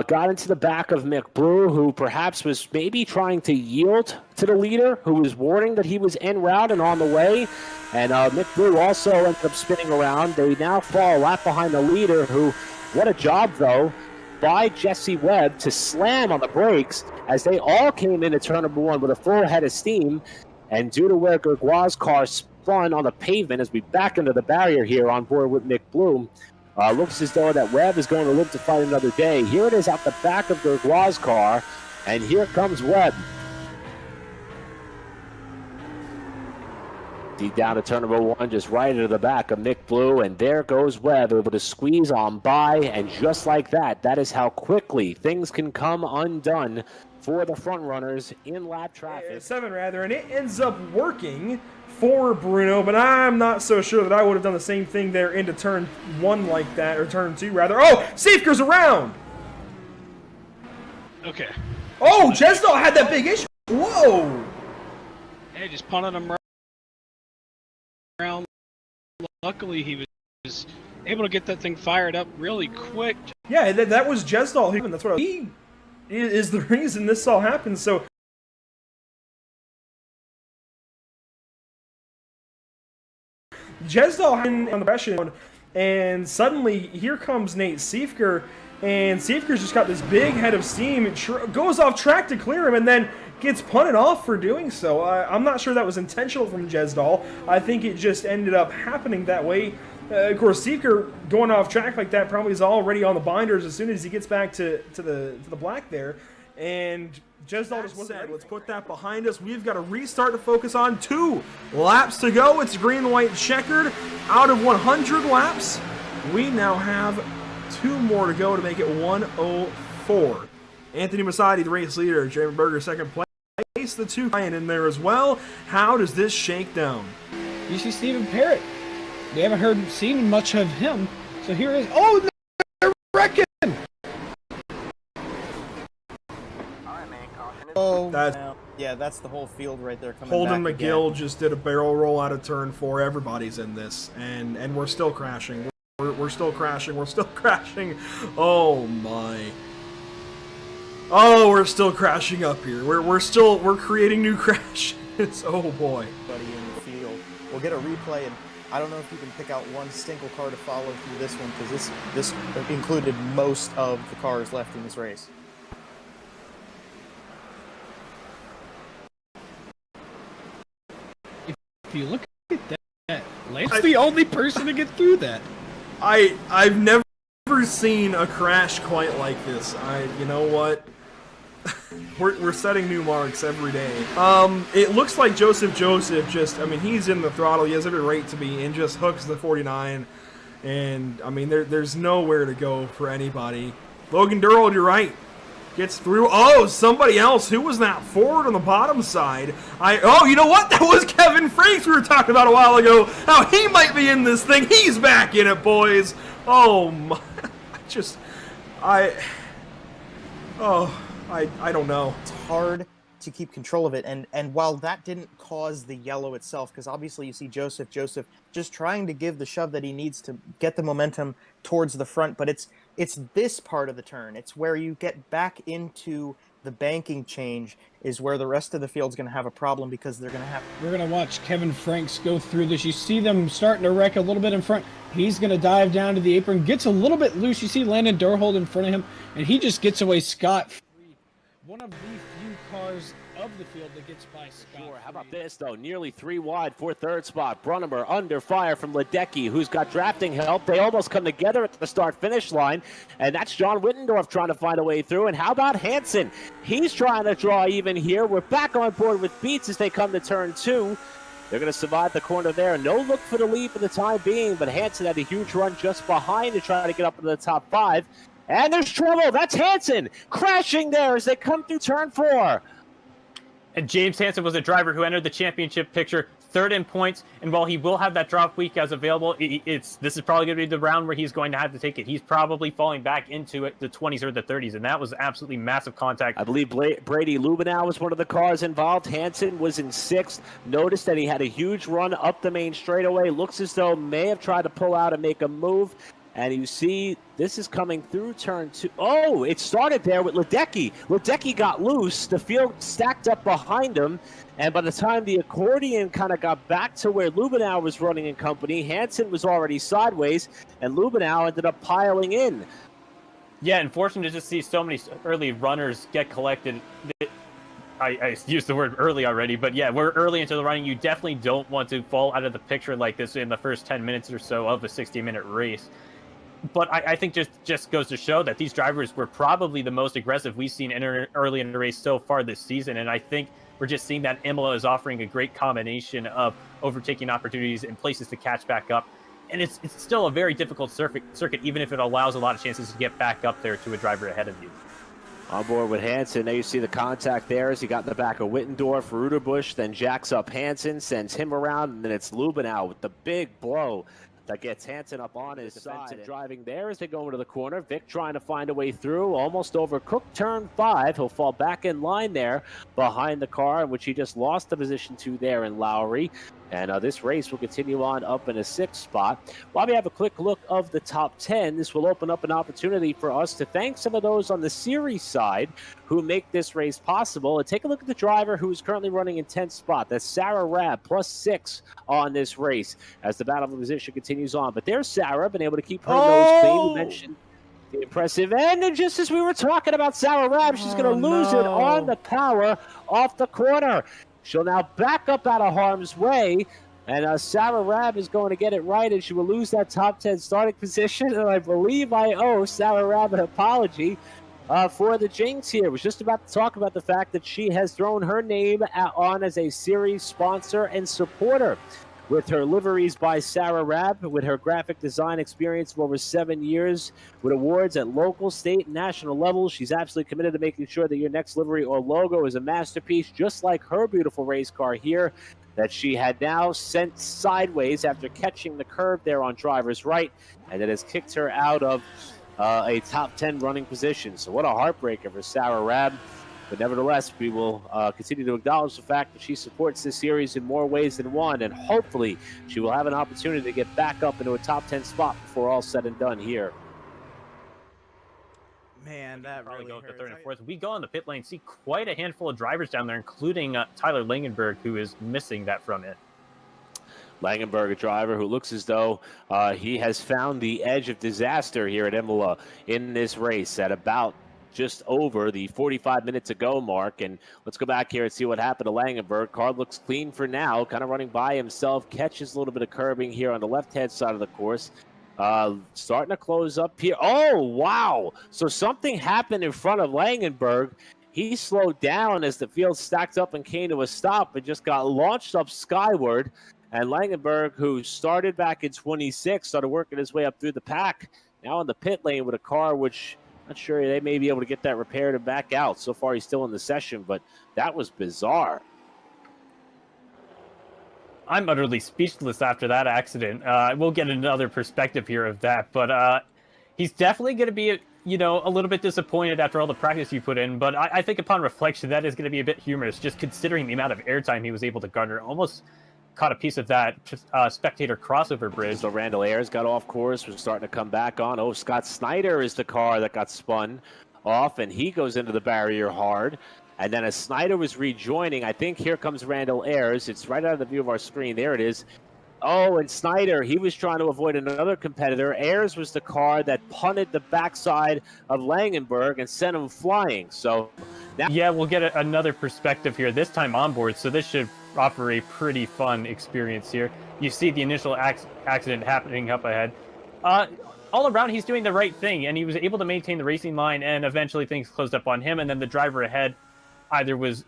got into the back of Mick Blue, who perhaps was maybe trying to yield to the leader, who was warning that he was en route and on the way. And Mick Blue also ended up spinning around. They now fall a lap behind the leader, who, what a job, though, by Jesse Webb to slam on the brakes as they all came into turn number 1 with a full head of steam. And due to where Gergois' car spun on the pavement as we back into the barrier here on board with Mick Bloom, looks as though that Webb is going to live to fight another day. Here it is out the back of Gergois' car, and here comes Webb. Deep down to turn number 1, just right into the back of Mick Blue, and there goes Webb, able to squeeze on by, and just like that, that is how quickly things can come undone for the front runners in lap traffic. 7 rather, and it ends up working for Bruno, but I'm not so sure that I would have done the same thing there into turn 1 like that, or turn 2 rather. Oh, Safeker's around! Okay. Oh, Chesnall had that big issue. Whoa! Hey, just punted him around. Luckily, he was able to get that thing fired up really quick. Yeah, that was Chesnall. That's what he is the reason this all happened. So Chesnall on the impression, and suddenly here comes Nate Siefker, and Siefker's just got this big head of steam. It goes off track to clear him, and then gets punted off for doing so. I'm not sure that was intentional from Chesnall. I think it just ended up happening that way. Of course, Siefker going off track like that probably is already on the binders as soon as he gets back to the black there. And Chesnall just wasn't ready. Let's put that behind us. We've got to restart to focus on 2 laps to go. It's green-white checkered. Out of 100 laps, we now have 2 more to go to make it 104. Anthony Masadi, the race leader. Jeremy Berger, second place. The 2 in there as well. How does this shake down? You see Stephen Parrott. We haven't seen much of him. So here is. Oh, they're wrecking! Oh, that's the whole field right there coming Holden back McGill again. just did a barrel roll out of turn 4. Everybody's in this, and we're still crashing. We're still crashing. We're still crashing. Oh my. Oh, we're still crashing up here. We're creating new crashes. Oh boy. Buddy in the field. We'll get a replay, and I don't know if you can pick out one single car to follow through this one, because this included most of the cars left in this race. If you look at that, Lance's the only person to get through that. I've never seen a crash quite like this. You know what? We're setting new marks every day. It looks like Joseph just, he's in the throttle. He has every right to be, and just hooks the 49. And, there's nowhere to go for anybody. Logan Durrell, you're right. Gets through. Oh, somebody else. Who was that? Ford on the bottom side. Oh, you know what? That was Kevin Frakes we were talking about a while ago. How he might be in this thing. He's back in it, boys. Oh, my. I don't know. It's hard to keep control of it, and while that didn't cause the yellow itself, because obviously you see Joseph just trying to give the shove that he needs to get the momentum towards the front, but it's this part of the turn. It's where you get back into the banking change is where the rest of the field's going to have a problem, because they're going to have... We're going to watch Kevin Franks go through this. You see them starting to wreck a little bit in front. He's going to dive down to the apron, gets a little bit loose. You see Landon Durhold in front of him, and he just gets away scot-free. One of the few cars of the field that gets by scot-free. Sure. How about this, though? Nearly 3 wide for third spot. Brunnemer under fire from Ledecky, who's got drafting help. They almost come together at the start-finish line, and that's John Wittendorf trying to find a way through. And how about Hansen? He's trying to draw even here. We're back on board with Beats as they come to turn 2. They're going to survive the corner there. No look for the lead for the time being, but Hansen had a huge run just behind to try to get up into the top 5. And there's trouble. That's Hansen crashing there as they come through turn 4. And James Hansen was a driver who entered the championship picture third in points, and while he will have that drop week as available, this is probably going to be the round where he's going to have to take it. He's probably falling back into the 20s or the 30s, and that was absolutely massive contact. I believe Brady Lubenow was one of the cars involved. Hansen was in 6th. Notice that he had a huge run up the main straightaway. Looks as though may have tried to pull out and make a move. And you see, this is coming through turn 2. Oh, it started there with Ledecky. Ledecky got loose. The field stacked up behind him. And by the time the accordion kind of got back to where Lubenow was running in company, Hansen was already sideways, and Lubenow ended up piling in. Yeah, unfortunate to just see so many early runners get collected. I used the word early already, but yeah, we're early into the running. You definitely don't want to fall out of the picture like this in the first 10 minutes or so of a 60-minute race. But I think just goes to show that these drivers were probably the most aggressive we've seen early in the race so far this season. And I think we're just seeing that Imola is offering a great combination of overtaking opportunities and places to catch back up. And it's still a very difficult circuit, even if it allows a lot of chances to get back up there to a driver ahead of you. On board with Hansen. There you see the contact there as he got in the back of Wittendorf. Ruderbusch then jacks up Hansen, sends him around, and then it's Lubenow with the big blow that gets Hansen up on his side. Driving there as they go into the corner. Vic trying to find a way through. Almost overcooked turn 5. He'll fall back in line there behind the car, in which he just lost the position to there in Lowry. And this race will continue on up in a 6th spot. While we have a quick look of the top 10, this will open up an opportunity for us to thank some of those on the series side who make this race possible. And take a look at the driver who is currently running in 10th spot. That's Sarah Rabb, +6 on this race as the battle for position continues on. But there's Sarah, been able to keep her nose clean. We mentioned the impressive end. And just as we were talking about Sarah Rabb, she's going to lose it on the power off the corner. She'll now back up out of harm's way, and Sarah Rabb is going to get it right, and she will lose that top 10 starting position. And I believe I owe Sarah Rabb an apology for the jinx here. I was just about to talk about the fact that she has thrown her name on as a series sponsor and supporter. With her liveries by Sarah Rabb, with her graphic design experience of over 7 years, with awards at local, state, and national levels, she's absolutely committed to making sure that your next livery or logo is a masterpiece, just like her beautiful race car here that she had now sent sideways after catching the curve there on driver's right, and it has kicked her out of a top 10 running position. So what a heartbreaker for Sarah Rabb. But nevertheless, we will continue to acknowledge the fact that she supports this series in more ways than one, and hopefully she will have an opportunity to get back up into a top 10 spot before all said and done here. Man, that really go hurts. to third and fourth. We go on the pit lane, see quite a handful of drivers down there, including Tyler Langenberg, who is missing that from it. Langenberg, a driver who looks as though he has found the edge of disaster here at Imola in this race at about just over the 45 minutes ago mark. And let's go back here and see what happened to Langenberg. Car looks clean for now, kind of running by himself, catches a little bit of curbing here on the left-hand side of the course. Starting to close up here. Oh, wow. So something happened in front of Langenberg. He slowed down as the field stacked up and came to a stop and just got launched up skyward. And Langenberg, who started back in 26, started working his way up through the pack. Now in the pit lane with a car which, not sure they may be able to get that repaired and back out. So far, he's still in the session, but that was bizarre. I'm utterly speechless after that accident. We'll get another perspective here of that, but he's definitely going to be, a little bit disappointed after all the practice you put in. But I think upon reflection, that is going to be a bit humorous, just considering the amount of airtime he was able to garner. Almost caught a piece of that spectator crossover bridge. So Randall Ayers got off course, was starting to come back on. Oh, Scott Snyder is the car that got spun off, and he goes into the barrier hard. And then as Snyder was rejoining, I think here comes Randall Ayers. It's right out of the view of our screen. There it is. Oh, and Snyder, he was trying to avoid another competitor. Ayers was the car that punted the backside of Langenberg and sent him flying. So now, yeah, we'll get another perspective here, this time on board, so this should offer a pretty fun experience here. You see the initial accident happening up ahead. All around, he's doing the right thing, and he was able to maintain the racing line, and eventually things closed up on him, and then the driver ahead either was,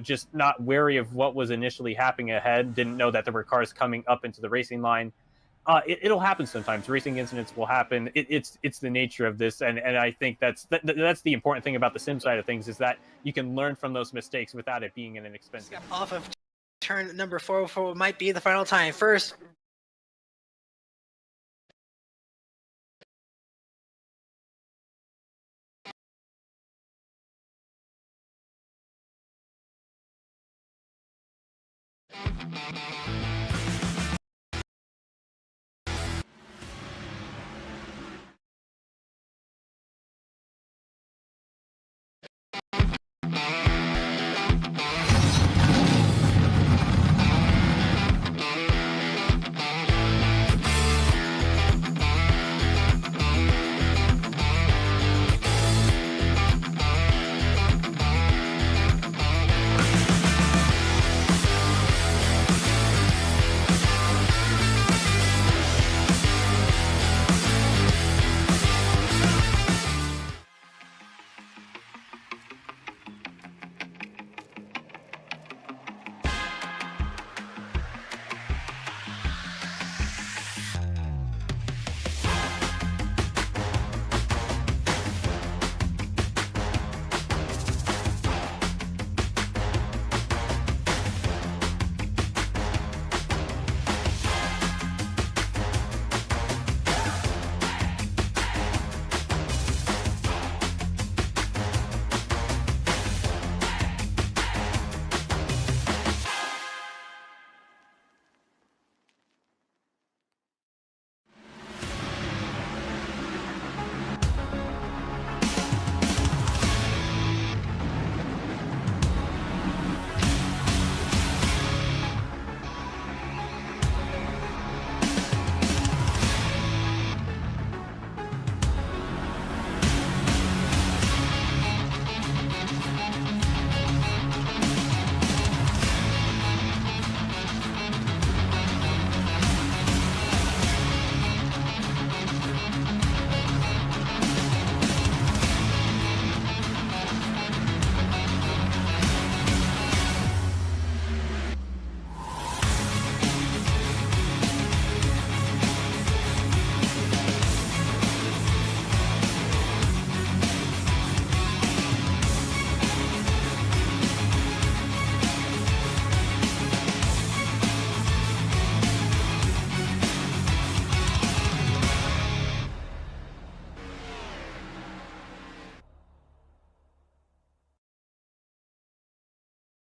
just not wary of what was initially happening ahead, didn't know that there were cars coming up into the racing line. It'll happen sometimes. Racing incidents will happen. It's the nature of this, and I think that's the important thing about the sim side of things, is that you can learn from those mistakes without it being an expensive. Off of turn number 4 for what might be the final time. First,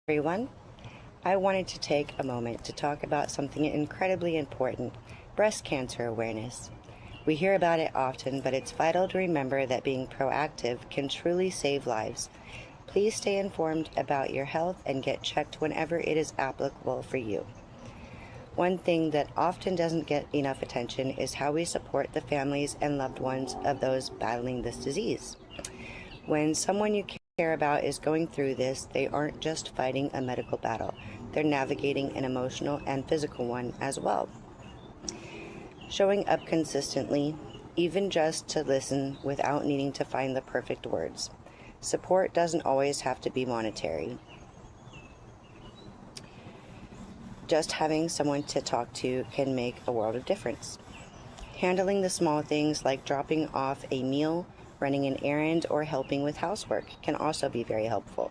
everyone. I wanted to take a moment to talk about something incredibly important: breast cancer awareness. We hear about it often, but it's vital to remember that being proactive can truly save lives. Please stay informed about your health and get checked whenever it is applicable for you. One thing that often doesn't get enough attention is how we support the families and loved ones of those battling this disease. When someone you care about is going through this, they aren't just fighting a medical battle, they're navigating an emotional and physical one as well. Showing up consistently, even just to listen without needing to find the perfect words. Support doesn't always have to be monetary. Just having someone to talk to can make a world of difference. Handling the small things like dropping off a meal, running an errand, or helping with housework can also be very helpful.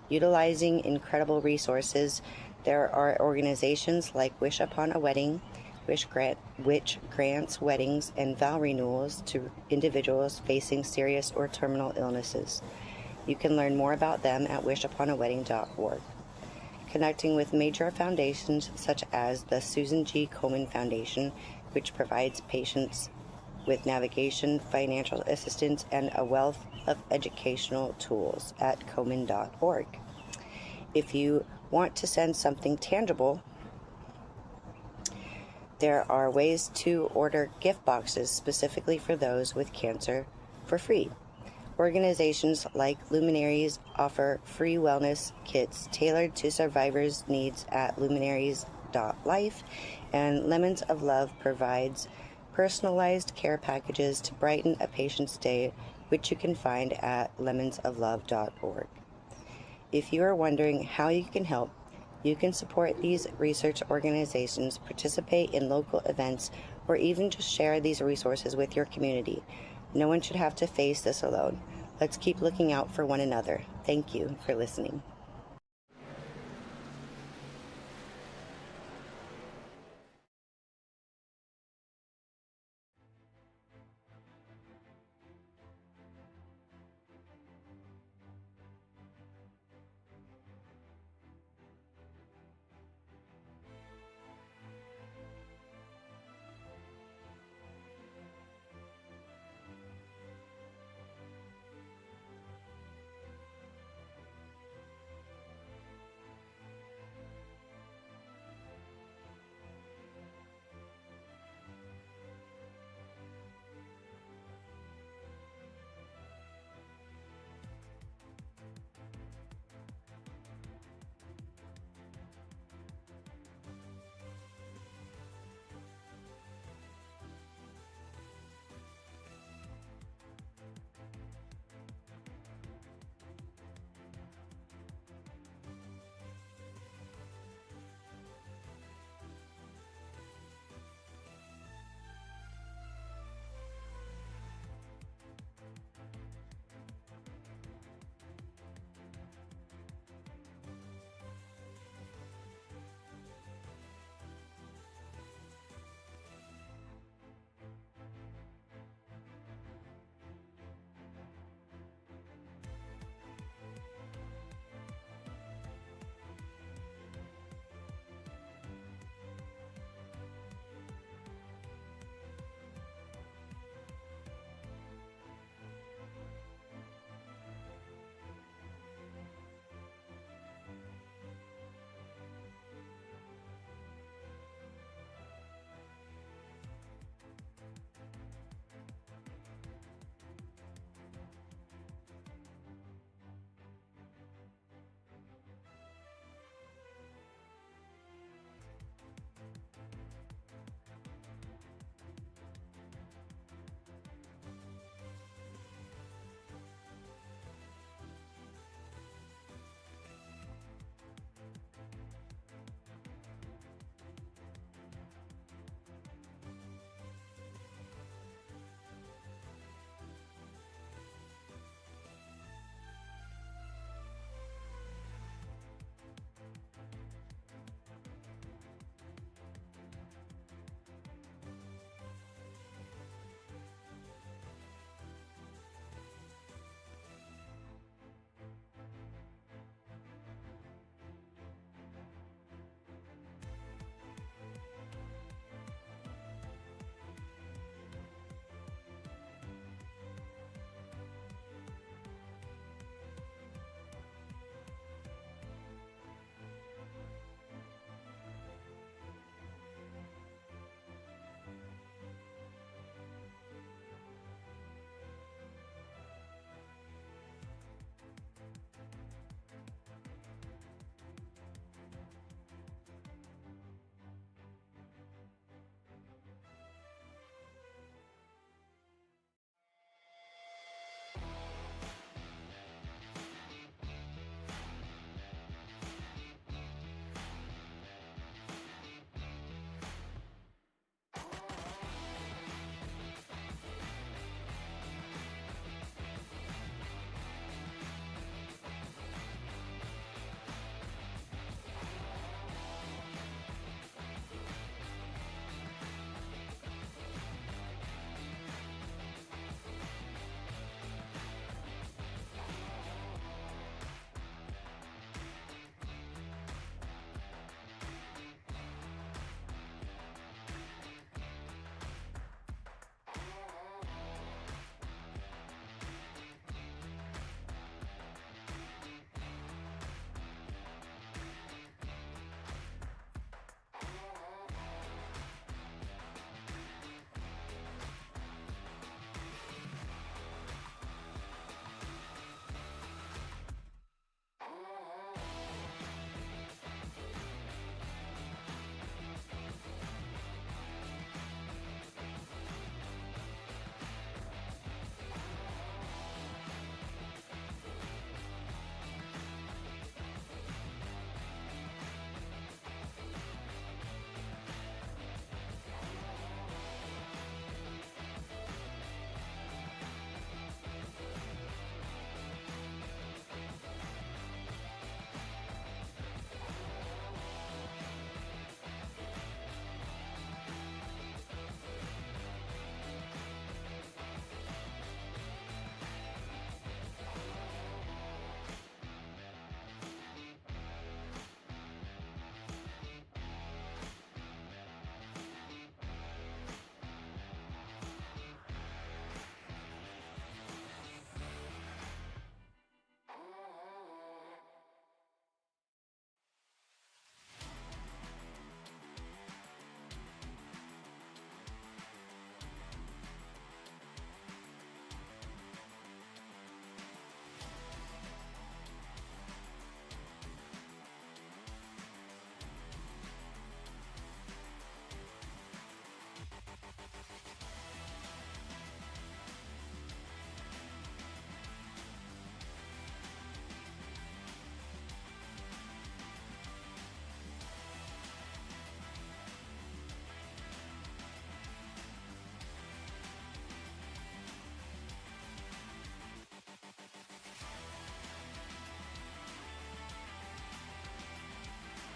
Utilizing incredible resources, there are organizations like Wish Upon a Wedding, which grants weddings and vow renewals to individuals facing serious or terminal illnesses. You can learn more about them at wishuponawedding.org. Connecting with major foundations such as the Susan G. Komen Foundation, which provides patients with navigation, financial assistance, and a wealth of educational tools at komen.org. If you want to send something tangible, there are ways to order gift boxes specifically for those with cancer for free. Organizations like Luminaries offer free wellness kits tailored to survivors' needs at luminaries.life, and Lemons of Love provides personalized care packages to brighten a patient's day, which you can find at lemonsoflove.org. If you are wondering how you can help, you can support these research organizations, participate in local events, or even just share these resources with your community. No one should have to face this alone. Let's keep looking out for one another. Thank you for listening.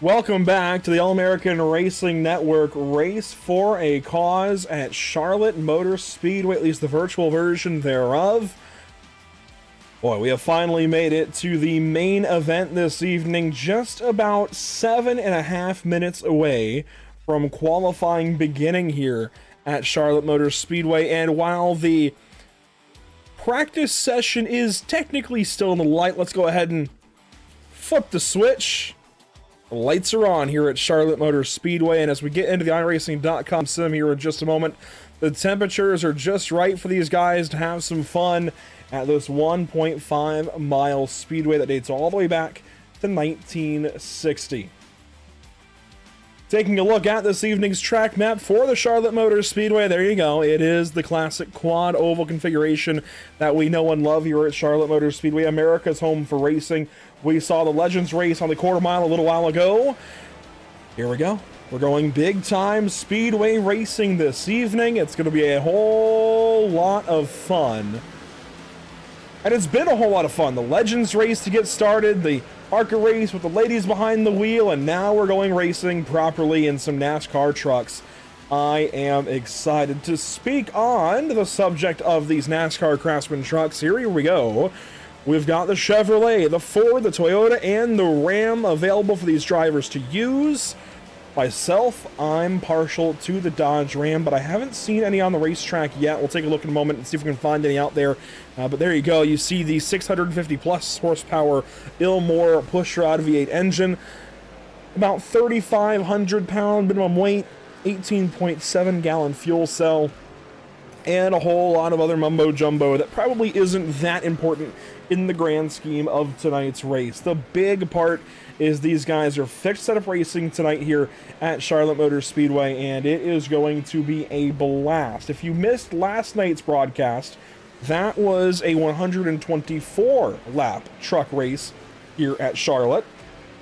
Welcome back to the All-American Racing Network Race for a Cause at Charlotte Motor Speedway, at least the virtual version thereof. Boy, we have finally made it to the main event this evening, just about 7.5 minutes away from qualifying beginning here at Charlotte Motor Speedway. And while the practice session is technically still in the light, let's go ahead and flip the switch. The lights are on here at Charlotte Motor Speedway, and as we get into the iRacing.com sim here in just a moment, the temperatures are just right for these guys to have some fun at this 1.5 mile speedway that dates all the way back to 1960. Taking a look at this evening's track map for the Charlotte Motor Speedway, there you go. It is the classic quad oval configuration that we know and love here at Charlotte Motor Speedway, America's home for racing. We saw the Legends race on the quarter mile a little while ago. Here we go. We're going big time speedway racing this evening. It's going to be a whole lot of fun. And it's been a whole lot of fun. The Legends race to get started, the ARCA race with the ladies behind the wheel, and now we're going racing properly in some NASCAR trucks. I am excited to speak on the subject of these NASCAR Craftsman trucks. Here we go. We've got the Chevrolet, the Ford, the Toyota, and the Ram available for these drivers to use. Myself, I'm partial to the Dodge Ram, but I haven't seen any on the racetrack yet. We'll take a look in a moment and see if we can find any out there. But there you go. You see the 650 plus horsepower Ilmore pushrod V8 engine. About 3,500 pound minimum weight, 18.7 gallon fuel cell, and a whole lot of other mumbo jumbo that probably isn't that important in the grand scheme of tonight's race. The big part is these guys are fixed setup racing tonight here at Charlotte Motor Speedway, and it is going to be a blast. If you missed last night's broadcast, that was a 124 lap truck race here at Charlotte.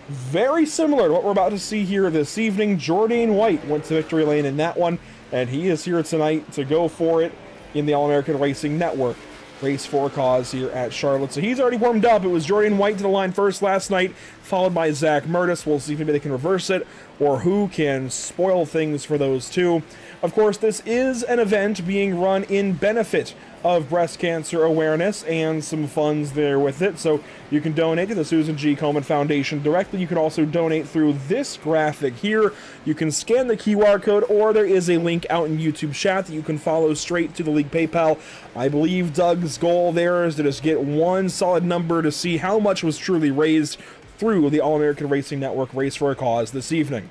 Very similar to what we're about to see here this evening. Jordan White went to victory lane in that one, and he is here tonight to go for it in the All-American Racing Network Race for a Cause here at Charlotte. So he's already warmed up. It was Jordan White to the line first last night, followed by Zach Murtis. We'll see if maybe they can reverse it or who can spoil things for those two. Of course, this is an event being run in benefit of breast cancer awareness and some funds there with it. So you can donate to the Susan G. Komen Foundation directly. You can also donate through this graphic here. You can scan the QR code, or there is a link out in YouTube chat that you can follow straight to the league PayPal. I believe Doug's goal there is to just get one solid number to see how much was truly raised through the All-American Racing Network Race for a Cause this evening.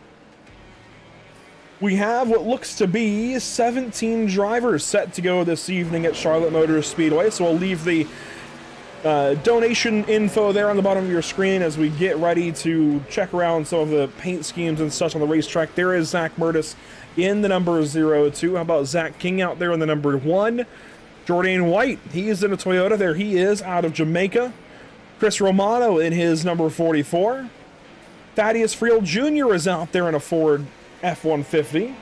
We have what looks to be 17 drivers set to go this evening at Charlotte Motor Speedway, so we'll leave the donation info there on the bottom of your screen as we get ready to check around some of the paint schemes and such on the racetrack. There is Zach Murtis in the number 02. How about Zach King out there in the number 1? Jordan White, he is in a Toyota. There he is out of Jamaica. Chris Romano in his number 44. Thaddeus Friel Jr. is out there in a Ford F-150.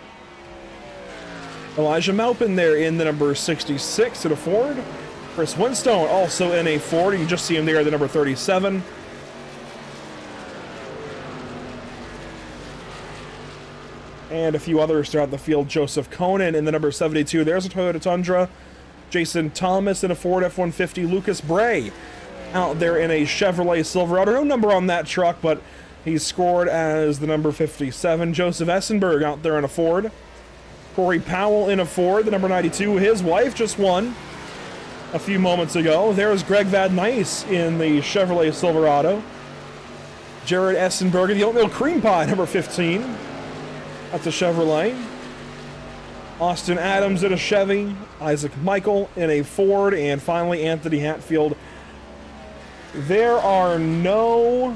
Elijah Maupin there in the number 66 at a Ford. Chris Winstone also in a Ford. You can just see him there at the number 37. And a few others throughout the field. Joseph Conan in the number 72. There's a Toyota Tundra. Jason Thomas in a Ford F-150. Lucas Bray out there in a Chevrolet Silverado. No number on that truck, but he's scored as the number 57. Joseph Essenberg out there in a Ford. Corey Powell in a Ford, the number 92. His wife just won a few moments ago. There's Greg Van Nice in the Chevrolet Silverado. Jared Essenberg in the Oatmeal Cream Pie, number 15. That's a Chevrolet. Austin Adams in a Chevy. Isaac Michael in a Ford. And finally, Anthony Hatfield. There are no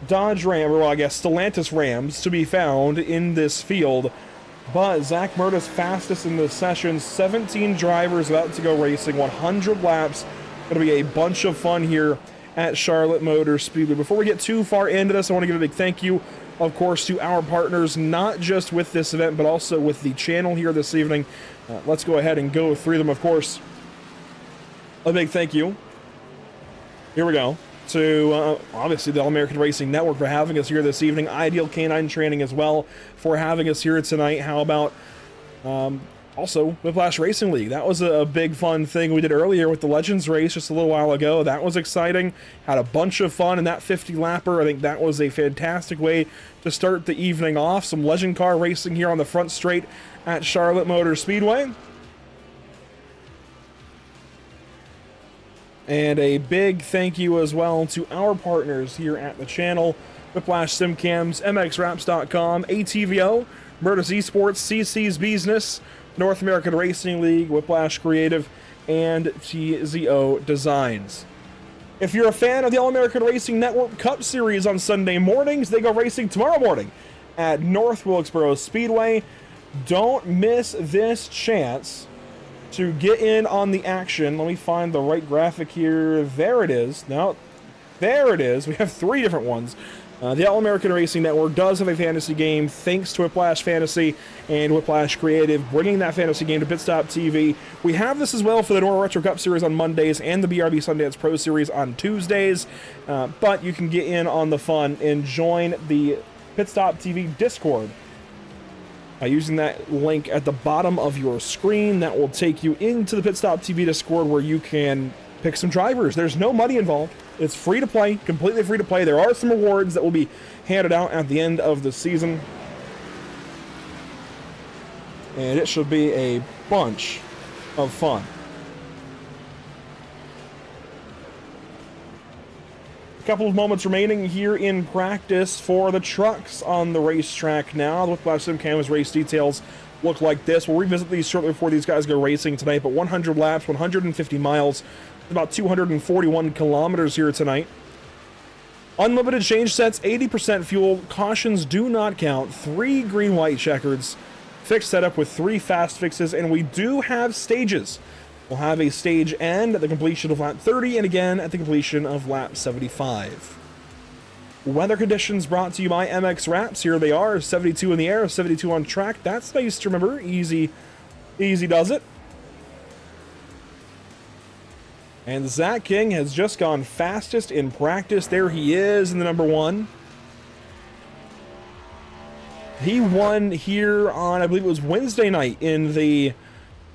Dodge Ram, or well, I guess Stellantis Rams, to be found in this field. But Zach Murtis fastest in the session. 17 drivers about to go racing. 100 laps. Going to be a bunch of fun here at Charlotte Motor Speedway. Before we get too far into this, I want to give a big thank you, of course, to our partners, not just with this event, but also with the channel here this evening. Let's go ahead and go through them, of course. A big thank you. Here we go. to obviously the All-American Racing Network for having us here this evening. Ideal Canine Training as well for having us here tonight. How about also Whiplash Racing League? That was a big fun thing we did earlier with the Legends race just a little while ago. That was exciting. Had a bunch of fun in that 50 lapper. I think that was a fantastic way to start the evening off. Some legend car racing here on the front straight at Charlotte Motor Speedway. And a big thank you as well to our partners here at the channel: Whiplash SimCams, MXWraps.com, ATVO, Murda's Esports, CC's Business, North American Racing League, Whiplash Creative, and TZO Designs. If you're a fan of the All-American Racing Network Cup Series on Sunday mornings, they go racing tomorrow morning at North Wilkesboro Speedway. Don't miss this chance to get in on the action. Let me find the right graphic here. There it is. No, there it is. We have 3 different ones. The All-American Racing Network does have a fantasy game, thanks to Whiplash Fantasy and Whiplash Creative, bringing that fantasy game to Pitstop TV. We have this as well for the Nora Retro Cup Series on Mondays and the BRB Sundance Pro Series on Tuesdays. But you can get in on the fun and join the Pitstop TV Discord using that link at the bottom of your screen. That will take you into the Pitstop TV Discord, where you can pick some drivers. There's no money involved. It's free to play, completely free to play. There are some awards that will be handed out at the end of the season, and it should be a bunch of fun. A couple of moments remaining here in practice for the trucks on the racetrack now. The Whiplash SimCams race details look like this. We'll revisit these shortly before these guys go racing tonight, but 100 laps, 150 miles, about 241 kilometers here tonight. Unlimited change sets, 80% fuel, cautions do not count, 3 green-white checkers, fixed setup with 3 fast fixes, and we do have stages. We'll have a stage end at the completion of lap 30 and again at the completion of lap 75. Weather conditions brought to you by MX Wraps. Here they are: 72 in the air, 72 on track. That's nice to remember. Easy does it. And Zach King has just gone fastest in practice. There he is in the number 1. He won here on, I believe it was Wednesday night, in the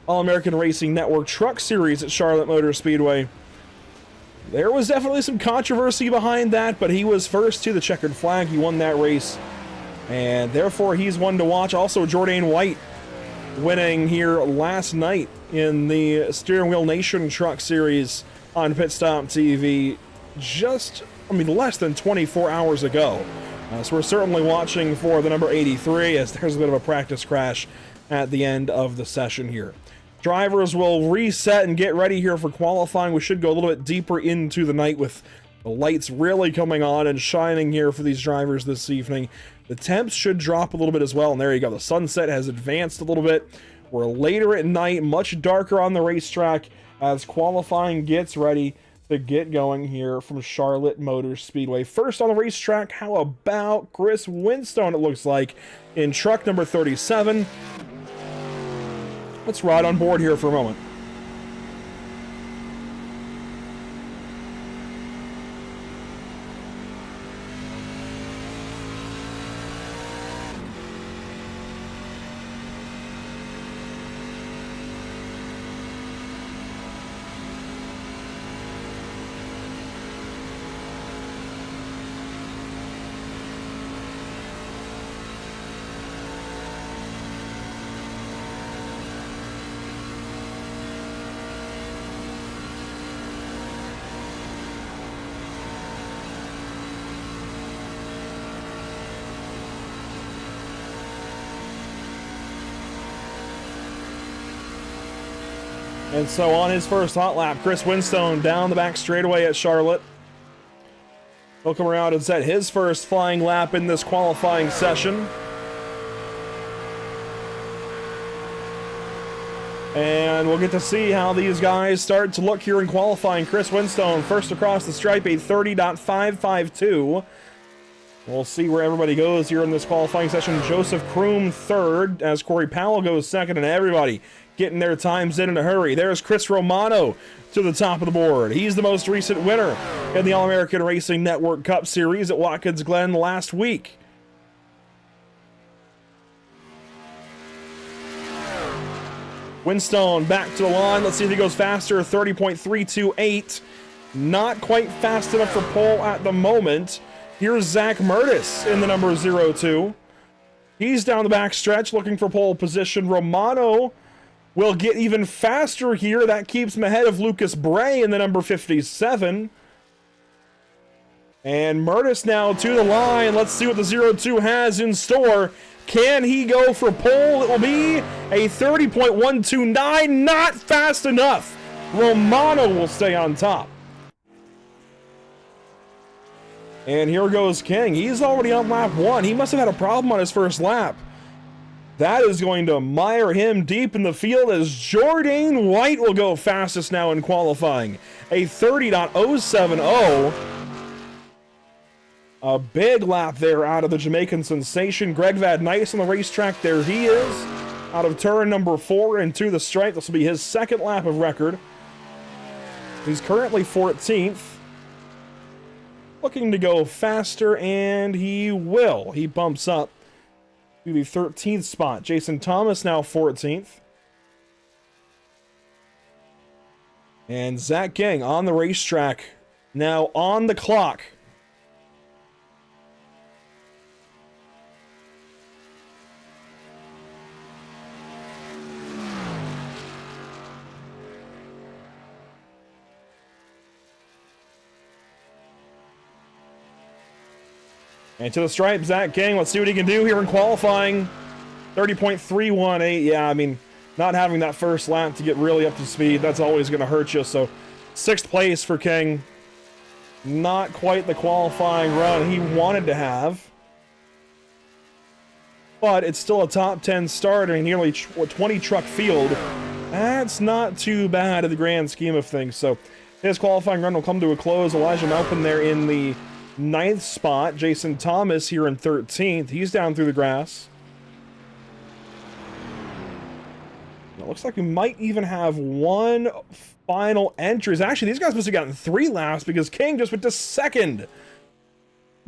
All-American Racing Network Truck Series at Charlotte Motor Speedway. There was definitely some controversy behind that, but he was first to the checkered flag. He won that race, and therefore he's one to watch. Also, Jordan White winning here last night in the Steering Wheel Nation Truck Series on Pitstop TV less than 24 hours ago. So we're certainly watching for the number 83, as there's a bit of a practice crash at the end of the session here. Drivers will reset and get ready here for qualifying. We should go a little bit deeper into the night with the lights really coming on and shining here for these drivers this evening. The temps should drop a little bit as well, and there you go. The sunset has advanced a little bit. We're later at night, much darker on the racetrack as qualifying gets ready to get going here from Charlotte Motor Speedway. First on the racetrack, how about Chris Winstone, it looks like, in truck number 37. Let's ride on board here for a moment. And so on his first hot lap, Chris Winstone down the back straightaway at Charlotte. He'll come around and set his first flying lap in this qualifying session. And we'll get to see how these guys start to look here in qualifying. Chris Winstone first across the stripe, a 30.552. We'll see where everybody goes here in this qualifying session. Joseph Kroom third as Corey Powell goes second, and everybody getting their times in a hurry. There's Chris Romano to the top of the board. He's the most recent winner in the All-American Racing Network Cup Series at Watkins Glen last week. Winstone back to the line. Let's see if he goes faster. 30.328. Not quite fast enough for pole at the moment. Here's Zach Murtis in the number 02. He's down the back stretch looking for pole position. Romano will get even faster here. That keeps him ahead of Lucas Bray in the number 57. And Murtis now to the line. Let's see what the 02 has in store. Can he go for pole? It will be a 30.129. Not fast enough. Romano will stay on top. And here goes King. He's already on lap 1. He must have had a problem on his first lap. That is going to mire him deep in the field as Jordan White will go fastest now in qualifying. A 30.070. A big lap there out of the Jamaican sensation. Greg Van Nice on the racetrack. There he is. Out of turn number 4 and to the stripe. This will be his second lap of record. He's currently 14th. Looking to go faster, and he will. He bumps up to the 13th spot. Jason Thomas now 14th. And Zach King on the racetrack, now on the clock. And to the stripe, Zach King. Let's see what he can do here in qualifying. 30.318. Yeah, I mean, not having that first lap to get really up to speed, that's always going to hurt you. So, 6th place for King. Not quite the qualifying run he wanted to have. But it's still a top 10 start in nearly 20 truck field. That's not too bad in the grand scheme of things. So, his qualifying run will come to a close. Elijah Malcolm there in the 9th spot. Jason Thomas here in 13th. He's down through the grass. It looks like we might even have one final entry. Actually, these guys must have gotten 3 laps because King just went to 2nd.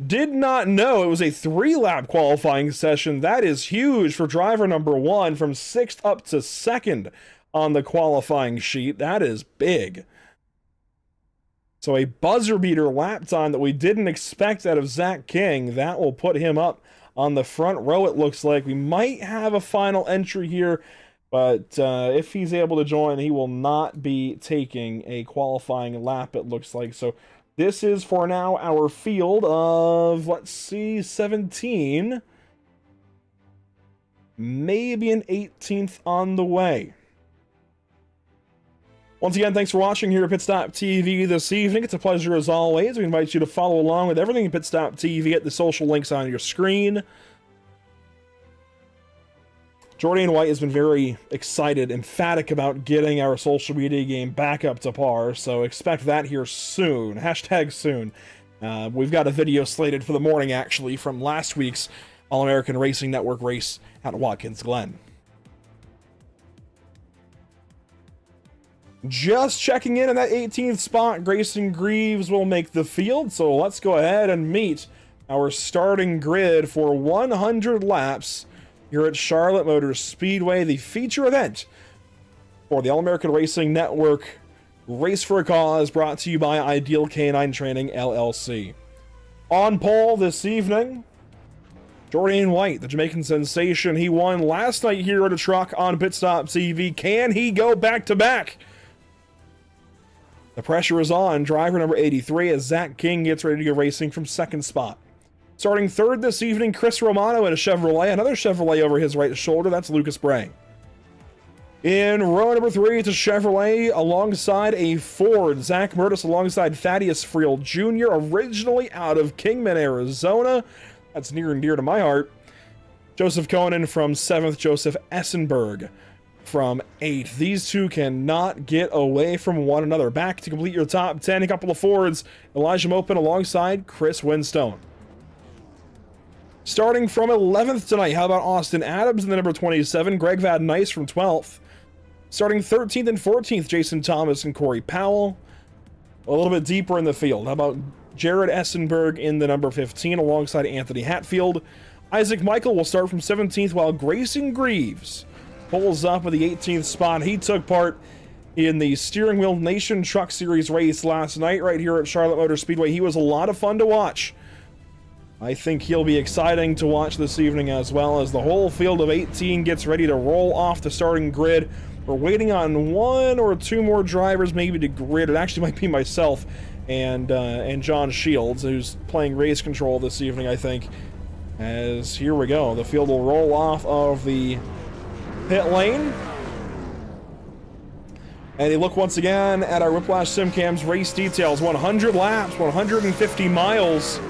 Did not know it was a 3-lap qualifying session. That is huge for driver number 1 from 6th up to 2nd on the qualifying sheet. That is big. So a buzzer beater lap time that we didn't expect out of Zach King. That will put him up on the front row, it looks like. We might have a final entry here, but if he's able to join, he will not be taking a qualifying lap, it looks like. So this is, for now, our field of, let's see, 17. Maybe an 18th on the way. Once again, thanks for watching here at Pit Stop TV this evening. It's a pleasure as always. We invite you to follow along with everything in Pit Stop TV at the social links on your screen. Jordan White has been very excited, emphatic about getting our social media game back up to par, so expect that here soon. Hashtag soon. We've got a video slated for the morning, actually, from last week's All-American Racing Network race at Watkins Glen. Just checking in that 18th spot, Grayson Greaves will make the field, so let's go ahead and meet our starting grid for 100 laps here at Charlotte Motor Speedway, the feature event for the All-American Racing Network Race for a Cause, brought to you by Ideal Canine Training, LLC. On pole this evening, Jordan White, the Jamaican sensation. He won last night here at a truck on Pit Stop TV. Can he go back-to-back? The pressure is on. Driver number 83 as Zach King gets ready to go racing from 2nd spot. Starting 3rd this evening, Chris Romano in a Chevrolet. Another Chevrolet over his right shoulder. That's Lucas Bray. In row number 3, it's a Chevrolet alongside a Ford. Zach Murtis alongside Thaddeus Friel Jr., originally out of Kingman, Arizona. That's near and dear to my heart. Joseph Conan from 7th. Joseph Essenberg from 8th. These two cannot get away from one another. Back to complete your top 10. A couple of Fords. Elijah Mopin alongside Chris Winstone. Starting from 11th tonight, how about Austin Adams in the number 27, Greg Van Nice from 12th. Starting 13th and 14th, Jason Thomas and Corey Powell. A little bit deeper in the field, how about Jared Essenberg in the number 15 alongside Anthony Hatfield. Isaac Michael will start from 17th, while Grayson Greaves pulls up with the 18th spot. He took part in the Steering Wheel Nation Truck Series race last night right here at Charlotte Motor Speedway. He was a lot of fun to watch. I think he'll be exciting to watch this evening as well, as the whole field of 18 gets ready to roll off the starting grid. We're waiting on one or two more drivers maybe to grid. It actually might be myself and John Shields, who's playing race control this evening, I think. As here we go, the field will roll off of the pit lane. And a look once again at our Whiplash SimCam's race details. 100 laps, 150 miles,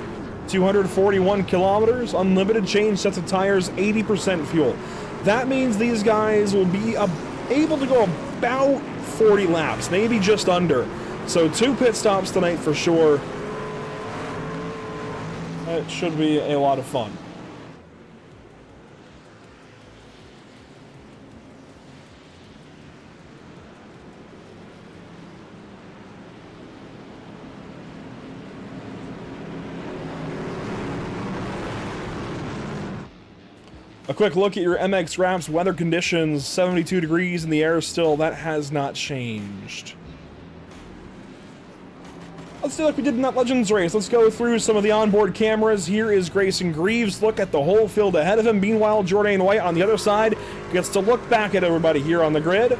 241 kilometers, unlimited change sets of tires, 80% fuel. That means these guys will be able to go about 40 laps, maybe just under. So 2 pit stops tonight for sure. It should be a lot of fun. A quick look at your MX Wraps weather conditions. 72 degrees in the air still. That has not changed. Let's do like we did in that Legends race. Let's go through some of the onboard cameras. Here is Grayson Greaves. Look at the whole field ahead of him. Meanwhile, Jordan White on the other side gets to look back at everybody here on the grid.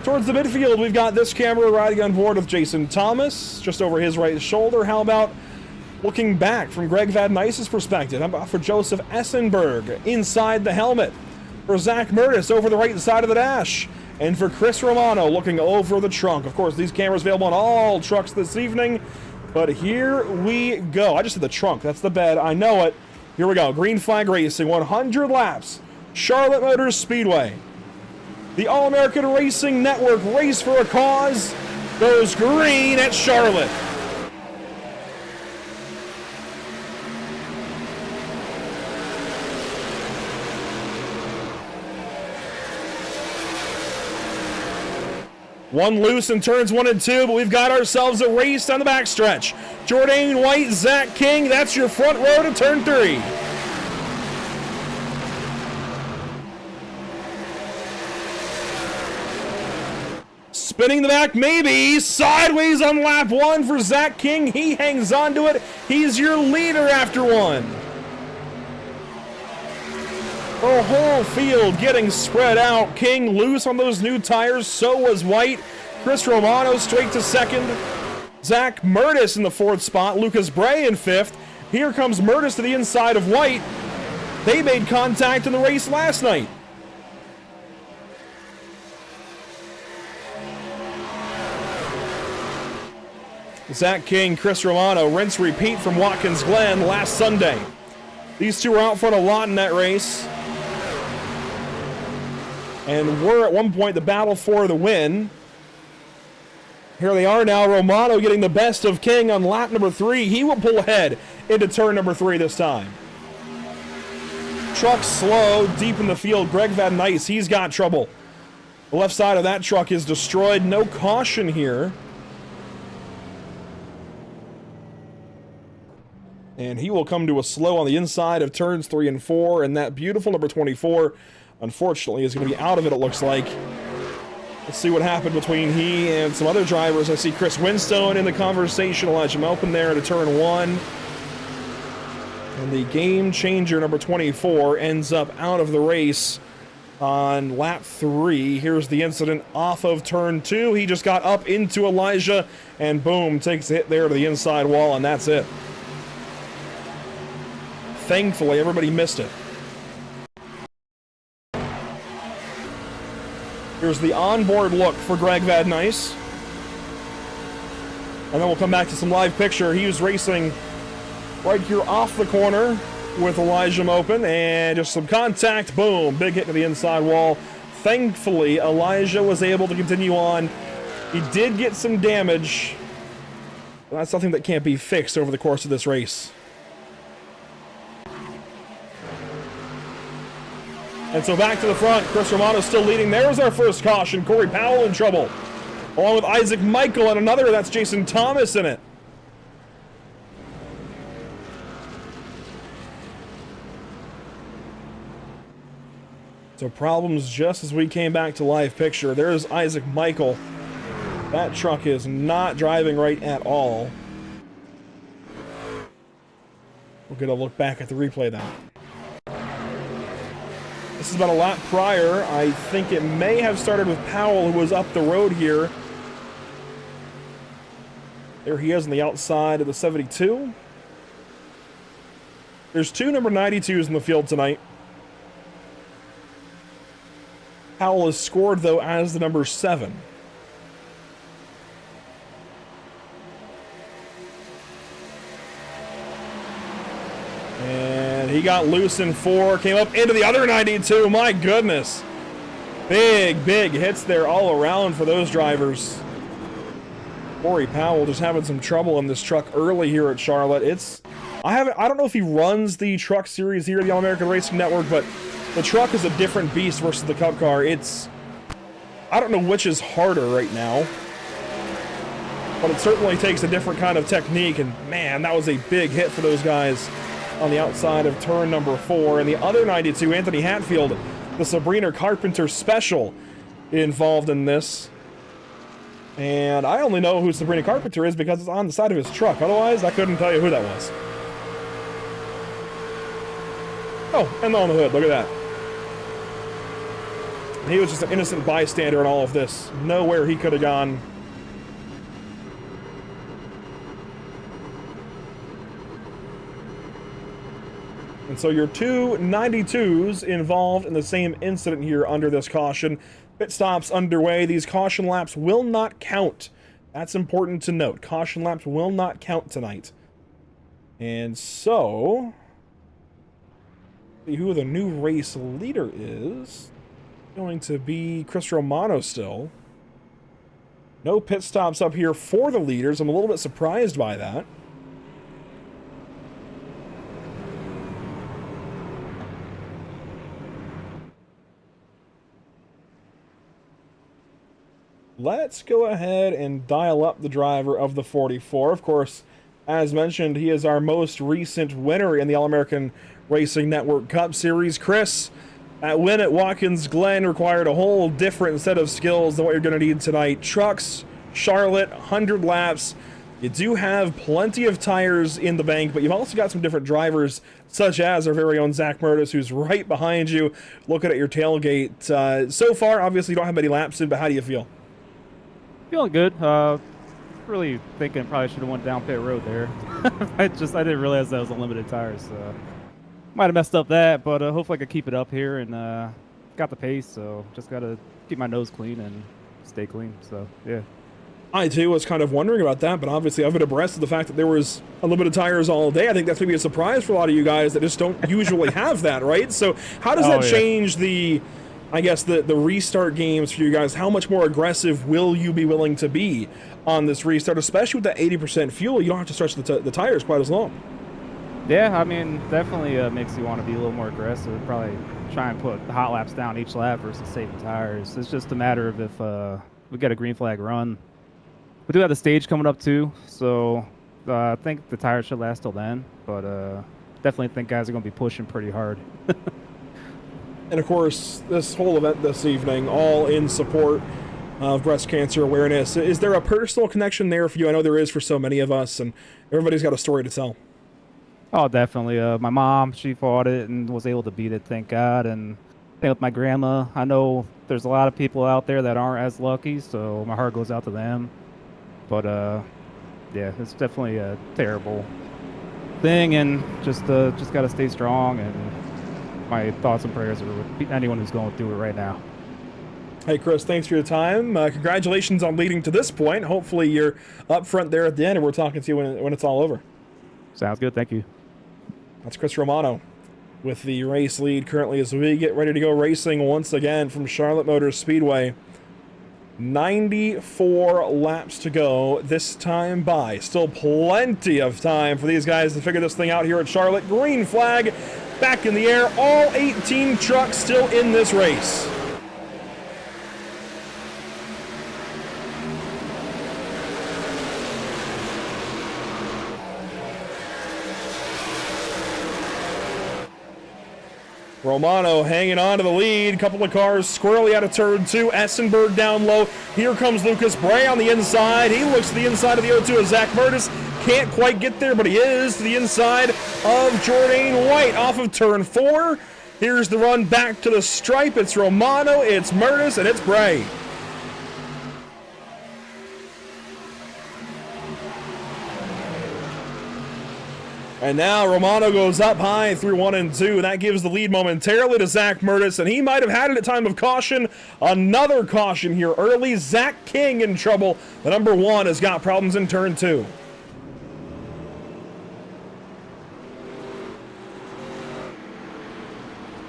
Towards the midfield, we've got this camera riding on board with Jason Thomas, just over his right shoulder. How about looking back from Greg Van Nice's perspective? How about for Joseph Essenberg inside the helmet? For Zach Murtis over the right side of the dash. And for Chris Romano looking over the trunk. Of course, these cameras available on all trucks this evening. But here we go. I just said the trunk. That's the bed. I know it. Here we go. Green flag racing. 100 laps. Charlotte Motor Speedway. The All-American Racing Network Race for a Cause goes green at Charlotte. One loose in turns 1 and 2, but we've got ourselves a race down the backstretch. Jordan White, Zach King, that's your front row to turn 3. Spinning the back, maybe. Sideways on lap 1 for Zach King. He hangs on to it. He's your leader after 1. The whole field getting spread out. King loose on those new tires. So was White. Chris Romano straight to 2nd. Zach Murtis in the 4th spot. Lucas Bray in 5th. Here comes Murtis to the inside of White. They made contact in the race last night. Zach King, Chris Romano, rinse repeat from Watkins Glen last Sunday. These two were out front a lot in that race. And were at one point the battle for the win. Here they are now. Romano getting the best of King on lap number 3. He will pull ahead into turn number 3 this time. Truck slow, deep in the field. Greg Van Nice, he's got trouble. The left side of that truck is destroyed. No caution here. And he will come to a slow on the inside of turns 3 and 4. And that beautiful number 24, unfortunately, is going to be out of it, it looks like. Let's see what happened between he and some other drivers. I see Chris Winstone in the conversation. Elijah Melpin there into turn 1. And the game changer, number 24, ends up out of the race on lap 3. Here's the incident off of turn 2. He just got up into Elijah and boom, takes a hit there to the inside wall, and that's it. Thankfully, everybody missed it. Here's the onboard look for Greg Van Nice. And then we'll come back to some live picture. He was racing right here off the corner with Elijah Mopin, and just some contact, boom, big hit to the inside wall. Thankfully, Elijah was able to continue on. He did get some damage. That's something that can't be fixed over the course of this race. And so back to the front, Chris Romano still leading. There's our first caution. Corey Powell in trouble, along with Isaac Michael and another. That's Jason Thomas in it. So problems just as we came back to live picture. There's Isaac Michael. That truck is not driving right at all. We're going to look back at the replay then. This is about a lap prior. I think it may have started with Powell, who was up the road here. There he is on the outside of the 72. There's two number 92s in the field tonight. Powell is scored, though, as the number 7. And he got loose in 4, came up into the other 92. My goodness. Big hits there all around for those drivers. Corey Powell just having some trouble in this truck early here at Charlotte. I don't know if he runs the truck series here at the All-American Racing Network, but the truck is a different beast versus the Cup car. I don't know which is harder right now, but it certainly takes a different kind of technique, and man, that was a big hit for those guys on the outside of turn number 4. And the other 92, Anthony Hatfield, the Sabrina Carpenter special, involved in this. And I only know who Sabrina Carpenter is because it's on the side of his truck. Otherwise, I couldn't tell you who that was. Oh, and on the hood, look at that. He was just an innocent bystander in all of this. Nowhere he could have gone. And so your two 92s involved in the same incident here under this caution. Pit stops underway. These caution laps will not count. That's important to note. Caution laps will not count tonight. And so, see who the new race leader is. Going to be Chris Romano still. No pit stops up here for the leaders. I'm a little bit surprised by that. Let's go ahead and dial up the driver of the 44. Of course, as mentioned, he is our most recent winner in the All-American Racing Network Cup Series. Chris, that win at Watkins Glen required a whole different set of skills than what you're going to need tonight. Trucks, Charlotte, 100 laps. You do have plenty of tires in the bank, but you've also got some different drivers, such as our very own Zach Murtis, who's right behind you, looking at your tailgate. So far, obviously, you don't have many laps in, but how do you feel? Feeling good. Really thinking probably should have went down pit road there. I didn't realize that was unlimited tires. So might have messed up that, but hopefully I could keep it up here and got the pace. So just got to keep my nose clean and stay clean. So yeah. I too was kind of wondering about that, but obviously I've been abreast of the fact that there was unlimited tires all day. I think that's maybe a surprise for a lot of you guys that just don't usually have that, right? So how does that change the, I guess, the restart games for you guys? How much more aggressive will you be willing to be on this restart, especially with that 80% fuel? You don't have to stretch the tires quite as long. Yeah, I mean, definitely makes you want to be a little more aggressive. Probably try and put hot laps down each lap versus saving tires. It's just a matter of if we get a green flag run. We do have the stage coming up too, so I think the tires should last till then. But definitely think guys are going to be pushing pretty hard. And of course, this whole event this evening, all in support of breast cancer awareness. Is there a personal connection there for you? I know there is for so many of us, and everybody's got a story to tell. Oh, definitely. My mom, she fought it and was able to beat it, thank God. And same with my grandma. I know there's a lot of people out there that aren't as lucky, so my heart goes out to them. But yeah, it's definitely a terrible thing, and just got to stay strong. And my thoughts and prayers are with anyone who's going through it right now. Hey, Chris, thanks for your time. Congratulations on leading to this point. Hopefully you're up front there at the end, and we're talking to you when it's all over. Sounds good. Thank you. That's Chris Romano with the race lead currently as we get ready to go racing once again from Charlotte Motor Speedway. 94 laps to go this time by. Still plenty of time for these guys to figure this thing out here at Charlotte. Green flag back in the air. All 18 trucks still in this race. Romano hanging on to the lead. Couple of cars squarely out of turn 2. Essenberg down low. Here comes Lucas Bray on the inside. He looks to the inside of the O2 of Zach Murtis. Can't quite get there, but he is to the inside of Jordan White off of turn 4. Here's the run back to the stripe. It's Romano, it's Murtis, and it's Bray. And now Romano goes up high through 1 and 2. That gives the lead momentarily to Zach Murtis, and he might have had it at time of caution. Another caution here early. Zach King in trouble. The number 1 has got problems in turn 2.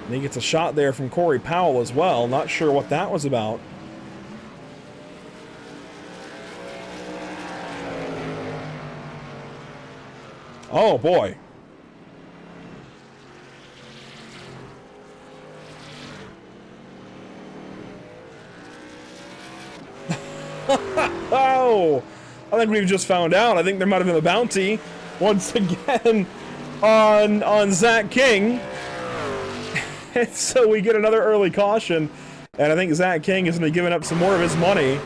And he gets a shot there from Corey Powell as well. Not sure what that was about. Oh, boy. Oh, I think we've just found out. I think there might have been a bounty once again on Zach King. And so we get another early caution. And I think Zach King is going to be giving up some more of his money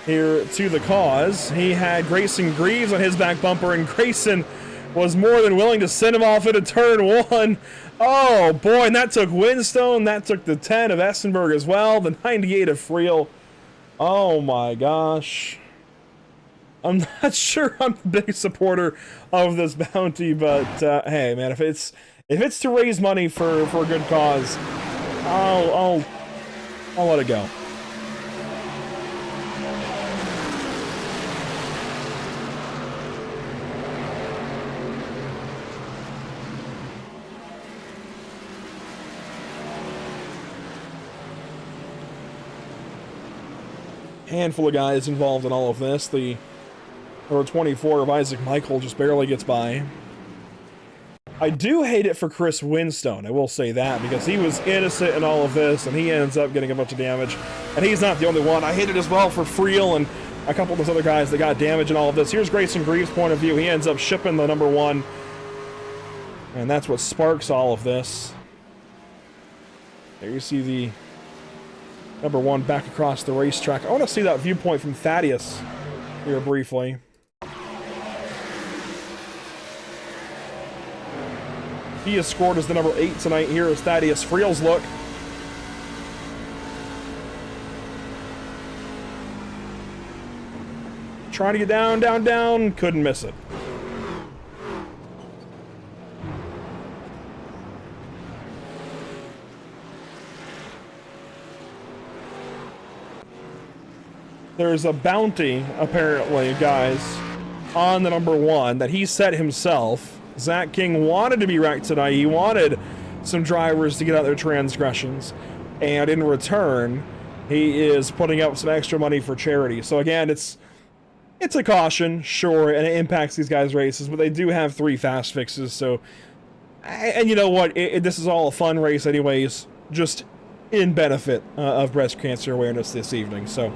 here to the cause. He had Grayson Greaves on his back bumper, and Grayson was more than willing to send him off into turn 1. Oh boy, and that took Winstone, that took the 10 of Essenberg as well, the 98 of Friel. Oh my gosh. I'm not sure I'm the biggest supporter of this bounty, but hey man, if it's to raise money for a good cause, I'll let it go. Handful of guys involved in all of this. The number 24 of Isaac Michael just barely gets by. I do hate it for Chris Winstone, I will say that, because he was innocent in all of this, and he ends up getting a bunch of damage. And he's not the only one. I hate it as well for Friel and a couple of those other guys that got damage in all of this. Here's Grayson Greaves' point of view. He ends up shipping the number 1. And that's what sparks all of this. There you see the number 1 back across the racetrack. I want to see that viewpoint from Thaddeus here briefly. He is scored as the number 8 tonight. Here is Thaddeus Friel's look. Trying to get down, down, down. Couldn't miss it. There's a bounty, apparently, guys, on the number 1 that he set himself. Zach King wanted to be wrecked tonight. He wanted some drivers to get out their transgressions. And in return, he is putting up some extra money for charity. So again, it's a caution, sure, and it impacts these guys' races, but they do have 3 fast fixes. So, and you know what? This is all a fun race anyways, just in benefit of breast cancer awareness this evening. So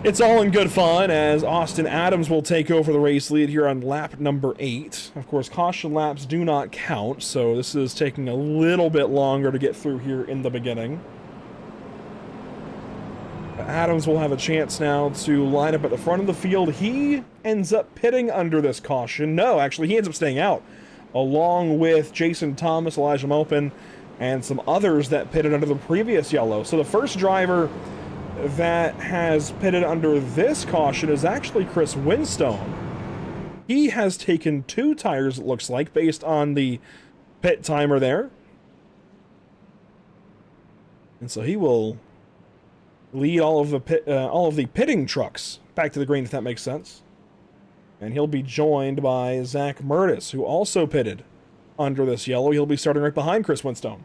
it's all in good fun as Austin Adams will take over the race lead here on lap number 8. Of course, caution laps do not count, so this is taking a little bit longer to get through here in the beginning. Adams will have a chance now to line up at the front of the field. He ends up pitting under this caution. No, actually, he ends up staying out, along with Jason Thomas, Elijah Mopin, and some others that pitted under the previous yellow. So the first driver that has pitted under this caution is actually Chris Winstone. He has taken 2 tires, it looks like, based on the pit timer there. And so he will lead all of the pitting trucks back to the green, if that makes sense. And he'll be joined by Zach Murtis, who also pitted under this yellow. He'll be starting right behind Chris Winstone.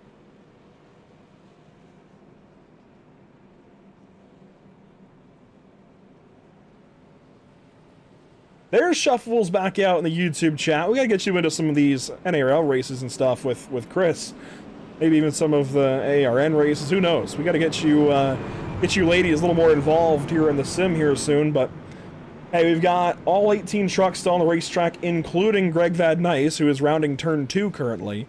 There's Shuffles back out in the YouTube chat. We gotta get you into some of these NARL races and stuff with Chris. Maybe even some of the AARN races. Who knows? We gotta get you ladies a little more involved here in the sim here soon. But hey, we've got all 18 trucks still on the racetrack, including Greg Van Nice, who is rounding turn 2 currently,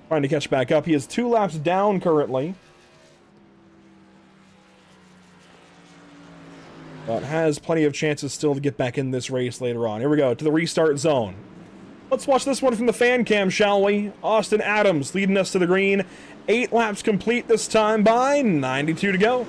trying to catch back up. He is 2 laps down currently, but has plenty of chances still to get back in this race later on. Here we go, to the restart zone. Let's watch this one from the fan cam, shall we? Austin Adams leading us to the green. 8 laps complete this time by 92 to go.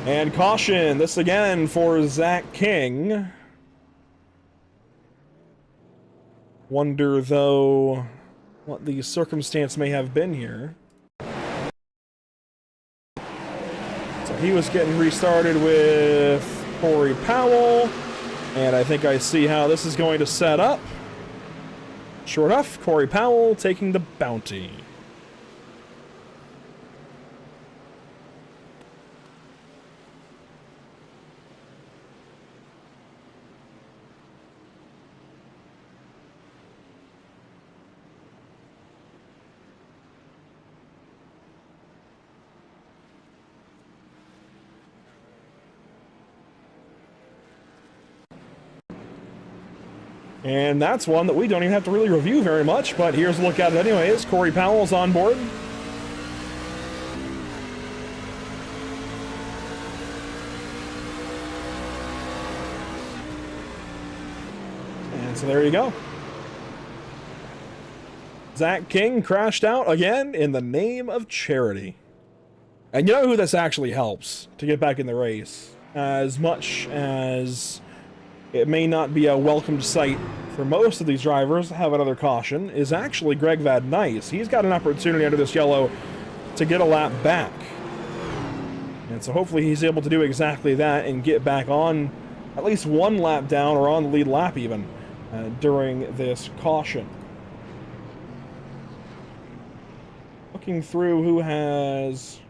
And caution, this again for Zach King. Wonder, though, what the circumstance may have been here. So he was getting restarted with Corey Powell, and I think I see how this is going to set up. Sure enough, Corey Powell taking the bounty. And that's one that we don't even have to really review very much, but here's a look at it anyways. Corey Powell's on board. And so there you go. Zach King crashed out again in the name of charity. And you know who this actually helps to get back in the race? As much as it may not be a welcomed sight for most of these drivers to have another caution, is actually Greg Van Nice. He's got an opportunity under this yellow to get a lap back. And so hopefully he's able to do exactly that and get back on at least 1 lap down or on the lead lap even during this caution. Looking through who has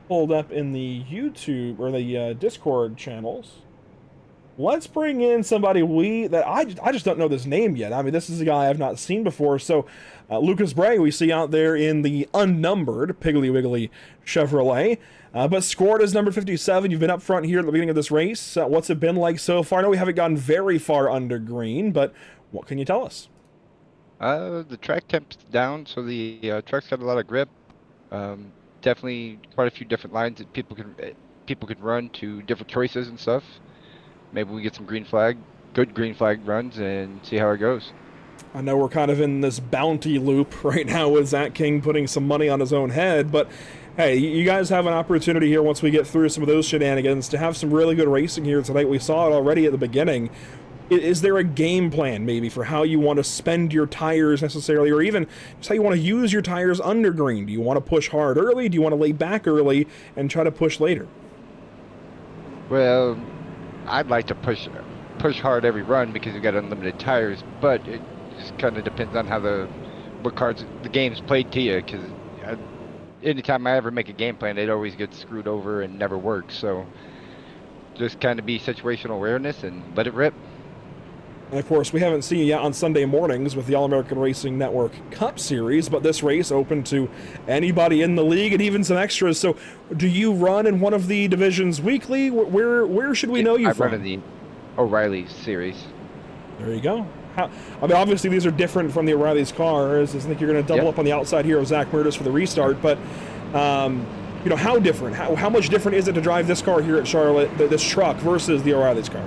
pulled up in the YouTube or the Discord channels. Let's bring in somebody I just don't know this name yet. I mean, this is a guy I've not seen before. So, Lucas Bray, we see out there in the unnumbered Piggly Wiggly Chevrolet, but scored as number 57. You've been up front here at the beginning of this race. What's it been like so far? I know we haven't gotten very far under green, but what can you tell us? The track temp's down, so the truck's got a lot of grip. Definitely quite a few different lines that people can run to different choices and stuff. Maybe we get some good green flag runs and see how it goes. I know we're kind of in this bounty loop right now with Zach King putting some money on his own head, but hey, you guys have an opportunity here once we get through some of those shenanigans to have some really good racing here tonight. We saw it already at the beginning. Is there a game plan maybe for how you want to spend your tires necessarily, or even just how you want to use your tires under green? Do you want to push hard early? Do you want to lay back early and try to push later? Well, I'd like to push hard every run because you've got unlimited tires, but it just kind of depends on how the game's played to you, because anytime I ever make a game plan, it always gets screwed over and never works. So just kind of be situational awareness and let it rip. And of course, we haven't seen you yet on Sunday mornings with the All-American Racing Network Cup Series, but this race open to anybody in the league and even some extras. So do you run in one of the divisions weekly? Where should we know you from? I run in the O'Reilly series. There you go. I mean, obviously these are different from the O'Reilly's cars. I think you're going to double up on the outside here of Zach Murtis for the restart, but you know, how different? How much different is it to drive this car here at Charlotte, this truck, versus the O'Reilly's car?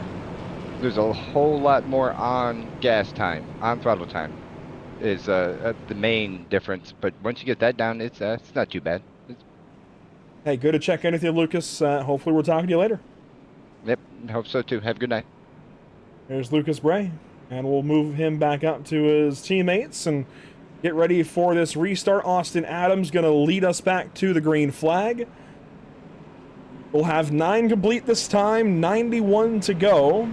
There's a whole lot more on gas time, on throttle time, is the main difference. But once you get that down, it's not too bad. Hey, good to check in with you, Lucas. Hopefully we're talking to you later. Yep, hope so too. Have a good night. There's Lucas Bray, and we'll move him back up to his teammates and get ready for this restart. Austin Adams going to lead us back to the green flag. We'll have 9 complete this time, 91 to go.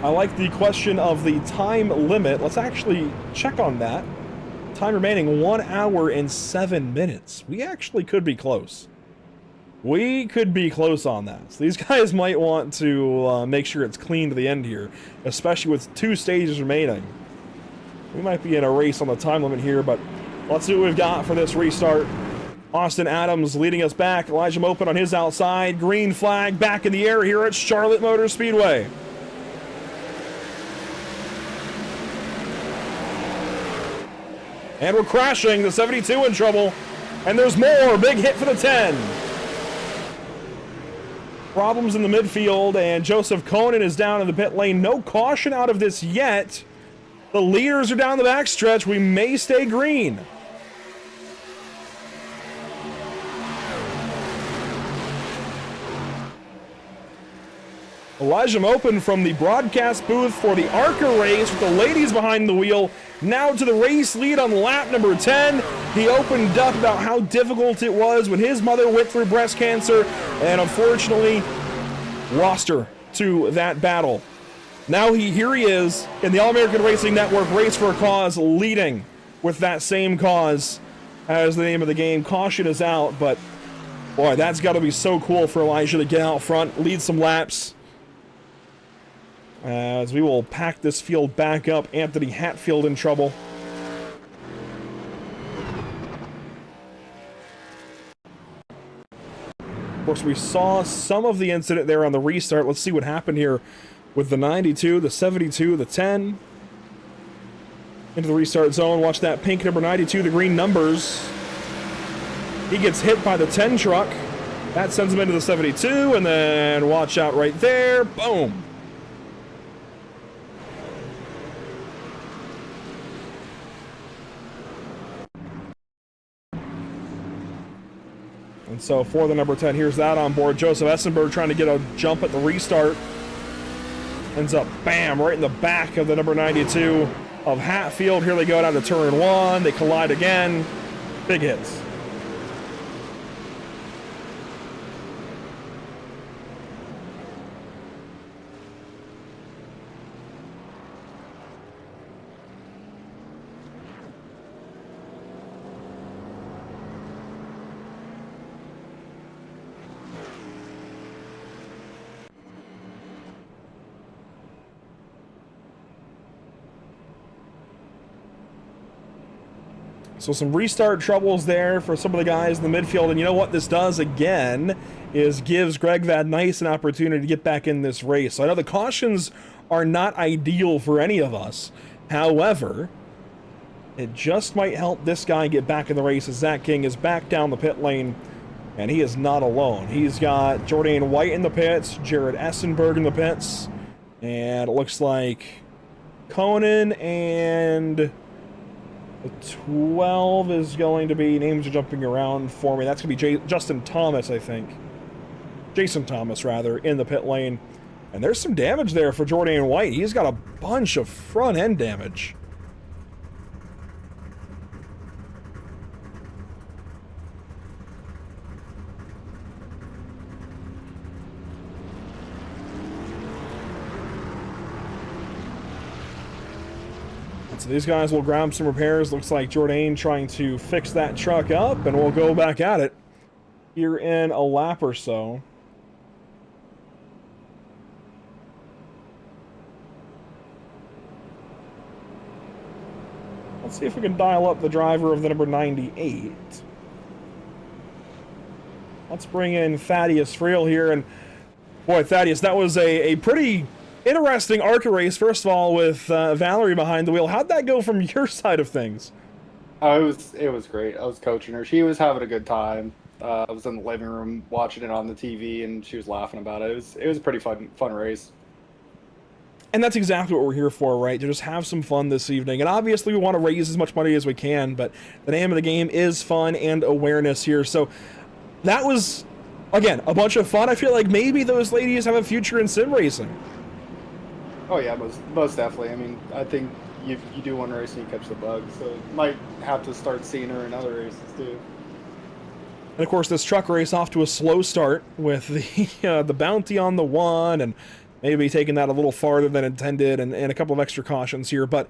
I like the question of the time limit. Let's actually check on that. Time remaining 1 hour and 7 minutes. We actually could be close. We could be close on that. So these guys might want to make sure it's clean to the end here, especially with 2 stages remaining. We might be in a race on the time limit here, but let's see what we've got for this restart. Austin Adams leading us back. Elijah Mopin on his outside. Green flag back in the air here at Charlotte Motor Speedway. And we're crashing. The 72 in trouble. And there's more. Big hit for the 10. Problems in the midfield, and Joseph Conan is down in the pit lane. No caution out of this yet. The leaders are down the backstretch. We may stay green. Elijah Mopin from the broadcast booth for the ARCA race with the ladies behind the wheel. Now to the race lead on lap number 10. He opened up about how difficult it was when his mother went through breast cancer and unfortunately lost her to that battle. Now here he is in the All-American Racing Network Race for a Cause, leading with that same cause as the name of the game. Caution is out, but boy, that's got to be so cool for Elijah to get out front, lead some laps. As we will pack this field back up. Anthony Hatfield in trouble. Of course, we saw some of the incident there on the restart. Let's see what happened here with the 92, the 72, the 10. Into the restart zone. Watch that pink number 92, the green numbers. He gets hit by the 10 truck. That sends him into the 72, and then watch out right there. Boom. And so for the number 10, here's that on board. Joseph Essenberg trying to get a jump at the restart. Ends up, bam, right in the back of the number 92 of Hatfield. Here they go down to turn 1. They collide again. Big hits. So some restart troubles there for some of the guys in the midfield. And you know what this does again is gives Greg Van Nice an opportunity to get back in this race. So I know the cautions are not ideal for any of us. However, it just might help this guy get back in the race as Zach King is back down the pit lane. And he is not alone. He's got Jordan White in the pits, Jared Essenberg in the pits. And it looks like Conan and... the 12 is going to be, names are jumping around for me. That's going to be Justin Thomas, I think. Jason Thomas, rather, in the pit lane. And there's some damage there for Jordan White. He's got a bunch of front-end damage. So these guys will grab some repairs. Looks like Jordan trying to fix that truck up, and we'll go back at it here in a lap or so. Let's see if we can dial up the driver of the number 98. Let's bring in Thaddeus Friel here, and boy, Thaddeus, that was a pretty interesting ARCA race, first of all, with Valerie behind the wheel. How'd that go from your side of things? Oh, it was great. I was coaching her. She was having a good time. I was in the living room watching it on the TV, and she was laughing about it. It was a pretty fun race. And that's exactly what we're here for, right? To just have some fun this evening. And obviously we want to raise as much money as we can, but the name of the game is fun and awareness here. So that was, again, a bunch of fun. I feel like maybe those ladies have a future in sim racing. Oh yeah, most definitely. I mean, I think you do one race and you catch the bug, so you might have to start seeing her in other races too. And of course, this truck race off to a slow start with the bounty on the 1 and maybe taking that a little farther than intended, and a couple of extra cautions here. But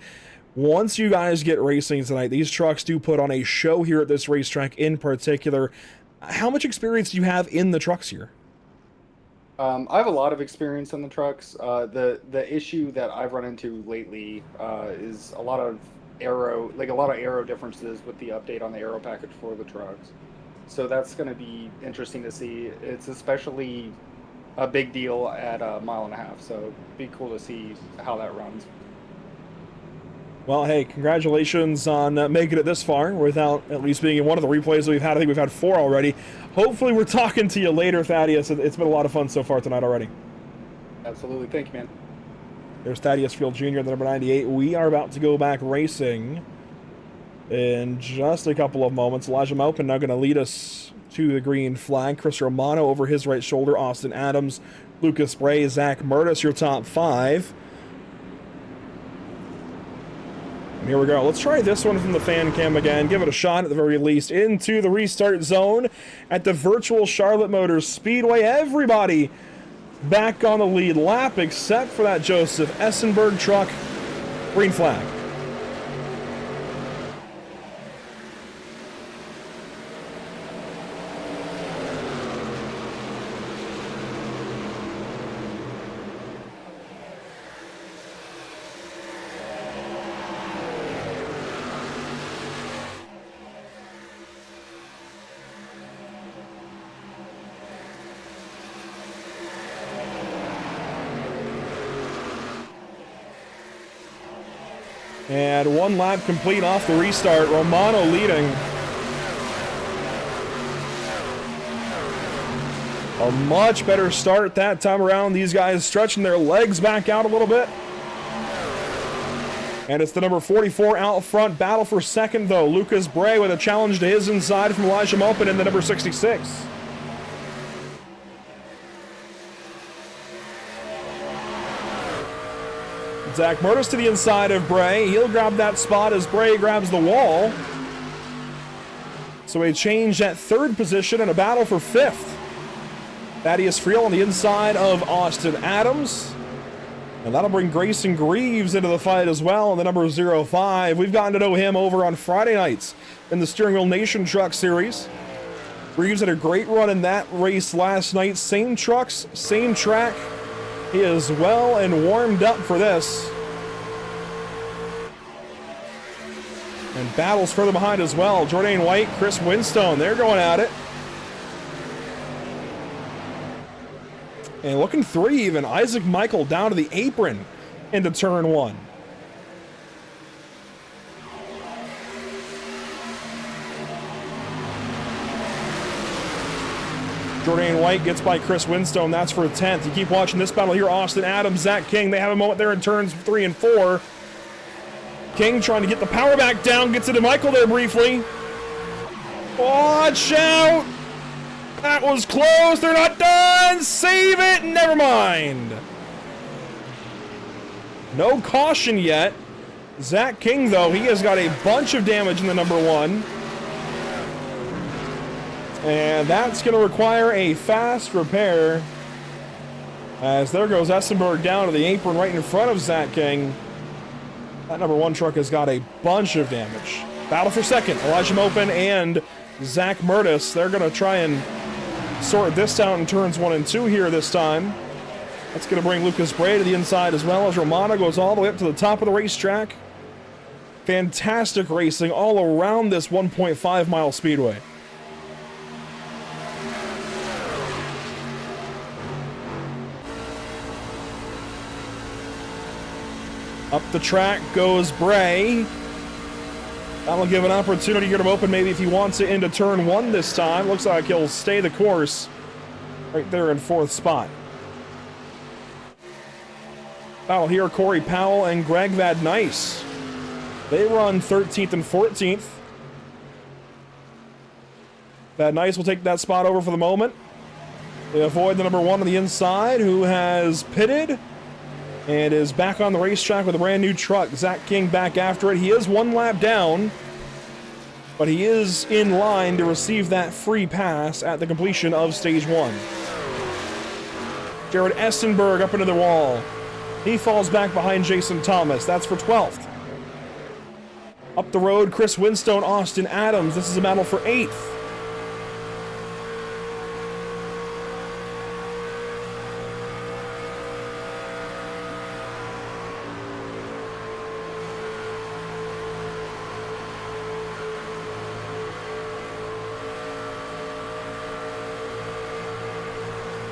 once you guys get racing tonight, these trucks do put on a show here at this racetrack in particular. How much experience do you have in the trucks here? I have a lot of experience on the trucks. The issue that I've run into lately is a lot of aero differences with the update on the aero package for the trucks. So that's going to be interesting to see. It's especially a big deal at a 1.5 miles. So it'd be cool to see how that runs. Well, hey, congratulations on making it this far without at least being in one of the replays that we've had. I think we've had 4 already. Hopefully we're talking to you later, Thaddeus. It's been a lot of fun so far tonight already. Absolutely. Thank you, man. There's Thaddeus Field Jr., the number 98. We are about to go back racing in just a couple of moments. Elijah Maupin now going to lead us to the green flag. Chris Romano over his right shoulder. Austin Adams, Lucas Bray, Zach Murtis, your top 5. And here we go. Let's try this one from the fan cam again. Give it a shot at the very least. Into the restart zone at the virtual Charlotte Motors Speedway. Everybody back on the lead lap except for that Joseph Essenberg truck. Green flag. And 1 lap complete off the restart. Romano leading. A much better start that time around. These guys stretching their legs back out a little bit. And it's the number 44 out front. Battle for second, though. Lucas Bray with a challenge to his inside from Elijah Maupin in the number 66. Zach Murtis to the inside of Bray. He'll grab that spot as Bray grabs the wall. So a change at 3rd position and a battle for 5th. Thaddeus Friel on the inside of Austin Adams. And that'll bring Grayson Greaves into the fight as well in the number 05. We've gotten to know him over on Friday nights in the Steering Wheel Nation Truck Series. Greaves had a great run in that race last night. Same trucks, same track. He is well and warmed up for this. And battles further behind as well. Jordan White, Chris Winstone, they're going at it. And looking 3 even. Isaac Michael down to the apron into turn 1. Jordan White gets by Chris Winstone. That's for 10th. You keep watching this battle here. Austin Adams, Zach King. They have a moment there in turns 3 and 4. King trying to get the power back down. Gets it to Michael there briefly. Watch out. That was close. They're not done. Save it. Never mind. No caution yet. Zach King, though, he has got a bunch of damage in the number 1. And that's going to require a fast repair. As there goes Essenberg down to the apron right in front of Zach King. That number 1 truck has got a bunch of damage. Battle for second. Elijah Maupin and Zach Murtis. They're going to try and sort this out in turns 1 and 2 here this time. That's going to bring Lucas Bray to the inside as well as Romano goes all the way up to the top of the racetrack. Fantastic racing all around this 1.5 mile speedway. Up the track goes Bray. That'll give an opportunity here to open maybe if he wants it into turn 1 this time. Looks like he'll stay the course right there in 4th spot. Battle here, Corey Powell and Greg Van Nice. They run 13th and 14th. Van Nice will take that spot over for the moment. They avoid the number 1 on the inside who has pitted and is back on the racetrack with a brand new truck. Zach King back after it. He is 1 lap down, but he is in line to receive that free pass at the completion of stage 1. Jared Essenberg up into the wall. He falls back behind Jason Thomas. That's for 12th. Up the road, Chris Winstone, Austin Adams. This is a battle for 8th.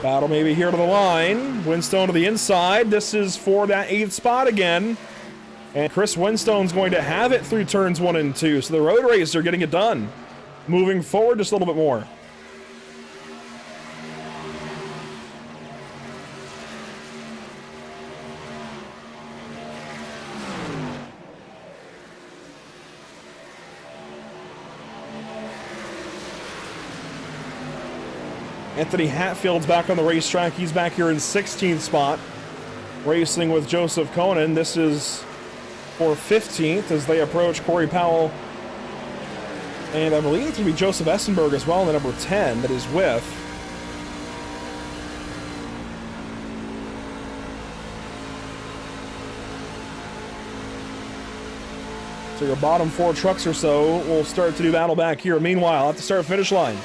Battle maybe here to the line. Winstone to the inside. This is for that 8th spot again. And Chris Winstone's going to have it through turns 1 and 2. So the road racer getting it done. Moving forward just a little bit more. Anthony Hatfield's back on the racetrack. He's back here in 16th spot. Racing with Joseph Conan. This is for 15th as they approach Corey Powell. And I believe it's going to be Joseph Essenberg as well, the number 10 that is with. So your bottom 4 trucks or so will start to do battle back here. Meanwhile, at the start-finish line,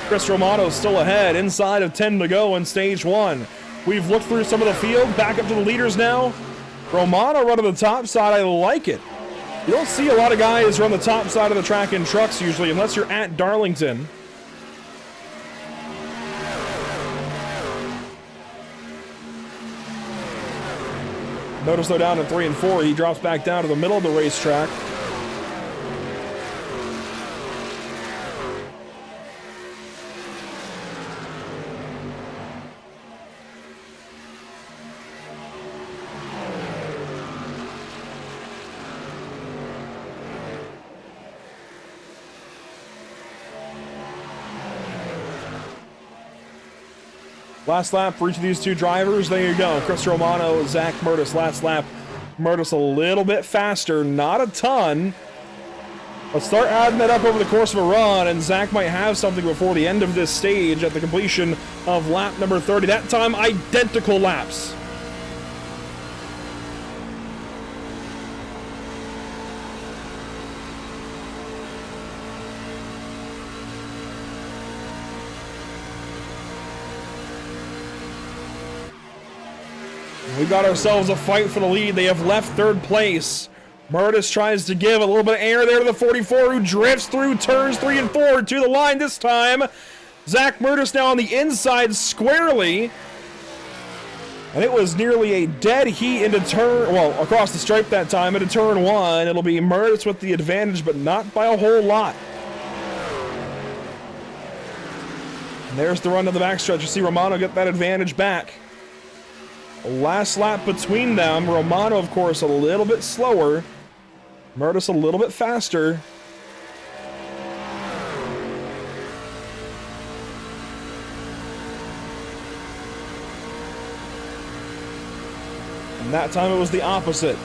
Chris Romano still ahead, inside of 10 to go in stage 1. We've looked through some of the field, back up to the leaders now. Romano running the top side, I like it. You don't see a lot of guys run the top side of the track in trucks usually, unless you're at Darlington. Notice though down in 3 and 4, he drops back down to the middle of the racetrack. Last lap for each of these two drivers. There you go. Chris Romano, Zach Murtis. Last lap, Murtis a little bit faster, not a ton. Let's start adding that up over the course of a run, and Zach might have something before the end of this stage at the completion of lap number 30. That time, identical laps. We got ourselves a fight for the lead. They have left 3rd place. Murtis tries to give a little bit of air there to the 44, who drifts through turns 3 and 4 to the line this time. Zach Murtis now on the inside squarely. And it was nearly a dead heat into turn, well, across the stripe that time into turn 1. It'll be Murtis with the advantage, but not by a whole lot. And there's the run to the backstretch. You see Romano get that advantage back. Last lap between them. Romano, of course, a little bit slower. Murtis a little bit faster. And that time it was the opposite.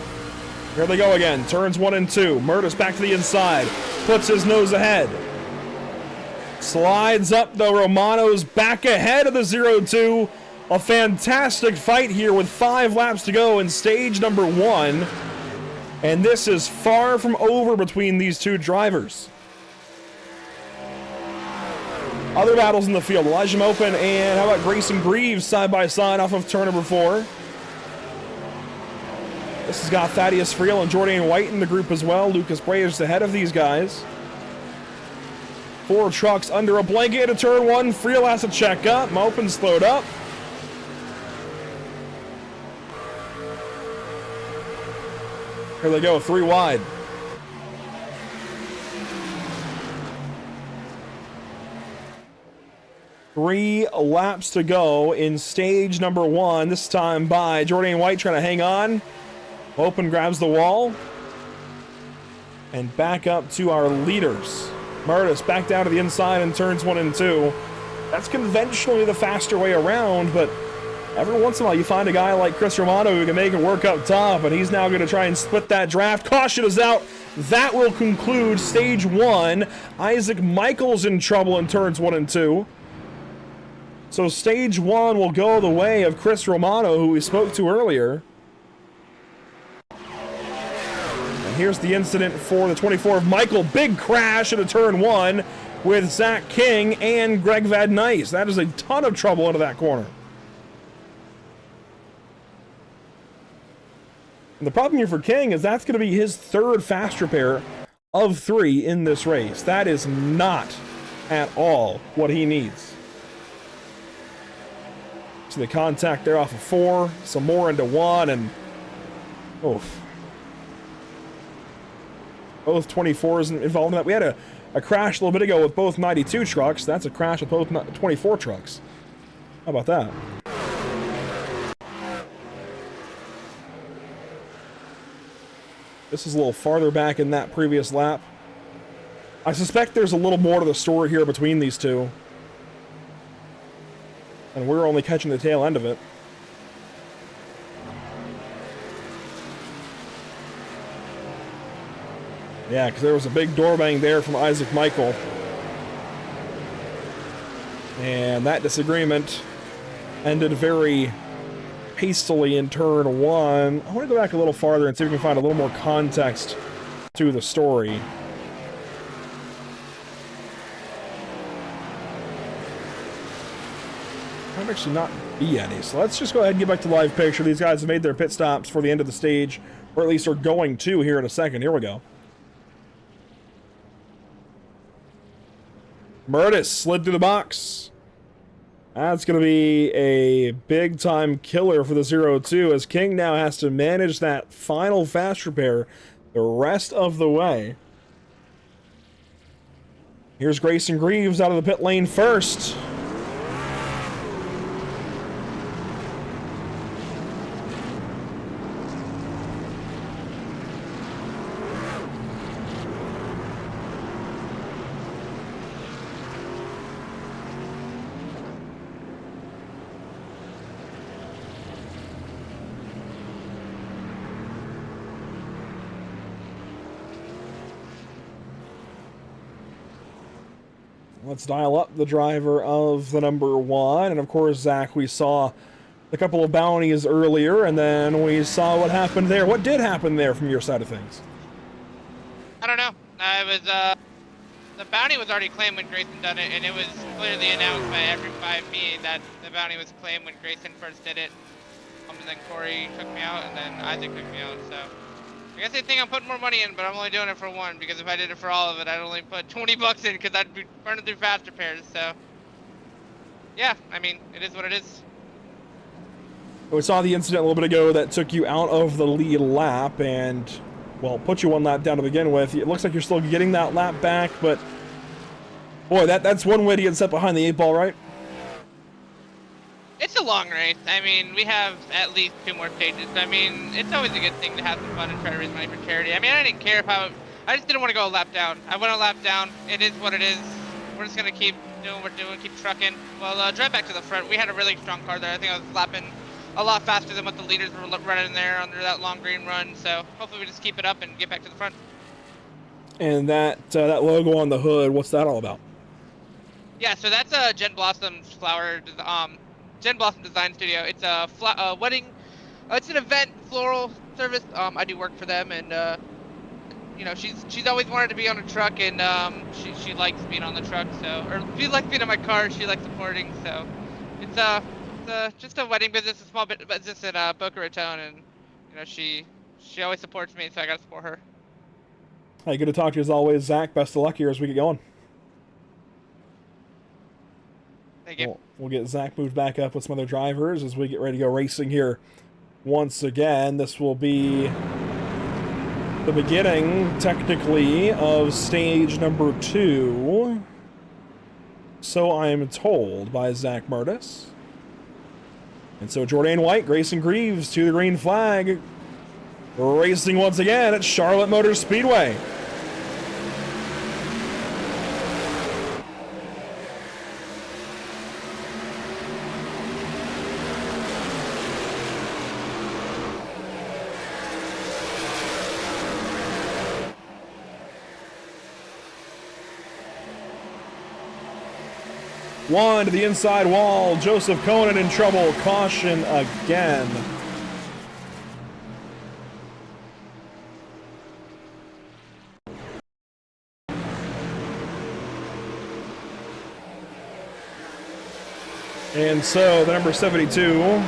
Here they go again. Turns 1 and 2. Murtis back to the inside. Puts his nose ahead. Slides up, though. Romano's back ahead of the 0-2. A fantastic fight here with 5 laps to go in stage number 1. And this is far from over between these two drivers. Other battles in the field. Elijah Mopin and how about Grayson Greaves side by side off of turn number 4. This has got Thaddeus Friel and Jordan White in the group as well. Lucas Brayers ahead of these guys. 4 trucks under a blanket at turn 1. Friel has to check up. Mopin slowed up. Here they go, 3 wide. Three laps to go in stage number 1. This time by Jordan White trying to hang on. Open grabs the wall. And back up to our leaders. Murtis back down to the inside in turns 1 and 2. That's conventionally the faster way around, but every once in a while you find a guy like Chris Romano who can make it work up top, and he's now going to try and split that draft. Caution is out. That will conclude stage 1. Isaac Michaels in trouble in turns 1 and 2. So stage 1 will go the way of Chris Romano, who we spoke to earlier. And here's the incident for the 24 of Michael. Big crash into turn 1 with Zach King and Greg Van Nice. That is a ton of trouble into that corner. And the problem here for King is that's going to be his third fast repair of 3 in this race. That is not at all what he needs. So the contact there off of 4, some more into 1, and oof. Both 24s involved in that. We had a crash a little bit ago with both 92 trucks. That's a crash with both 24 trucks. How about that? This is a little farther back in that previous lap. I suspect there's a little more to the story here between these two. And we're only catching the tail end of it. Yeah, because there was a big door bang there from Isaac Michael. And that disagreement ended very hastily in turn 1. I want to go back a little farther and see if we can find a little more context to the story. Might actually not be any. So let's just go ahead and get back to live picture. These guys have made their pit stops for the end of the stage, or at least are going to here in a second. Here we go. Murtis slid through the box. That's going to be a big-time killer for the 0-2, as King now has to manage that final fast repair the rest of the way. Here's Grayson Greaves out of the pit lane first. Let's dial up the driver of the number 1. And of course, Zach, we saw a couple of bounties earlier, and then we saw what happened there. What did happen there from your side of things? I don't know. The bounty was already claimed when Grayson done it, and it was clearly announced by me that the bounty was claimed when Grayson first did it. And then Corey took me out, and then Isaac took me out, so. I guess they think I'm putting more money in, but I'm only doing it for 1, because if I did it for all of it, I'd only put 20 bucks in, because I'd be burning through fast repairs, so. Yeah, I mean, it is what it is. We saw the incident a little bit ago that took you out of the lead lap, and, well, put you 1 lap down to begin with. It looks like you're still getting that lap back, but, boy, that's one way to get set behind the 8 ball, right? It's a long race. I mean, we have at least 2 more stages. I mean, it's always a good thing to have some fun and try to raise money for charity. I mean, I didn't care if I just didn't want to go a lap down. I went a lap down. It is what it is. We're just going to keep doing what we're doing, keep trucking. Well, drive back to the front. We had a really strong car there. I think I was lapping a lot faster than what the leaders were running there under that long green run. So hopefully we just keep it up and get back to the front. And that logo on the hood, what's that all about? Yeah, so that's Jen Blossom's Jen Blossom Design Studio. It's a wedding. It's an event floral service. I do work for them, and you know, she's always wanted to be on a truck, and she likes being on the truck. So, or she likes being in my car. She likes supporting. So, it's just a wedding business, a small business in Boca Raton, and you know, she always supports me, so I gotta support her. Hey, good to talk to you as always, Zach. Best of luck here as we get going. Thank you. We'll get Zach moved back up with some other drivers as we get ready to go racing here once again. This will be the beginning, technically, of stage number 2. So I am told by Zach Murtis. And so Jordan White, Grayson Greaves to the green flag. Racing once again at Charlotte Motor Speedway. One to the inside wall. Joseph Conan in trouble. Caution again. And so the number 72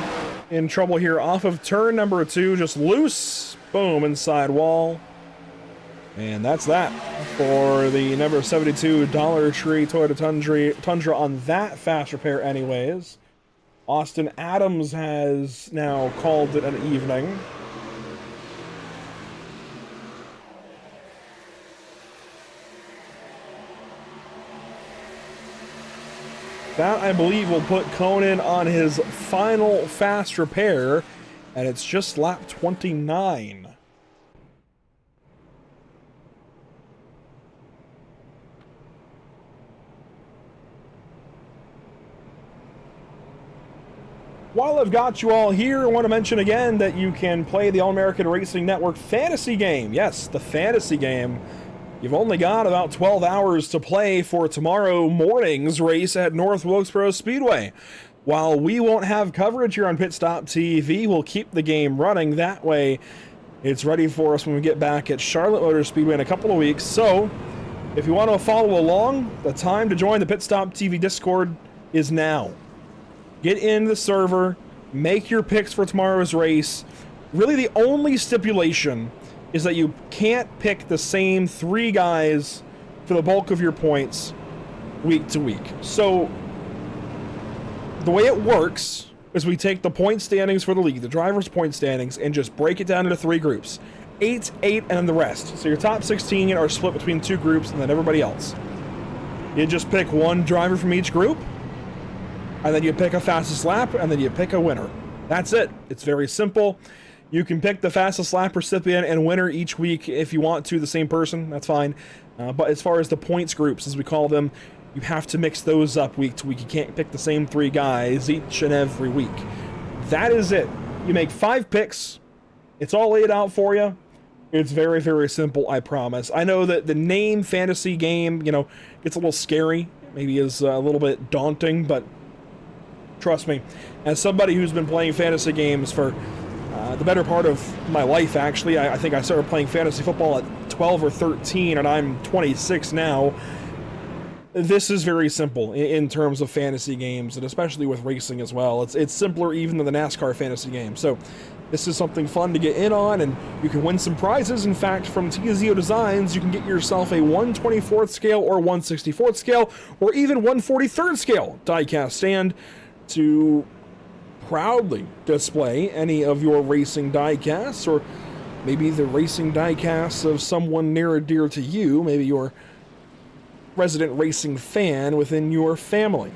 in trouble here off of turn number 2, just loose. Boom, inside wall. And that's that for the number 72 Dollar Tree Toyota Tundra on that fast repair anyways. Austin Adams has now called it an evening. That, I believe, will put Conan on his final fast repair, and it's just lap 29. While I've got you all here, I want to mention again that you can play the All-American Racing Network fantasy game. Yes, the fantasy game. You've only got about 12 hours to play for tomorrow morning's race at North Wilkesboro Speedway. While we won't have coverage here on Pit Stop TV, we'll keep the game running. That way, it's ready for us when we get back at Charlotte Motor Speedway in a couple of weeks. So, if you want to follow along, the time to join the Pit Stop TV Discord is now. Get in the server, make your picks for tomorrow's race. Really, the only stipulation is that you can't pick the same 3 guys for the bulk of your points week to week. So, the way it works is we take the point standings for the league, the driver's point standings, and just break it down into 3 groups. 8, 8, and then the rest. So your top 16 are split between 2 groups and then everybody else. You just pick 1 driver from each group, and then you pick a fastest lap, and then you pick a winner. That's it. It's very simple. You can pick the fastest lap recipient and winner each week if you want to, the same person, that's fine. But as far as the points groups, as we call them, you have to mix those up week to week. You can't pick the same 3 guys each and every week. That is it. You make 5 picks. It's all laid out for you. It's very, very simple, I promise. I know that the name fantasy game, gets a little scary. Maybe is a little bit daunting, but trust me, as somebody who's been playing fantasy games for the better part of my life, actually. I think I started playing fantasy football at 12 or 13, and I'm 26 now. This is very simple in terms of fantasy games, and especially with racing as well. It's simpler even than the NASCAR fantasy game. So this is something fun to get in on, and you can win some prizes. In fact, from TZO Designs, you can get yourself a 1/24th scale or 1/64th scale, or even 1/43rd scale diecast stand to proudly display any of your racing diecasts, or maybe the racing diecasts of someone near and dear to you, maybe your resident racing fan within your family.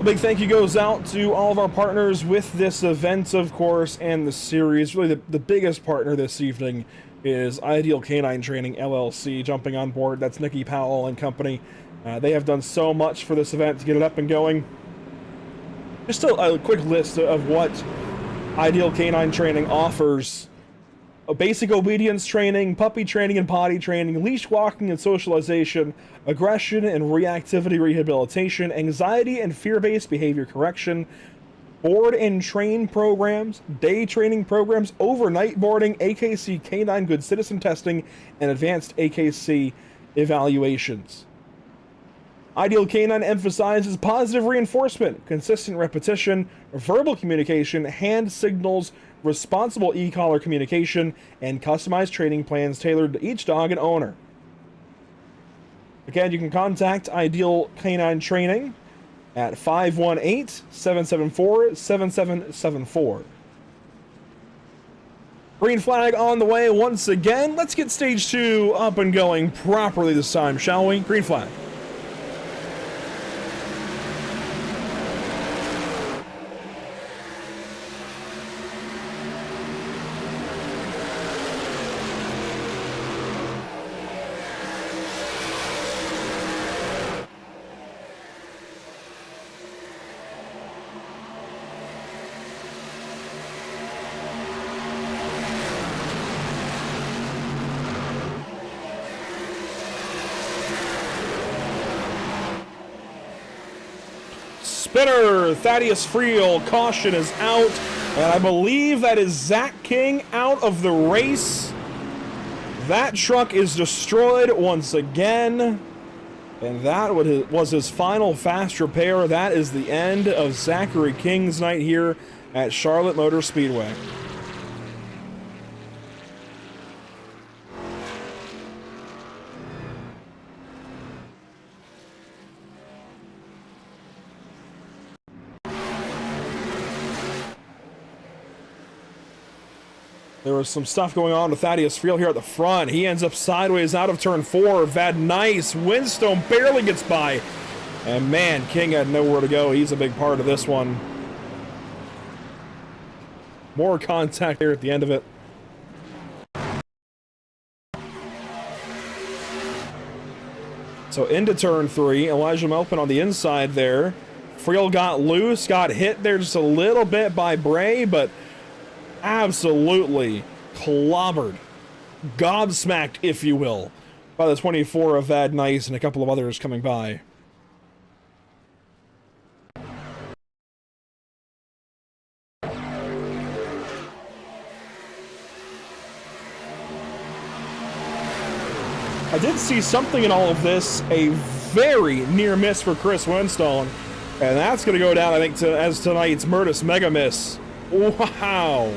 A big thank you goes out to all of our partners with this event, of course, and the series. Really, the biggest partner this evening is Ideal Canine Training, LLC, jumping on board. That's Nikki Powell and company. They have done so much for this event to get it up and going. Just a quick list of what Ideal Canine Training offers. Basic obedience training, puppy training and potty training, leash walking and socialization, aggression and reactivity rehabilitation, anxiety and fear-based behavior correction, board and train programs, day training programs, overnight boarding, AKC Canine Good Citizen testing, and advanced AKC evaluations. Ideal Canine emphasizes positive reinforcement, consistent repetition, verbal communication, hand signals, responsible e-collar communication, and customized training plans tailored to each dog and owner. Again, you can contact Ideal Canine Training at 518-774-7774. Green flag on the way once again. Let's get stage 2 up and going properly this time, shall we? Green flag. Spinner, Thaddeus Friel, caution is out, and I believe that is Zach King out of the race. That truck is destroyed once again, and that was his final fast repair. That is the end of Zachary King's night here at Charlotte Motor Speedway. There was some stuff going on with Thaddeus Friel here at the front. He ends up sideways out of turn 4. Vad Nice. Windstone barely gets by. And man, King had nowhere to go. He's a big part of this one. More contact here at the end of it. So into turn 3. Elijah Melpin on the inside there. Friel got loose, got hit there just a little bit by Bray, but absolutely clobbered, gobsmacked, if you will, by the 24 of Vad Nice and a couple of others coming by. I did see something in all of this, a very near miss for Chris Winstone, and that's going to go down, I think, as tonight's Murtis Mega Miss. Wow.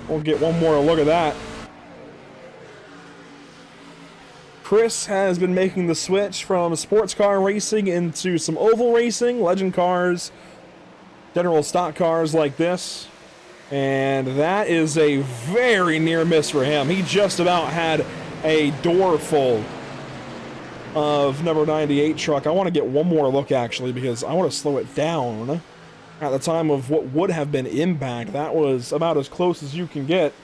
We'll get one more look at that. Chris has been making the switch from sports car racing into some oval racing, legend cars, general stock cars like this. And that is a very near miss for him. He just about had a door full of number 98 truck. I want to get one more look, actually, because I want to slow it down. At the time of what would have been impact, that was about as close as you can get.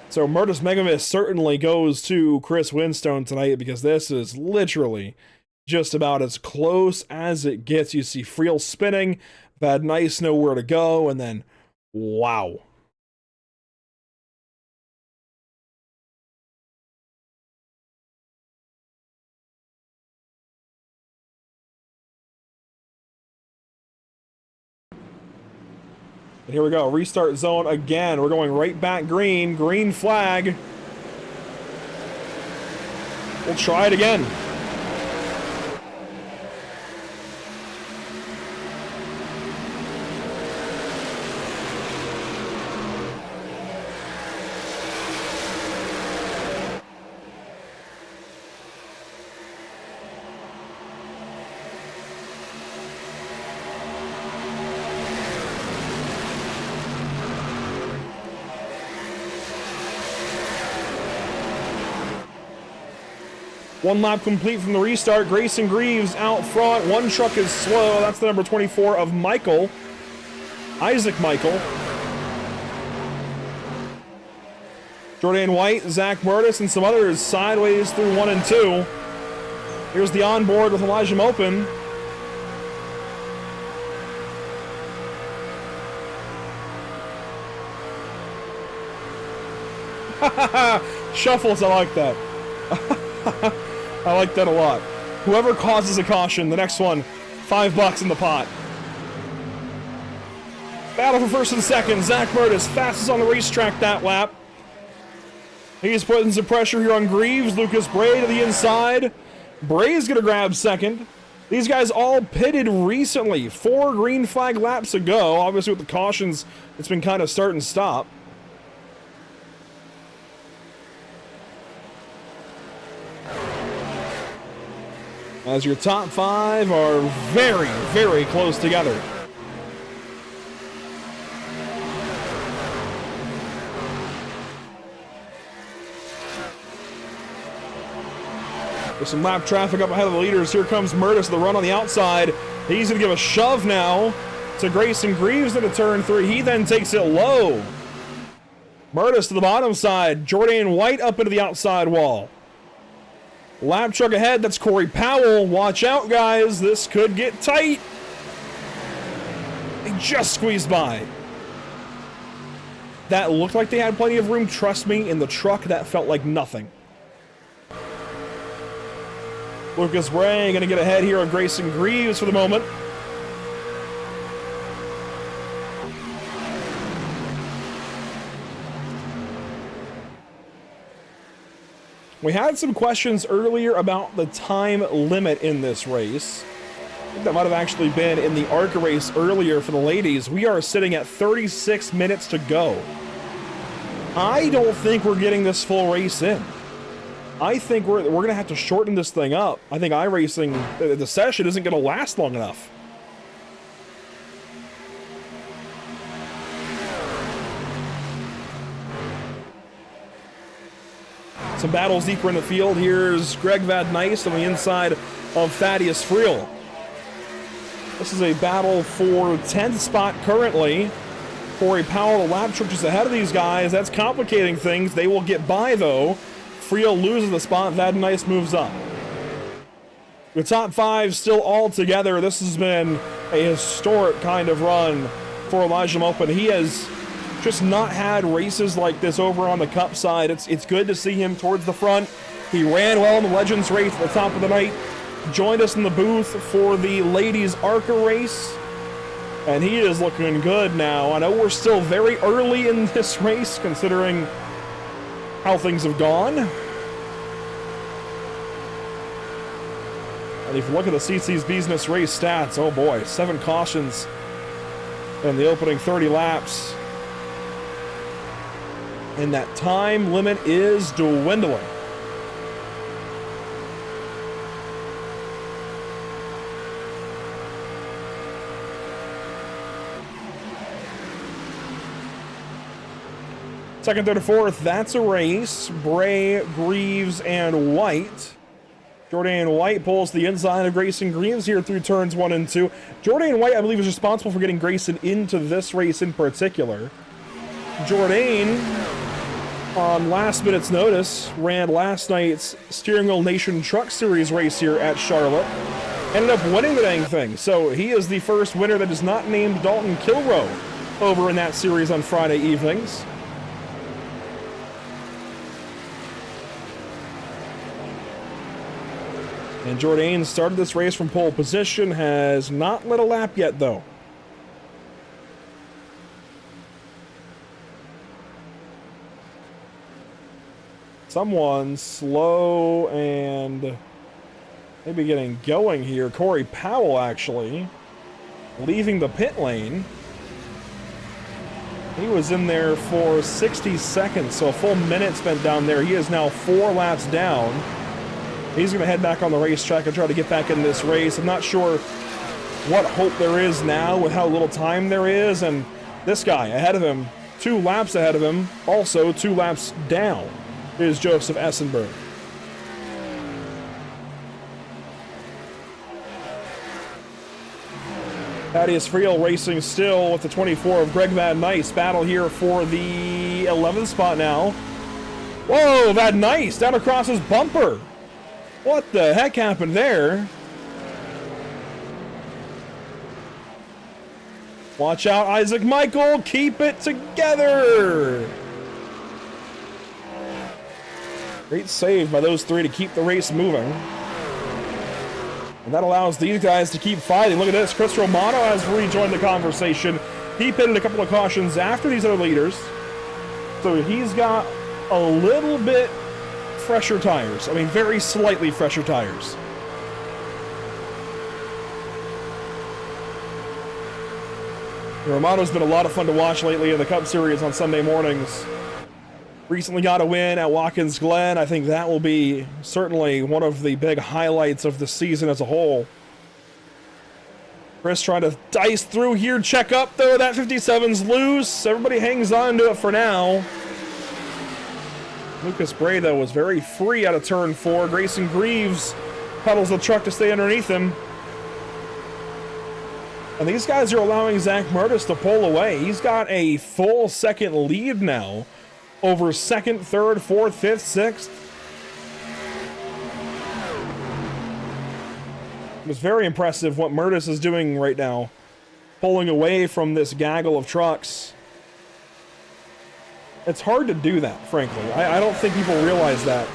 So Murtis Megamis certainly goes to Chris Winstone tonight, because this is literally just about as close as it gets. You see Friel spinning, Vad Nice nowhere to go, and then wow. And here we go, restart zone again. We're going right back green, green flag. We'll try it again. One lap complete from the restart. Grayson Greaves out front. One truck is slow. That's the number 24 of Michael. Isaac Michael. Jordan White, Zach Murtis, and some others sideways through 1 and 2. Here's the onboard with Elijah Mopin. Shuffles, I like that. I like that a lot. Whoever causes a caution, the next one, $5 in the pot. Battle for first and second. Zach Murtis, fastest on the racetrack that lap. He's putting some pressure here on Greaves. Lucas Bray to the inside. Bray's going to grab second. These guys all pitted recently. 4 green flag laps ago. Obviously with the cautions, it's been kind of start and stop. As your top 5 are very, very close together. There's some lap traffic up ahead of the leaders. Here comes Murtis, the run on the outside. He's going to give a shove now to Grayson Greaves into turn 3. He then takes it low. Murtis to the bottom side. Jordan White up into the outside wall. Lap truck ahead, that's Corey Powell. Watch out, guys. This could get tight. They just squeezed by. That looked like they had plenty of room. Trust me, in the truck, that felt like nothing. Lucas Bray going to get ahead here of Grayson Greaves for the moment. We had some questions earlier about the time limit in this race. I think that might have actually been in the ARCA race earlier for the ladies. We are sitting at 36 minutes to go. I don't think we're getting this full race in. I think we're going to have to shorten this thing up. I think iRacing, the session isn't going to last long enough. Some battles deeper in the field. Here's Greg Van Nys on the inside of Thaddeus Friel. This is a battle for 10th spot currently. Corey Powell, the lap truck, just ahead of these guys. That's complicating things. They will get by, though. Friel loses the spot. Van Nys moves up. The top five still all together. This has been a historic kind of run for Elijah Mopin. He has just not had races like this over on the Cup side. It's good to see him towards the front. He ran well in the Legends race at the top of the night. Joined us in the booth for the ladies ARCA race. And he is looking good now. I know we're still very early in this race, considering how things have gone. And if you look at the CC's Business race stats, oh boy, 7 cautions in the opening 30 laps. And that time limit is dwindling. Second, third, and fourth, that's a race. Bray, Greaves, and White. Jordan White pulls the inside of Grayson Greaves here through turns 1 and 2. Jordan White, I believe, is responsible for getting Grayson into this race in particular. Jordan, on last minute's notice, ran last night's Steering Wheel Nation Truck Series race here at Charlotte. Ended up winning the dang thing. So he is the first winner that is not named Dalton Kilroe over in that series on Friday evenings. And Jourdain started this race from pole position, has not led a lap yet, though. Someone slow and maybe getting going here. Corey Powell, actually, leaving the pit lane. He was in there for 60 seconds, so a full minute spent down there. He is now 4 laps down. He's going to head back on the racetrack and try to get back in this race. I'm not sure what hope there is now with how little time there is. And this guy ahead of him, 2 laps ahead of him, also 2 laps down, is Joseph Essenberg. Thaddeus Friel racing still with the 24 of Greg Van Nys. Battle here for the 11th spot now. Whoa, Van Nys down across his bumper. What the heck happened there? Watch out, Isaac Michael. Keep it together. Great save by those 3 to keep the race moving. And that allows these guys to keep fighting. Look at this. Chris Romano has rejoined the conversation. He pitted a couple of cautions after these other leaders. So he's got a little bit fresher tires. I mean, very slightly fresher tires. Romano's been a lot of fun to watch lately in the Cup Series on Sunday mornings. Recently got a win at Watkins Glen. I think that will be certainly one of the big highlights of the season as a whole. Chris trying to dice through here. Check up, though. That 57's loose. Everybody hangs on to it for now. Lucas Bray, though, was very free out of turn 4. Grayson Greaves pedals the truck to stay underneath him. And these guys are allowing Zach Murtis to pull away. He's got a full second lead now over 2nd, 3rd, 4th, 5th, 6th. It was very impressive what Murtis is doing right now, pulling away from this gaggle of trucks. It's hard to do that, frankly. I don't think people realize that.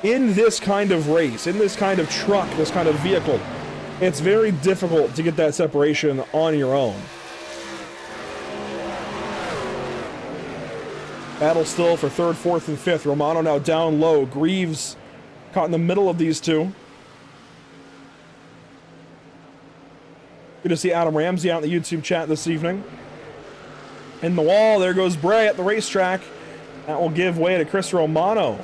in this kind of race, in this kind of truck, this kind of vehicle, it's very difficult to get that separation on your own. Battle still for third, fourth, and fifth. Romano now down low. Greaves caught in the middle of these two. Good to see Adam Ramsey out in the YouTube chat this evening. In the wall, there goes Bray at the racetrack. That will give way to Chris Romano.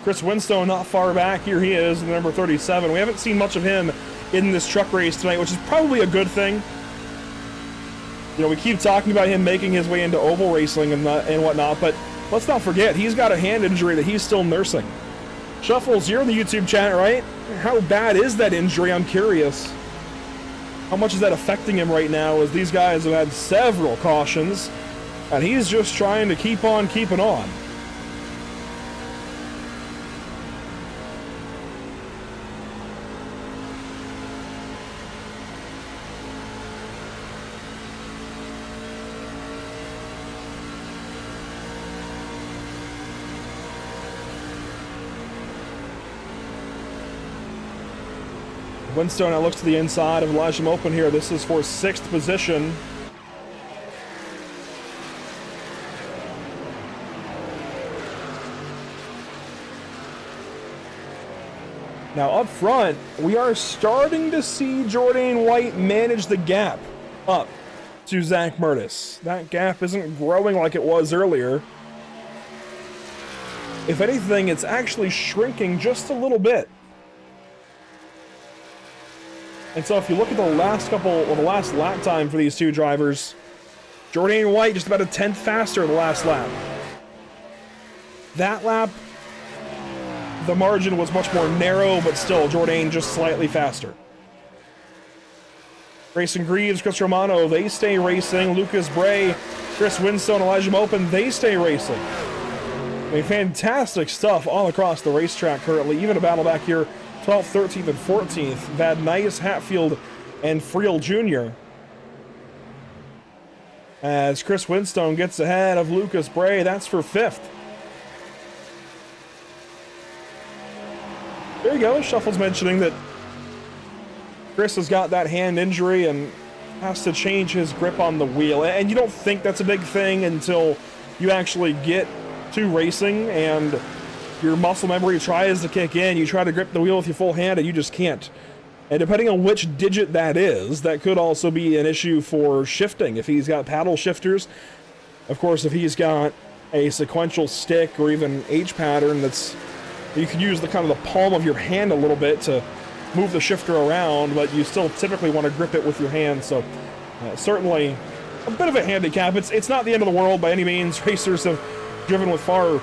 Chris Winstone not far back. Here he is, number 37. We haven't seen much of him in this truck race tonight, which is probably a good thing. You know, we keep talking about him making his way into oval racing and whatnot, but let's not forget, he's got a hand injury that he's still nursing. Shuffles, you're in the YouTube chat, right? How bad is that injury? I'm curious. How much is that affecting him right now, as these guys have had several cautions, and he's just trying to keep on keeping on. Winstone now looks to the inside of Elijah Open here. This is for 6th position. Now up front, we are starting to see Jordan White manage the gap up to Zach Murtis. That gap isn't growing like it was earlier. If anything, it's actually shrinking just a little bit. And so if you look at the last lap time for these two drivers, Jordan White just about a 10th faster the last lap. That lap, the margin was much more narrow, but still Jordan just slightly faster. Grayson Greaves, Chris Romano, they stay racing. Lucas Bray, Chris Winstone, Elijah Open, they stay racing. I mean, fantastic stuff all across the racetrack currently. Even a battle back here, 12th, 13th, and 14th. Van Nice, Hatfield, and Friel Jr. As Chris Winstone gets ahead of Lucas Bray, that's for 5th. There you go. Shuffle's mentioning that Chris has got that hand injury and has to change his grip on the wheel. And you don't think that's a big thing until you actually get to racing and your muscle memory tries to kick in. You try to grip the wheel with your full hand and you just can't. And depending on which digit that is, that could also be an issue for shifting. If he's got paddle shifters, of course, if he's got a sequential stick or even H pattern, that's you can use the kind of the palm of your hand a little bit to move the shifter around, but you still typically want to grip it with your hand. So certainly a bit of a handicap. It's not the end of the world by any means. Racers have driven with far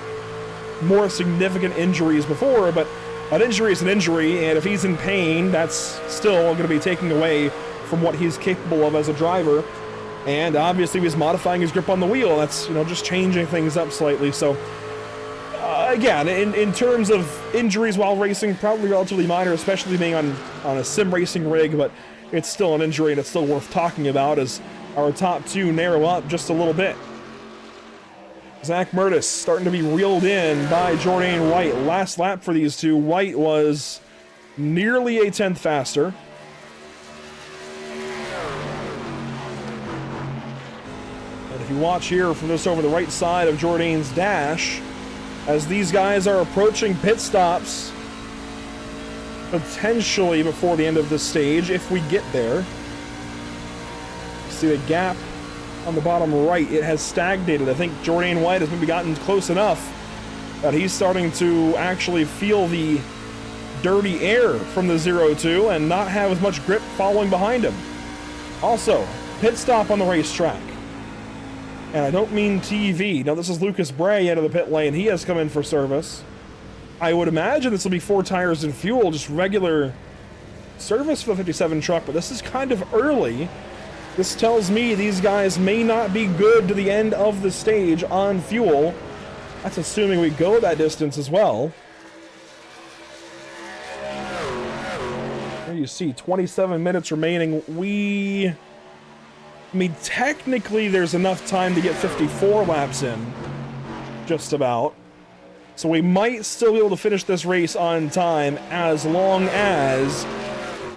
more significant injuries before, but an injury is an injury, and if he's in pain, that's still going to be taking away from what he's capable of as a driver. And obviously he's modifying his grip on the wheel. That's, you know, just changing things up slightly. So again, in terms of injuries while racing, probably relatively minor, especially being on a sim racing rig, but it's still an injury and it's still worth talking about as our top two narrow up just a little bit. Zach Murtis starting to be reeled in by Jordan White. Last lap for these two, White was nearly a 10th faster. And if you watch here from this over the right side of Jordan's dash, as these guys are approaching pit stops, potentially before the end of this stage, if we get there. See the gap on the bottom right, it has stagnated. I think Jordan White has maybe gotten close enough that he's starting to actually feel the dirty air from the 0-2 and not have as much grip following behind him. Also, pit stop on the racetrack. And I don't mean TV. Now, this is Lucas Bray into the pit lane. He has come in for service. I would imagine this will be 4 tires and fuel, just regular service for the 57 truck, but this is kind of early. This tells me these guys may not be good to the end of the stage on fuel. That's assuming we go that distance as well. There you see, 27 minutes remaining. We I mean, technically there's enough time to get 54 laps in, just about. So we might still be able to finish this race on time as long as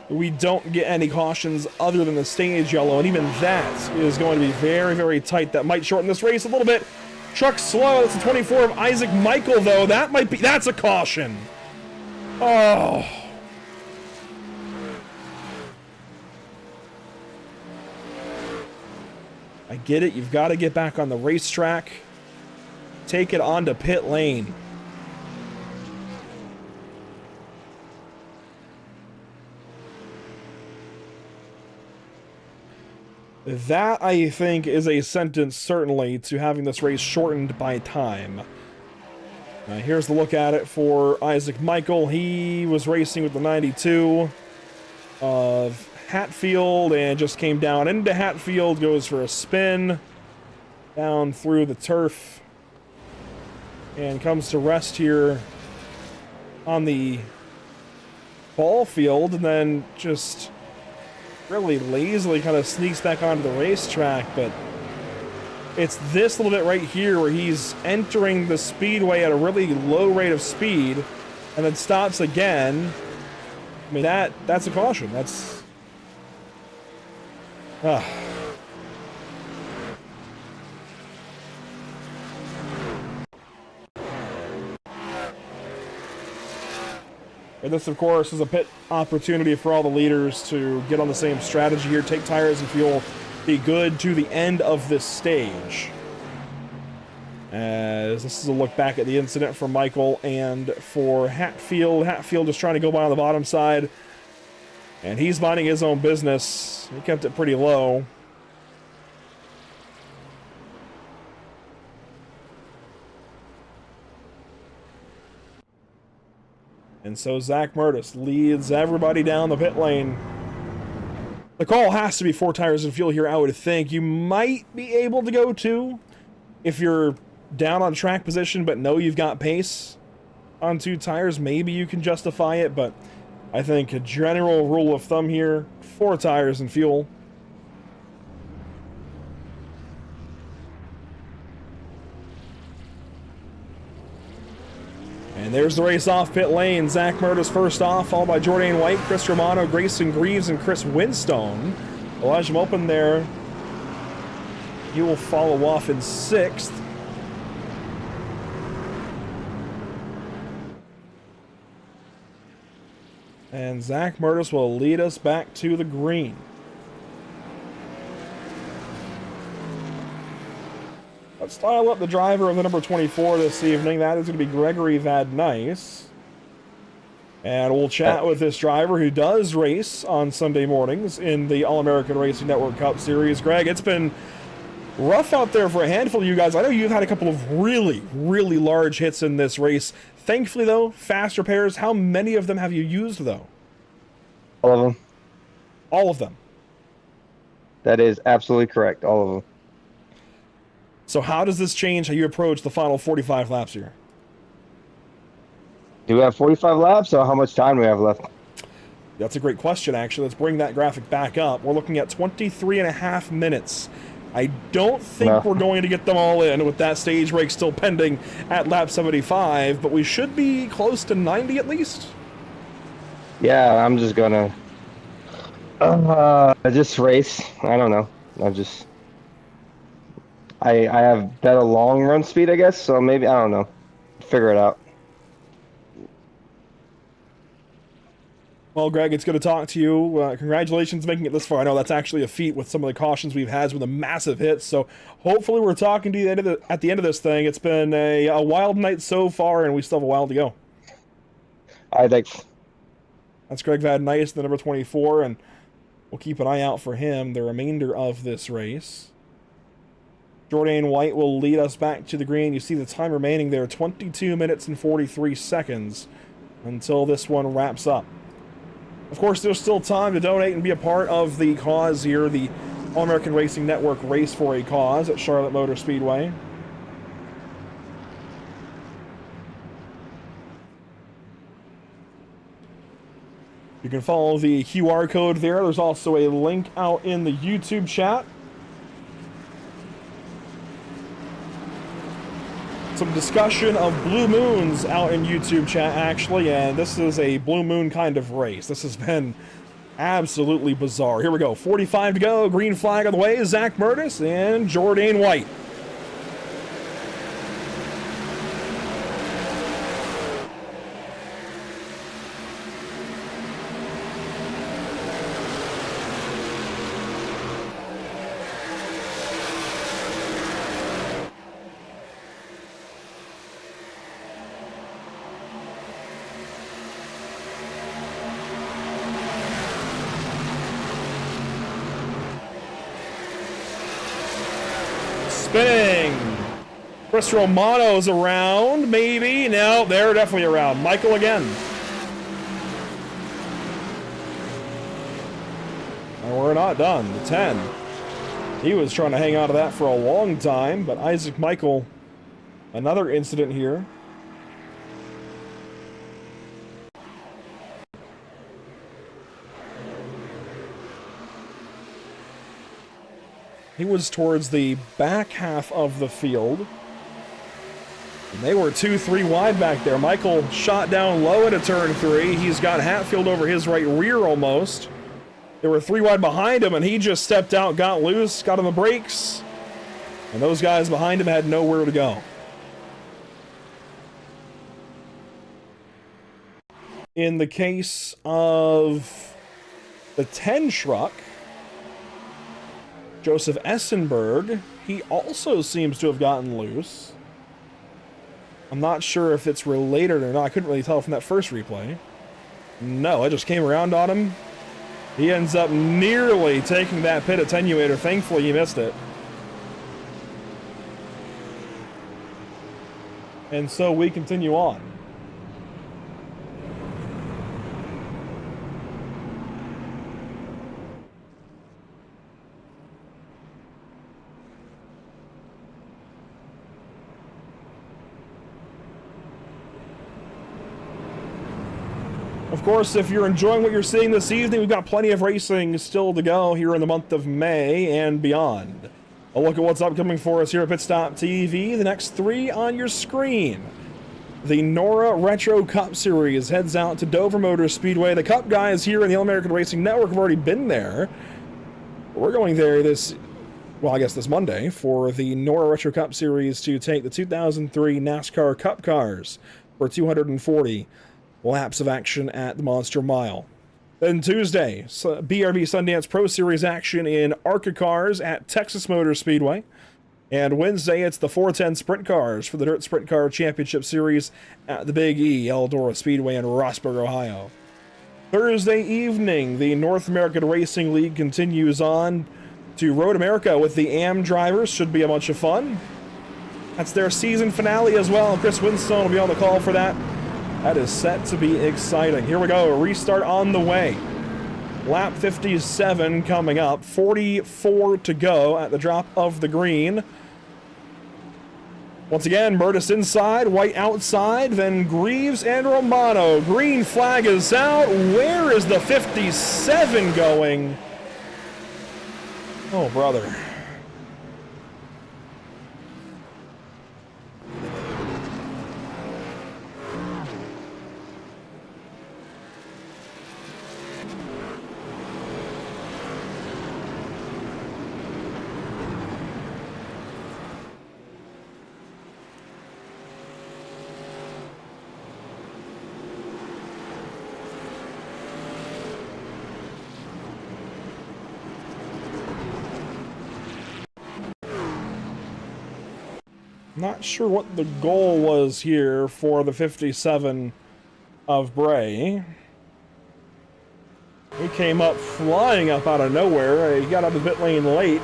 we don't get any cautions other than the stage yellow, and even that is going to be very, very tight. That might shorten this race a little bit. Truck slow. That's a 24 of Isaac Michael, though. That's a caution. Oh. I get it. You've got to get back on the racetrack. Take it onto pit lane. That, I think, is a sentence, certainly, to having this race shortened by time. Here's the look at it for Isaac Michael. He was racing with the 92 of Hatfield and just came down into Hatfield, goes for a spin down through the turf and comes to rest here on the ball field, and then just really lazily kind of sneaks back onto the racetrack. But it's this little bit right here where he's entering the speedway at a really low rate of speed and then stops again. I mean, that's a caution. That's And this, of course, is a pit opportunity for all the leaders to get on the same strategy here, take tires and fuel, be good to the end of this stage. As this is a look back at the incident for Michael and for Hatfield. Hatfield is trying to go by on the bottom side, and he's minding his own business. He kept it pretty low. And so Zach Murtis leads everybody down the pit lane. The call has to be 4 tires and fuel here, I would think. You might be able to go 2 if you're down on track position, but know you've got pace on 2 tires. Maybe you can justify it, but I think a general rule of thumb here, 4 tires and fuel. And there's the race off pit lane. Zach Murtis first off, followed by Jordan White, Chris Romano, Grayson Greaves, and Chris Winstone. Elijah Mopin there. He will follow off in 6th. And Zach Murtis will lead us back to the green. Let's dial up the driver of the number 24 this evening. That is going to be Gregory Van Nice. And we'll chat with this driver who does race on Sunday mornings in the All-American Racing Network Cup Series. Greg, it's been rough out there for a handful of you guys. I know you've had a couple of really, really large hits in this race. Thankfully, though, fast repairs. How many of them have you used, though? All of them. All of them? That is absolutely correct. All of them. So how does this change how you approach the final 45 laps here? Do we have 45 laps, or how much time do we have left? That's a great question, actually. Let's bring that graphic back up. We're looking at 23 and a half minutes. I don't think we're going to get them all in with that stage break still pending at lap 75, but we should be close to 90 at least. Yeah, I'm just gonna just race. I don't know. I have better long run speed, I guess, so maybe, I don't know. Figure it out. Well, Greg, it's good to talk to you. Congratulations making it this far. I know that's actually a feat with some of the cautions we've had with the massive hits, so hopefully we're talking to you at the end of this thing. It's been a wild night so far, and we still have a while to go. All right, thanks. That's Greg Van Nice, the number 24, and we'll keep an eye out for him the remainder of this race. Jordan White will lead us back to the green. You see the time remaining there, 22 minutes and 43 seconds until this one wraps up. Of course, there's still time to donate and be a part of the cause here, the All-American Racing Network Race for a Cause at Charlotte Motor Speedway. You can follow the QR code there. There's also a link out in the YouTube chat some discussion of blue moons out in YouTube chat, actually, and this is a blue moon kind of race. This has been absolutely bizarre. Here we go. 45 to go. Green flag on the way. Zach Murtis and Jordan White. Spinning. Chris Romano's around, maybe. No, they're definitely around. Michael again. And we're not done. The 10. He was trying to hang on to that for a long time, but Isaac Michael, another incident here. He was towards the back half of the field. And they were 2-3 wide back there. Michael shot down low into turn 3. He's got Hatfield over his right rear almost. They were 3 wide behind him, and he just stepped out, got loose, got on the brakes. And those guys behind him had nowhere to go. In the case of the 10 truck, Joseph Essenberg, he also seems to have gotten loose. I'm not sure if it's related or not. I couldn't really tell from that first replay. No, it just came around on him. He ends up nearly taking that pit attenuator. Thankfully, he missed it. And so we continue on. Of course, if you're enjoying what you're seeing this evening, we've got plenty of racing still to go here in the month of May and beyond. A look at what's upcoming for us here at Pit Stop TV. The next 3 on your screen. The NORA Retro Cup Series heads out to Dover Motor Speedway. The Cup guys here in the All-American Racing Network have already been there. We're going there this Monday for the NORA Retro Cup Series to take the 2003 NASCAR Cup cars for 240 laps of action at the Monster Mile. Then Tuesday, BRB Sundance Pro Series action in ARCA cars at Texas Motor Speedway. And Wednesday, it's the 410 Sprint cars for the Dirt Sprint Car Championship Series at the Big E Eldora Speedway in Rossburg, Ohio. Thursday evening, the North American Racing League continues on to Road America with the AM drivers. Should be a bunch of fun. That's their season finale as well. Chris Winstone will be on the call for that. That is set to be exciting. Here we go, a restart on the way. Lap 57 coming up, 44 to go at the drop of the green. Once again, Murtis inside, White outside, then Greaves and Romano. Green flag is out. Where is the 57 going? Oh, brother. Not sure what the goal was here for the 57 of Bray. He came up flying up out of nowhere. He got out of the pit lane late.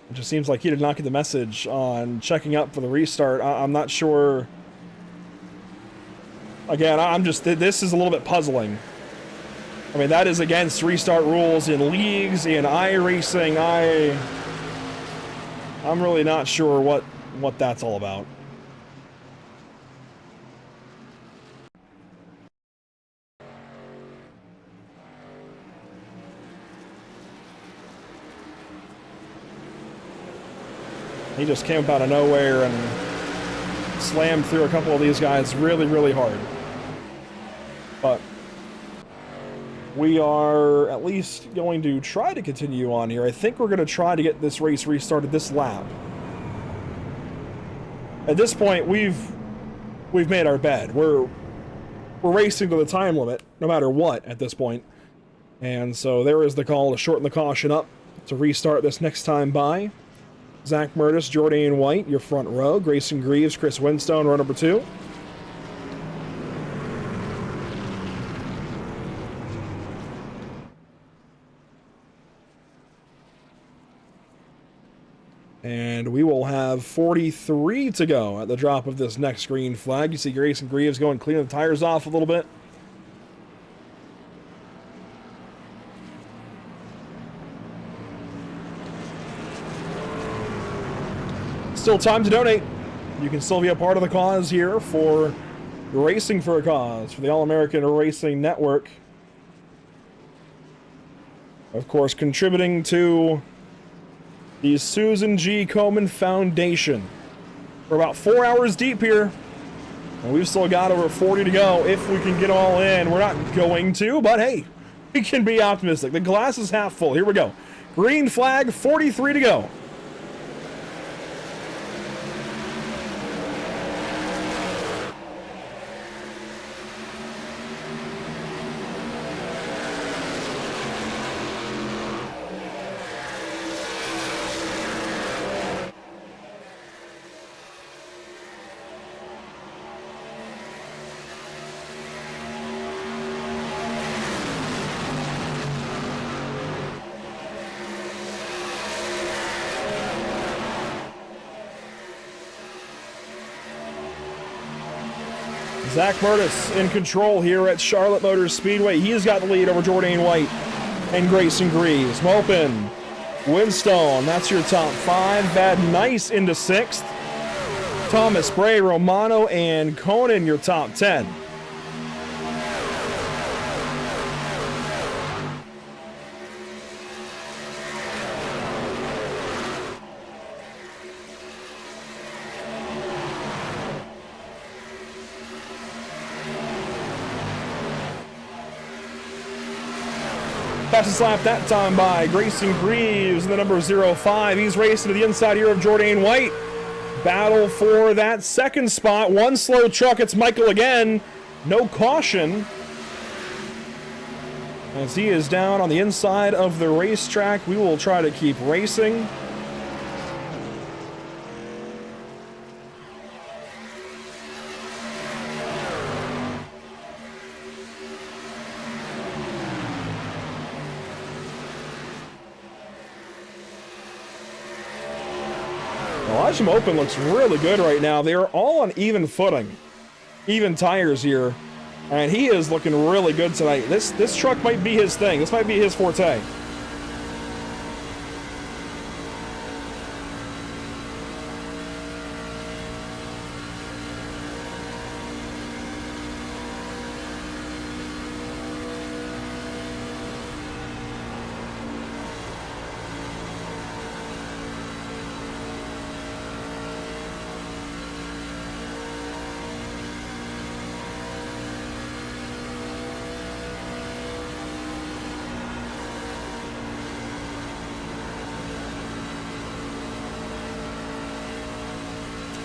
It just seems like he did not get the message on checking up for the restart. I'm not sure. Again, this is a little bit puzzling. I mean, that is against restart rules in leagues, in iRacing. I'm really not sure what that's all about. He just came up out of nowhere and slammed through a couple of these guys really, really hard. But we are at least going to try to continue on here. I think we're going to try to get this race restarted this lap. At this point, we've made our bed. We're racing to the time limit, no matter what, at this point. And so there is the call to shorten the caution up to restart this next time by. Zach Murtis, Jordan White, your front row. Grayson Greaves, Chris Winstone, row number 2. And we will have 43 to go at the drop of this next green flag. You see Grayson Greaves going clean the tires off a little bit. Still time to donate. You can still be a part of the cause here for Racing for a Cause, for the All-American Racing Network. Of course, contributing to the Susan G. Komen Foundation. We're about 4 hours deep here, and we've still got over 40 to go if we can get all in. We're not going to, but hey, we can be optimistic. The glass is half full. Here we go. Green flag, 43 to go. Zach Murtis in control here at Charlotte Motor Speedway. He's got the lead over Jordan White and Grayson Greaves. Mopin, Winstone, that's your top 5. Bad Nice into 6th. Thomas, Bray, Romano, and Conan, your top 10. Fastest lap that time by Grayson Greaves, the number 05. He's racing to the inside here of Jordan White. Battle for that second spot. One slow truck. It's Michael again. No caution, as he is down on the inside of the racetrack. We will try to keep racing. Elijah Mopin looks really good right now. They are all on even footing, even tires here, and he is looking really good tonight. This truck might be his thing. This might be his forte.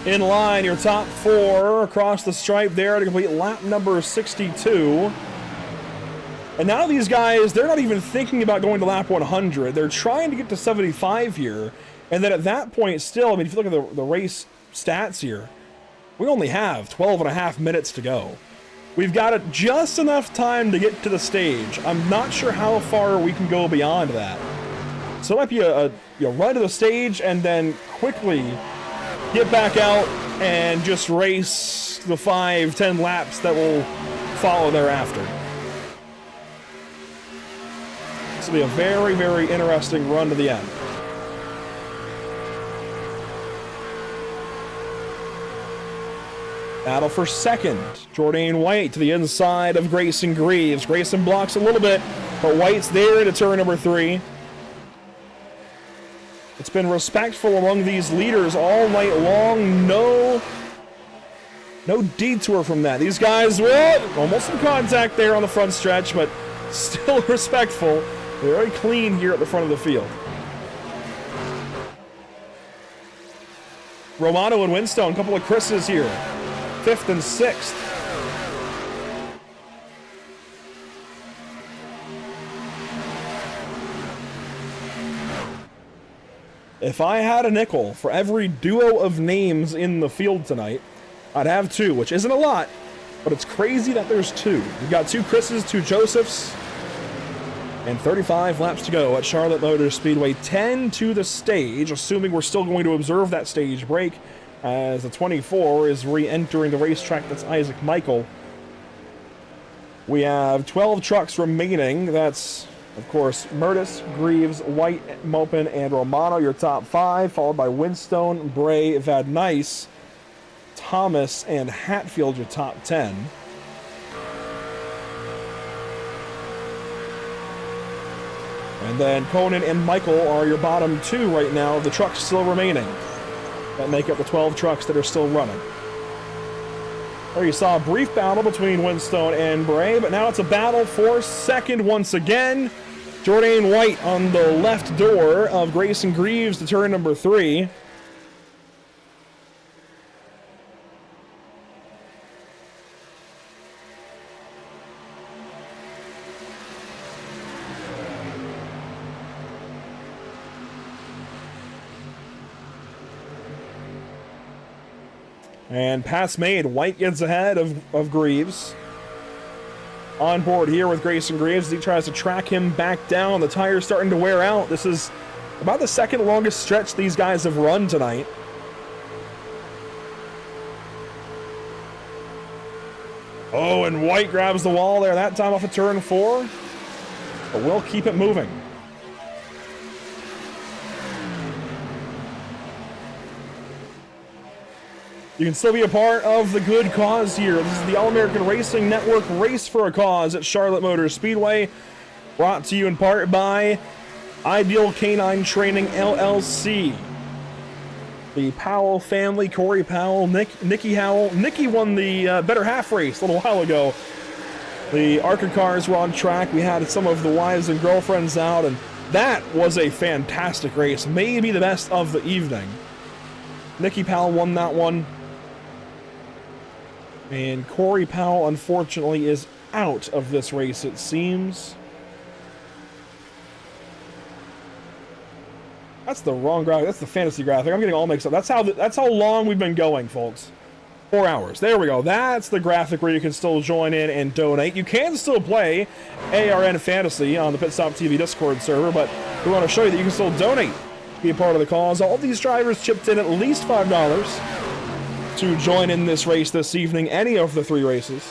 In line, your top 4 across the stripe there to complete lap number 62. And now these guys, they're not even thinking about going to lap 100. They're trying to get to 75 here. And then at that point still, I mean, if you look at the race stats here, we only have 12 and a half minutes to go. We've got it just enough time to get to the stage. I'm not sure how far we can go beyond that. So it might be a run to the stage and then quickly get back out and just race the 5-10 laps that will follow thereafter. This will be a very, very interesting run to the end. Battle for second. Jordan White to the inside of Grayson Greaves. Grayson blocks a little bit, but White's there to turn number 3. It's been respectful among these leaders all night long. No detour from that. These guys, well, almost in contact there on the front stretch, but still respectful. Very clean here at the front of the field. Romano and Winstone, a couple of Chris's here. 5th and 6th. If I had a nickel for every duo of names in the field tonight, I'd have 2, which isn't a lot, but it's crazy that there's 2. We've got 2 Chris's, 2 Josephs, and 35 laps to go at Charlotte Motor Speedway. 10 to the stage, assuming we're still going to observe that stage break, as the 24 is re-entering the racetrack. That's Isaac Michael. We have 12 trucks remaining. That's, of course, Murtis, Greaves, White, Mopin, and Romano, your top 5, followed by Winstone, Bray, Van Nice, Thomas, and Hatfield, your top 10. And then Conan and Michael are your bottom 2 right now, the trucks still remaining that make up the 12 trucks that are still running. There you saw a brief battle between Winstone and Bray, but now it's a battle for second once again. Jordan White on the left door of Grayson Greaves to turn number 3. And pass made. White gets ahead of Greaves. On board here with Grayson Greaves as he tries to track him back down. The tire's starting to wear out. This is about the second longest stretch these guys have run tonight. Oh, and White grabs the wall there, that time off of turn 4. But we'll keep it moving. You can still be a part of the good cause here. This is the All-American Racing Network Race for a Cause at Charlotte Motor Speedway. Brought to you in part by Ideal Canine Training, LLC. The Powell family, Corey Powell, Nikki Howell. Nikki won the better half race a little while ago. The ARCA cars were on track. We had some of the wives and girlfriends out, and that was a fantastic race. Maybe the best of the evening. Nikki Powell won that one. And Corey Powell, unfortunately, is out of this race, it seems. That's the wrong graphic. That's the fantasy graphic. I'm getting all mixed up. That's how long we've been going, folks. 4 hours. There we go. That's the graphic where you can still join in and donate. You can still play AARN Fantasy on the Pit Stop TV Discord server, but we want to show you that you can still donate, be a part of the cause. All these drivers chipped in at least $5 to join in this race this evening, any of the 3 races,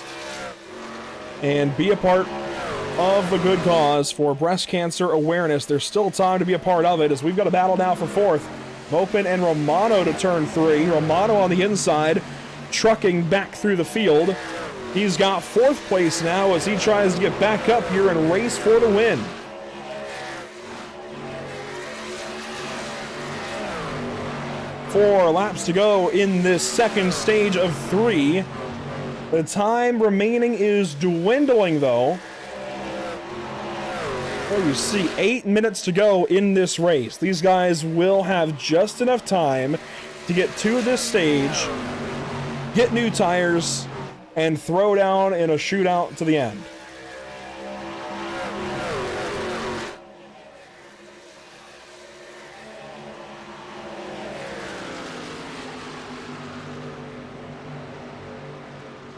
and be a part of the good cause for breast cancer awareness. There's still time to be a part of it, as we've got a battle now for 4th. Mopin and Romano to turn 3. Romano on the inside, trucking back through the field. He's got 4th place now as he tries to get back up here and race for the win. Four laps to go in this second stage of 3. The time remaining is dwindling, though. Well, you see 8 minutes to go in this race. These guys will have just enough time to get to this stage, get new tires, and throw down in a shootout to the end.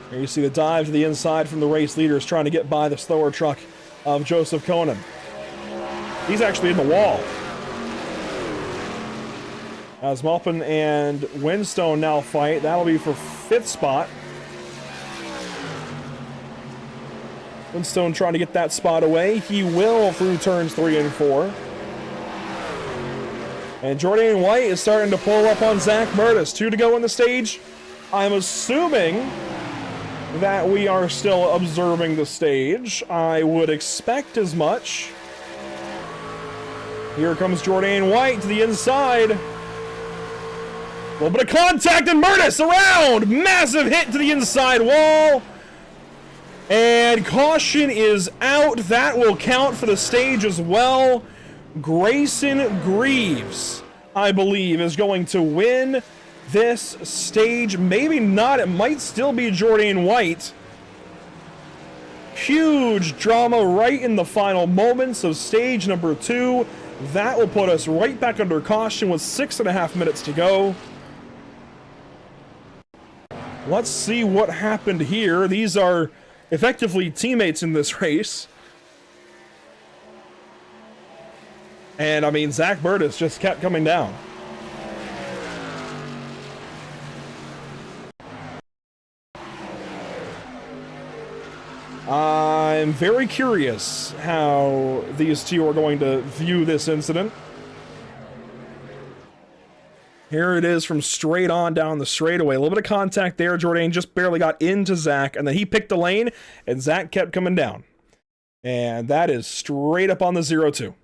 Here you see the dive to the inside from the race leaders trying to get by the slower truck of Joseph Conan. He's actually in the wall. As Malpin and Winstone now fight, that'll be for 5th spot. Winstone trying to get that spot away. He will through turns 3 and 4. And Jordan White is starting to pull up on Zach Murtis. 2 to go in the stage. I'm assuming that we are still observing the stage. I would expect as much. Here comes Jordan White to the inside. A little bit of contact and Murtis around! Massive hit to the inside wall. And caution is out. That will count for the stage as well. Grayson Greaves, I believe, is going to win this stage. Maybe not. It might still be Jordan White. Huge drama right in the final moments of stage number 2. That will put us right back under caution with 6.5 minutes to go. Let's see what happened here. These are effectively teammates in this race. And, I mean, Zach Burtis just kept coming down. I'm very curious how these two are going to view this incident. Here it is from straight on down the straightaway. A little bit of contact there. Jordan just barely got into Zach, and then he picked the lane, and Zach kept coming down. And that is straight up on the 0-2.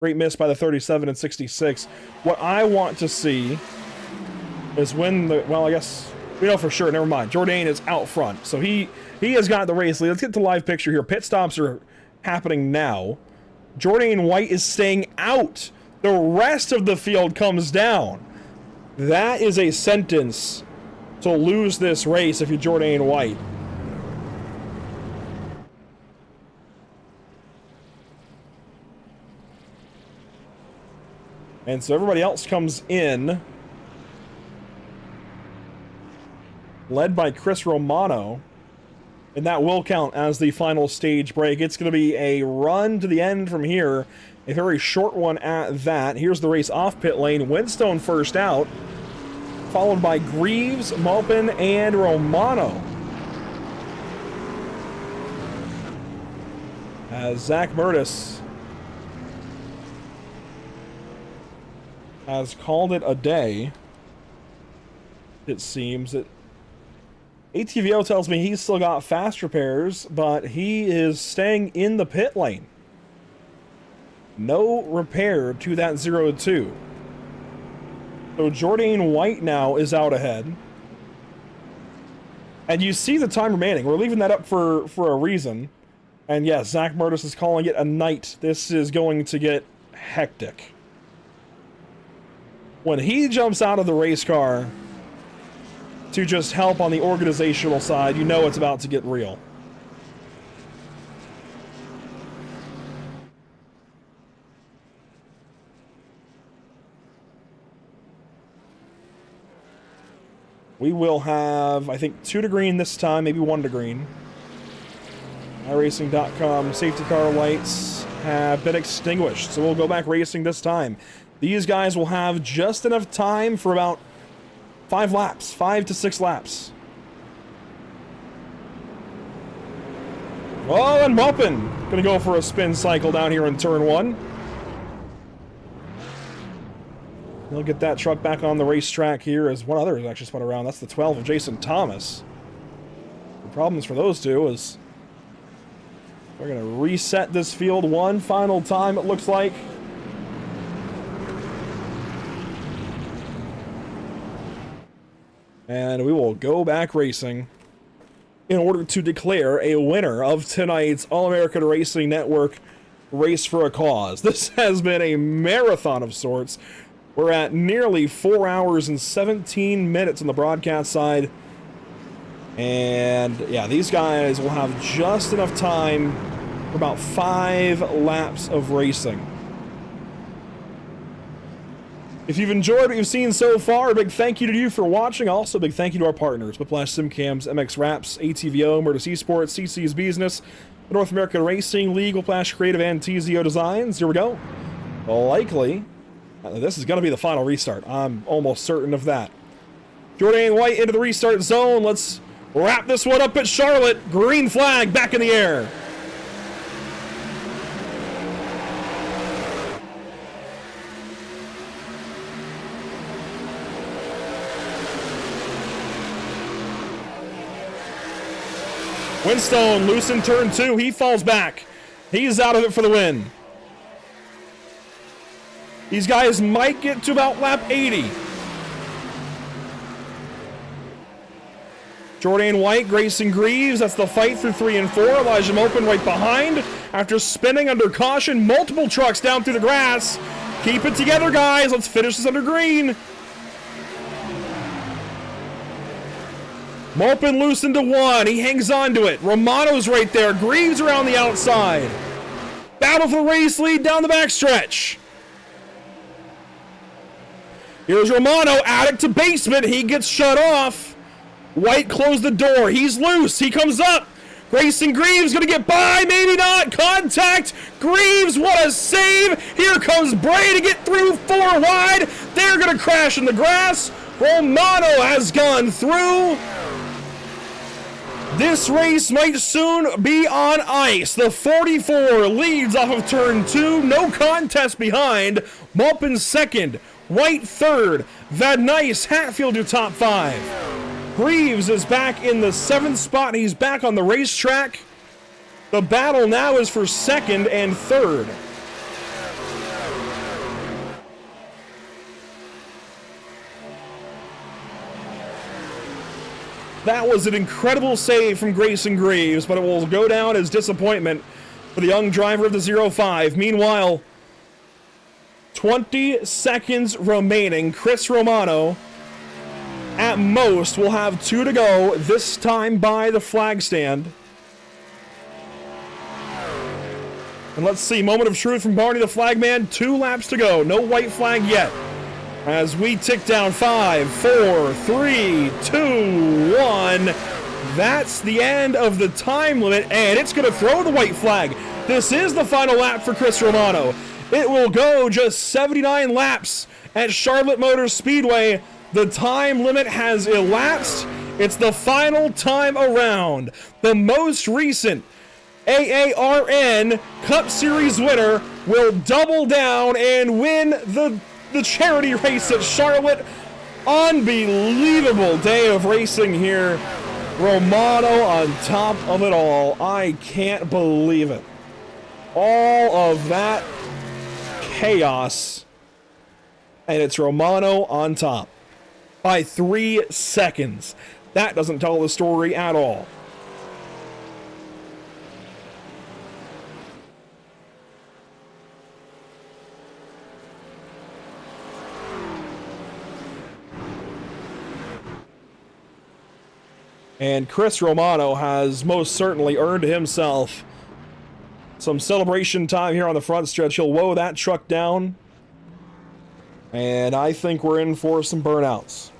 Great miss by the 37 and 66. What I want to see is when the, well, I guess we know for sure, never mind. Jordan is out front, so he has got the race lead. Let's get to the live picture here. Pit stops are happening now. Jordan White is staying out. The rest of the field comes down. That is a sentence to lose this race if you're Jordan White. And so everybody else comes in, led by Chris Romano, and that will count as the final stage break. It's going to be a run to the end from here, a very short one at that. Here's the race off pit lane. Winstone first out, followed by Greaves, Maupin, and Romano. As Zach Murtis has called it a day, it seems. That ATVO tells me he's still got fast repairs, but he is staying in the pit lane. No repair to that 0-2. So Jordan White now is out ahead. And you see the time remaining. We're leaving that up for a reason. And yes, Zach Murtis is calling it a night. This is going to get hectic. When he jumps out of the race car to just help on the organizational side, you know it's about to get real. We will have, I think, 2 to green this time, maybe 1 to green. iRacing.com safety car lights have been extinguished, so we'll go back racing this time. These guys will have just enough time for about 5 laps, 5 to 6 laps. Oh, and Maupin gonna go for a spin cycle down here in turn 1. He'll get that truck back on the racetrack here as one other is actually spun around. That's the 12 of Jason Thomas. The problems for those two is we're gonna reset this field one final time, it looks like. And we will go back racing in order to declare a winner of tonight's All-American Racing Network Race for a Cause. This has been a marathon of sorts. We're at nearly 4 hours and 17 minutes on the broadcast side. And yeah, these guys will have just enough time for about 5 laps of racing. If you've enjoyed what you've seen so far, a big thank you to you for watching. Also, a big thank you to our partners, Whiplash Simcams, MX Wraps, ATVO, Murtis Esports, CC's Business, the North American Racing League, Whiplash Creative, and TZO Designs. Here we go. Likely, this is going to be the final restart. I'm almost certain of that. Jordan White into the restart zone. Let's wrap this one up at Charlotte. Green flag back in the air. Winstone loose in turn 2. He falls back. He's out of it for the win. These guys might get to about lap 80. Jordan White, Grayson Greaves, that's the fight through 3 and 4. Elijah Mopin right behind after spinning under caution. Multiple trucks down through the grass. Keep it together, guys. Let's finish this under green. Mopin loose into 1. He hangs on to it. Romano's right there. Greaves around the outside. Battle for the race lead down the backstretch. Here's Romano, attic to basement. He gets shut off. White closed the door. He's loose. He comes up. Grayson Greaves gonna get by. Maybe not. Contact. Greaves, what a save. Here comes Bray to get through 4 wide. They're gonna crash in the grass. Romano has gone through. This race might soon be on ice. The 44 leads off of turn 2. No contest behind. Maupin second. White third. Van Nice, Hatfield your top 5. Greaves is back in the 7th spot. He's back on the racetrack. The battle now is for 2nd and 3rd. That was an incredible save from Grayson Greaves, but it will go down as disappointment for the young driver of the 05. Meanwhile, 20 seconds remaining. Chris Romano, at most, will have 2 to go, this time by the flag stand. And let's see, moment of truth from Barney the flagman. 2 laps to go. No white flag yet. As we tick down 5, 4, 3, 2, 1. That's the end of the time limit, and it's going to throw the white flag. This is the final lap for Chris Romano. It will go just 79 laps at Charlotte Motor Speedway. The time limit has elapsed. It's the final time around. The most recent AARN Cup Series winner will double down and win the charity race at Charlotte. Unbelievable day of racing here. Romano on top of it all. I can't believe it. All of that chaos, and it's Romano on top by 3 seconds. That doesn't tell the story at all. And Chris Romano has most certainly earned himself some celebration time here on the front stretch. He'll woe that truck down. And I think we're in for some burnouts.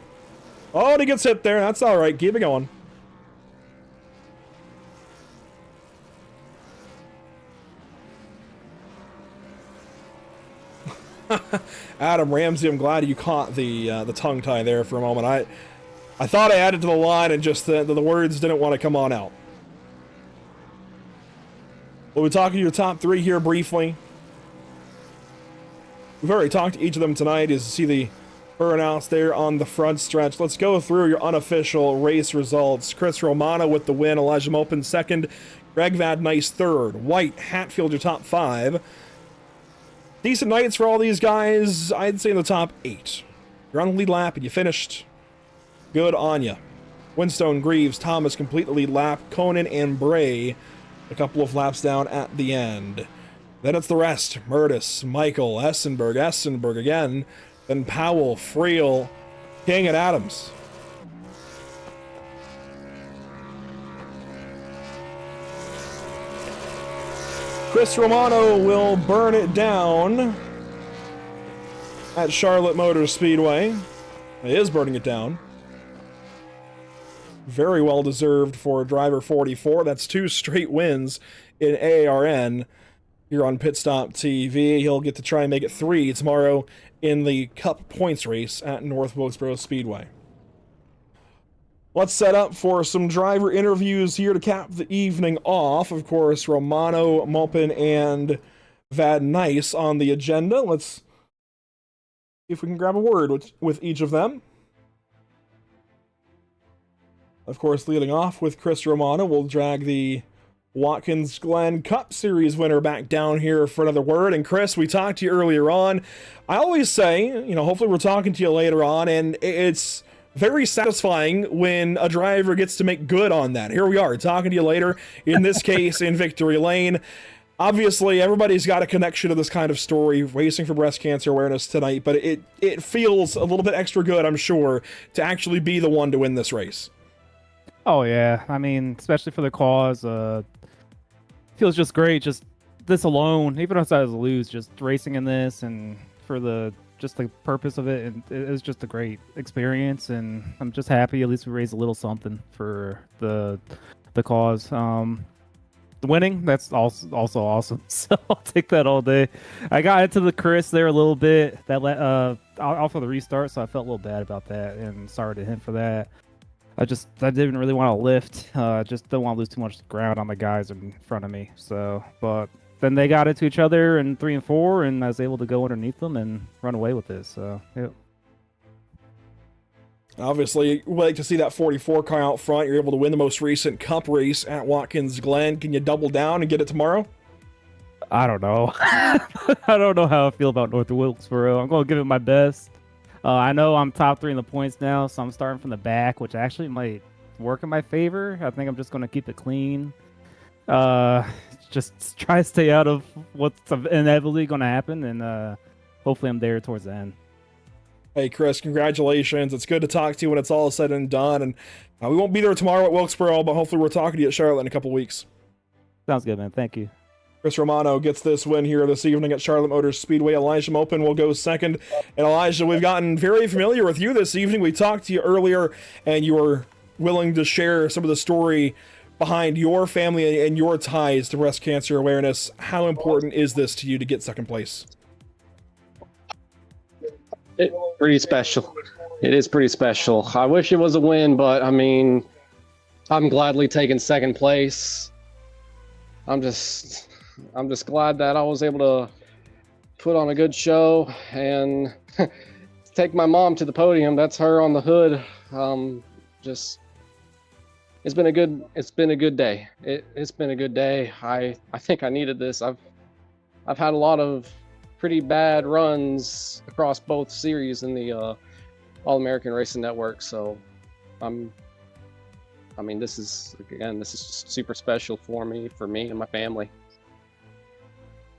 Oh, and he gets hit there. That's all right. Keep it going. Adam Ramsey, I'm glad you caught the tongue tie there for a moment. I thought I added to the line and just the words didn't want to come on out. We'll be talking to your top 3 here briefly. We've already talked to each of them tonight as you see the burnouts there on the front stretch. Let's go through your unofficial race results. Chris Romano with the win. Elijah Mopin second. Greg Van Nice third. White, Hatfield your top 5. Decent nights for all these guys. I'd say in the top 8. You're on the lead lap and you finished. Good on ya. Winstone, Greaves, Thomas complete the lead lap. Conan and Bray a couple of laps down at the end. Then it's the rest. Murtis, Michael, Essenberg again. Then Powell, Friel, King, and Adams. Chris Romano will burn it down at Charlotte Motor Speedway. He is burning it down. Very well deserved for driver 44. That's 2 straight wins in AARN here on Pit Stop TV. He'll get to try and make it 3 tomorrow in the Cup points race at North Wilkesboro Speedway. Let's set up for some driver interviews here to cap the evening off. Of course, Romano, Mopin, and Van Nice on the agenda. Let's see if we can grab a word with each of them. Of course, leading off with Chris Romano, we'll drag the Watkins Glen Cup Series winner back down here for another word. And Chris, we talked to you earlier on. I always say, hopefully we're talking to you later on, and it's very satisfying when a driver gets to make good on that. Here we are, talking to you later, in this case, in Victory Lane. Obviously, everybody's got a connection to this kind of story, racing for breast cancer awareness tonight, but it feels a little bit extra good, I'm sure, to actually be the one to win this race. Oh yeah, I mean, especially for the cause, feels just great. Just this alone, even if I was to lose, just racing in this and for the purpose of it, and it was just a great experience. And I'm just happy at least we raised a little something for the cause. The winning, that's also awesome. So I'll take that all day. I got into the Chris there a little bit that off of the restart, so I felt a little bad about that, and sorry to him for that. I didn't really want to lift. Just don't want to lose too much ground on the guys in front of me. So, but then they got into each other in 3 and 4, and I was able to go underneath them and run away with this. So, yeah. Obviously, we'd like to see that 44 car out front. You're able to win the most recent Cup race at Watkins Glen. Can you double down and get it tomorrow? I don't know. I don't know how I feel about North Wilkesboro. I'm going to give it my best. I know I'm top 3 in the points now, so I'm starting from the back, which actually might work in my favor. I think I'm just going to keep it clean. Just try to stay out of what's inevitably going to happen, and hopefully I'm there towards the end. Hey, Chris, congratulations. It's good to talk to you when it's all said and done. And we won't be there tomorrow at Wilkesboro, but hopefully we're talking to you at Charlotte in a couple weeks. Sounds good, man. Thank you. Chris Romano gets this win here this evening at Charlotte Motor Speedway. Elijah Mopin will go second. And Elijah, we've gotten very familiar with you this evening. We talked to you earlier, and you were willing to share some of the story behind your family and your ties to breast cancer awareness. How important is this to you to get second place? It's pretty special. It is pretty special. I wish it was a win, but I mean, I'm gladly taking second place. I'm just glad that I was able to put on a good show and take my mom to the podium. That's her on the hood. It's been a good day. It's been a good day. I think I needed this. I've had a lot of pretty bad runs across both series in the All-American Racing Network. So this is just super special for me and my family.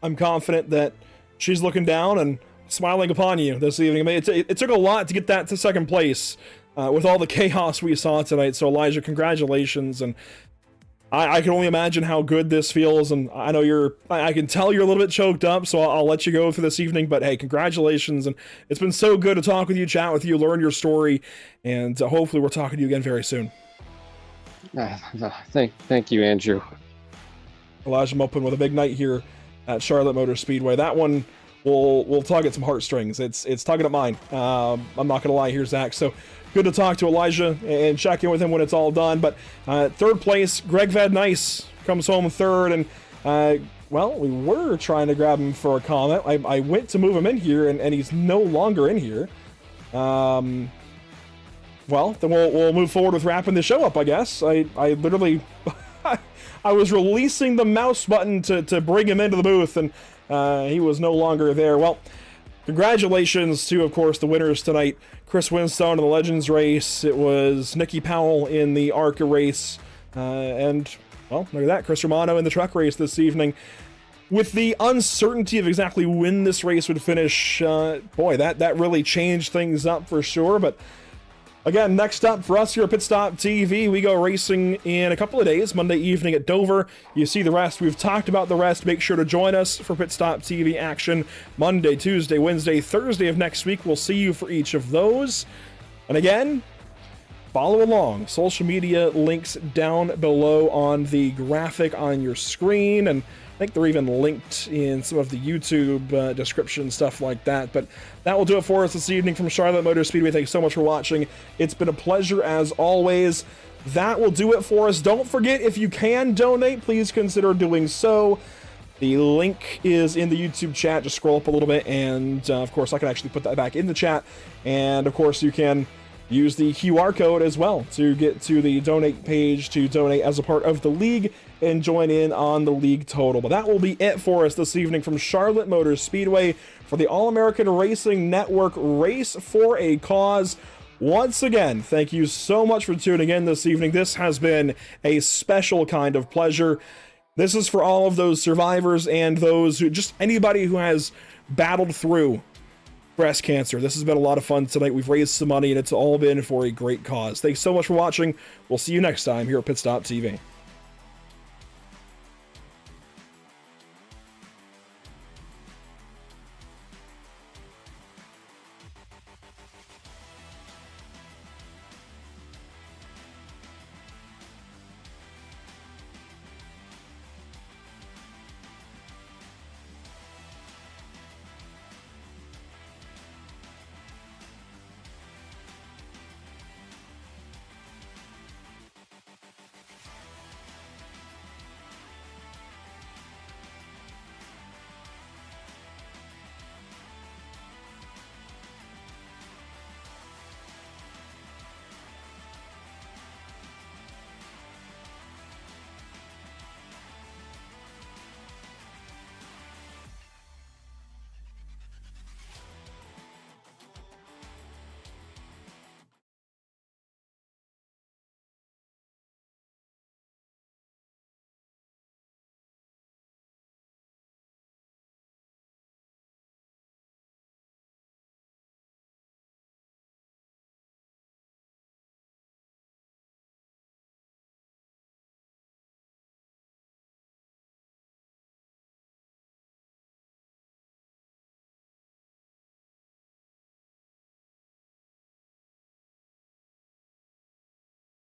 I'm confident that she's looking down and smiling upon you this evening. I mean, it took a lot to get that to second place with all the chaos we saw tonight. So Elijah, congratulations. And I can only imagine how good this feels. And I know I can tell you're a little bit choked up, so I'll let you go for this evening. But hey, congratulations. And it's been so good to talk with you, chat with you, learn your story. And hopefully we're talking to you again very soon. Thank you, Andrew. Elijah Mopin with a big night here at Charlotte Motor Speedway. That one will tug at some heartstrings. It's tugging at mine. I'm not gonna lie here, Zach. So good to talk to Elijah and check in with him when it's all done. But third place, Greg Van Nice comes home third. And we were trying to grab him for a comment. I went to move him in here, and he's no longer in here. Then we'll move forward with wrapping the show up, I guess. I literally I was releasing the mouse button to bring him into the booth, and he was no longer there. Well, congratulations to, of course, the winners tonight. Chris Winstone in the Legends race. It was Nikki Powell in the ARCA race. And, look at that. Chris Romano in the truck race this evening. With the uncertainty of exactly when this race would finish, that really changed things up for sure. But again, next up for us here at Pit Stop TV, we go racing in a couple of days, Monday evening at Dover. You see the rest. We've talked about the rest. Make sure to join us for Pit Stop TV action Monday, Tuesday, Wednesday, Thursday of next week. We'll see you for each of those. And again, follow along. Social media links down below on the graphic on your screen, and I think they're even linked in some of the YouTube description, stuff like that. But that will do it for us this evening from Charlotte Motor Speedway. Thanks so much for watching. It's been a pleasure as always. That will do it for us. Don't forget, if you can donate, please consider doing so. The link is in the YouTube chat. Just scroll up a little bit, and of course, I can actually put that back in the chat. And of course, you can use the QR code as well to get to the donate page to donate as a part of the league and join in on the league total. But that will be it for us this evening from Charlotte Motor Speedway for the All-American Racing Network Race for a Cause. Once again, thank you so much for tuning in this evening. This has been a special kind of pleasure. This is for all of those survivors and those who, just anybody who has battled through breast cancer. This has been a lot of fun tonight. We've raised some money and it's all been for a great cause. Thanks so much for watching. We'll see you next time here at Pit Stop TV.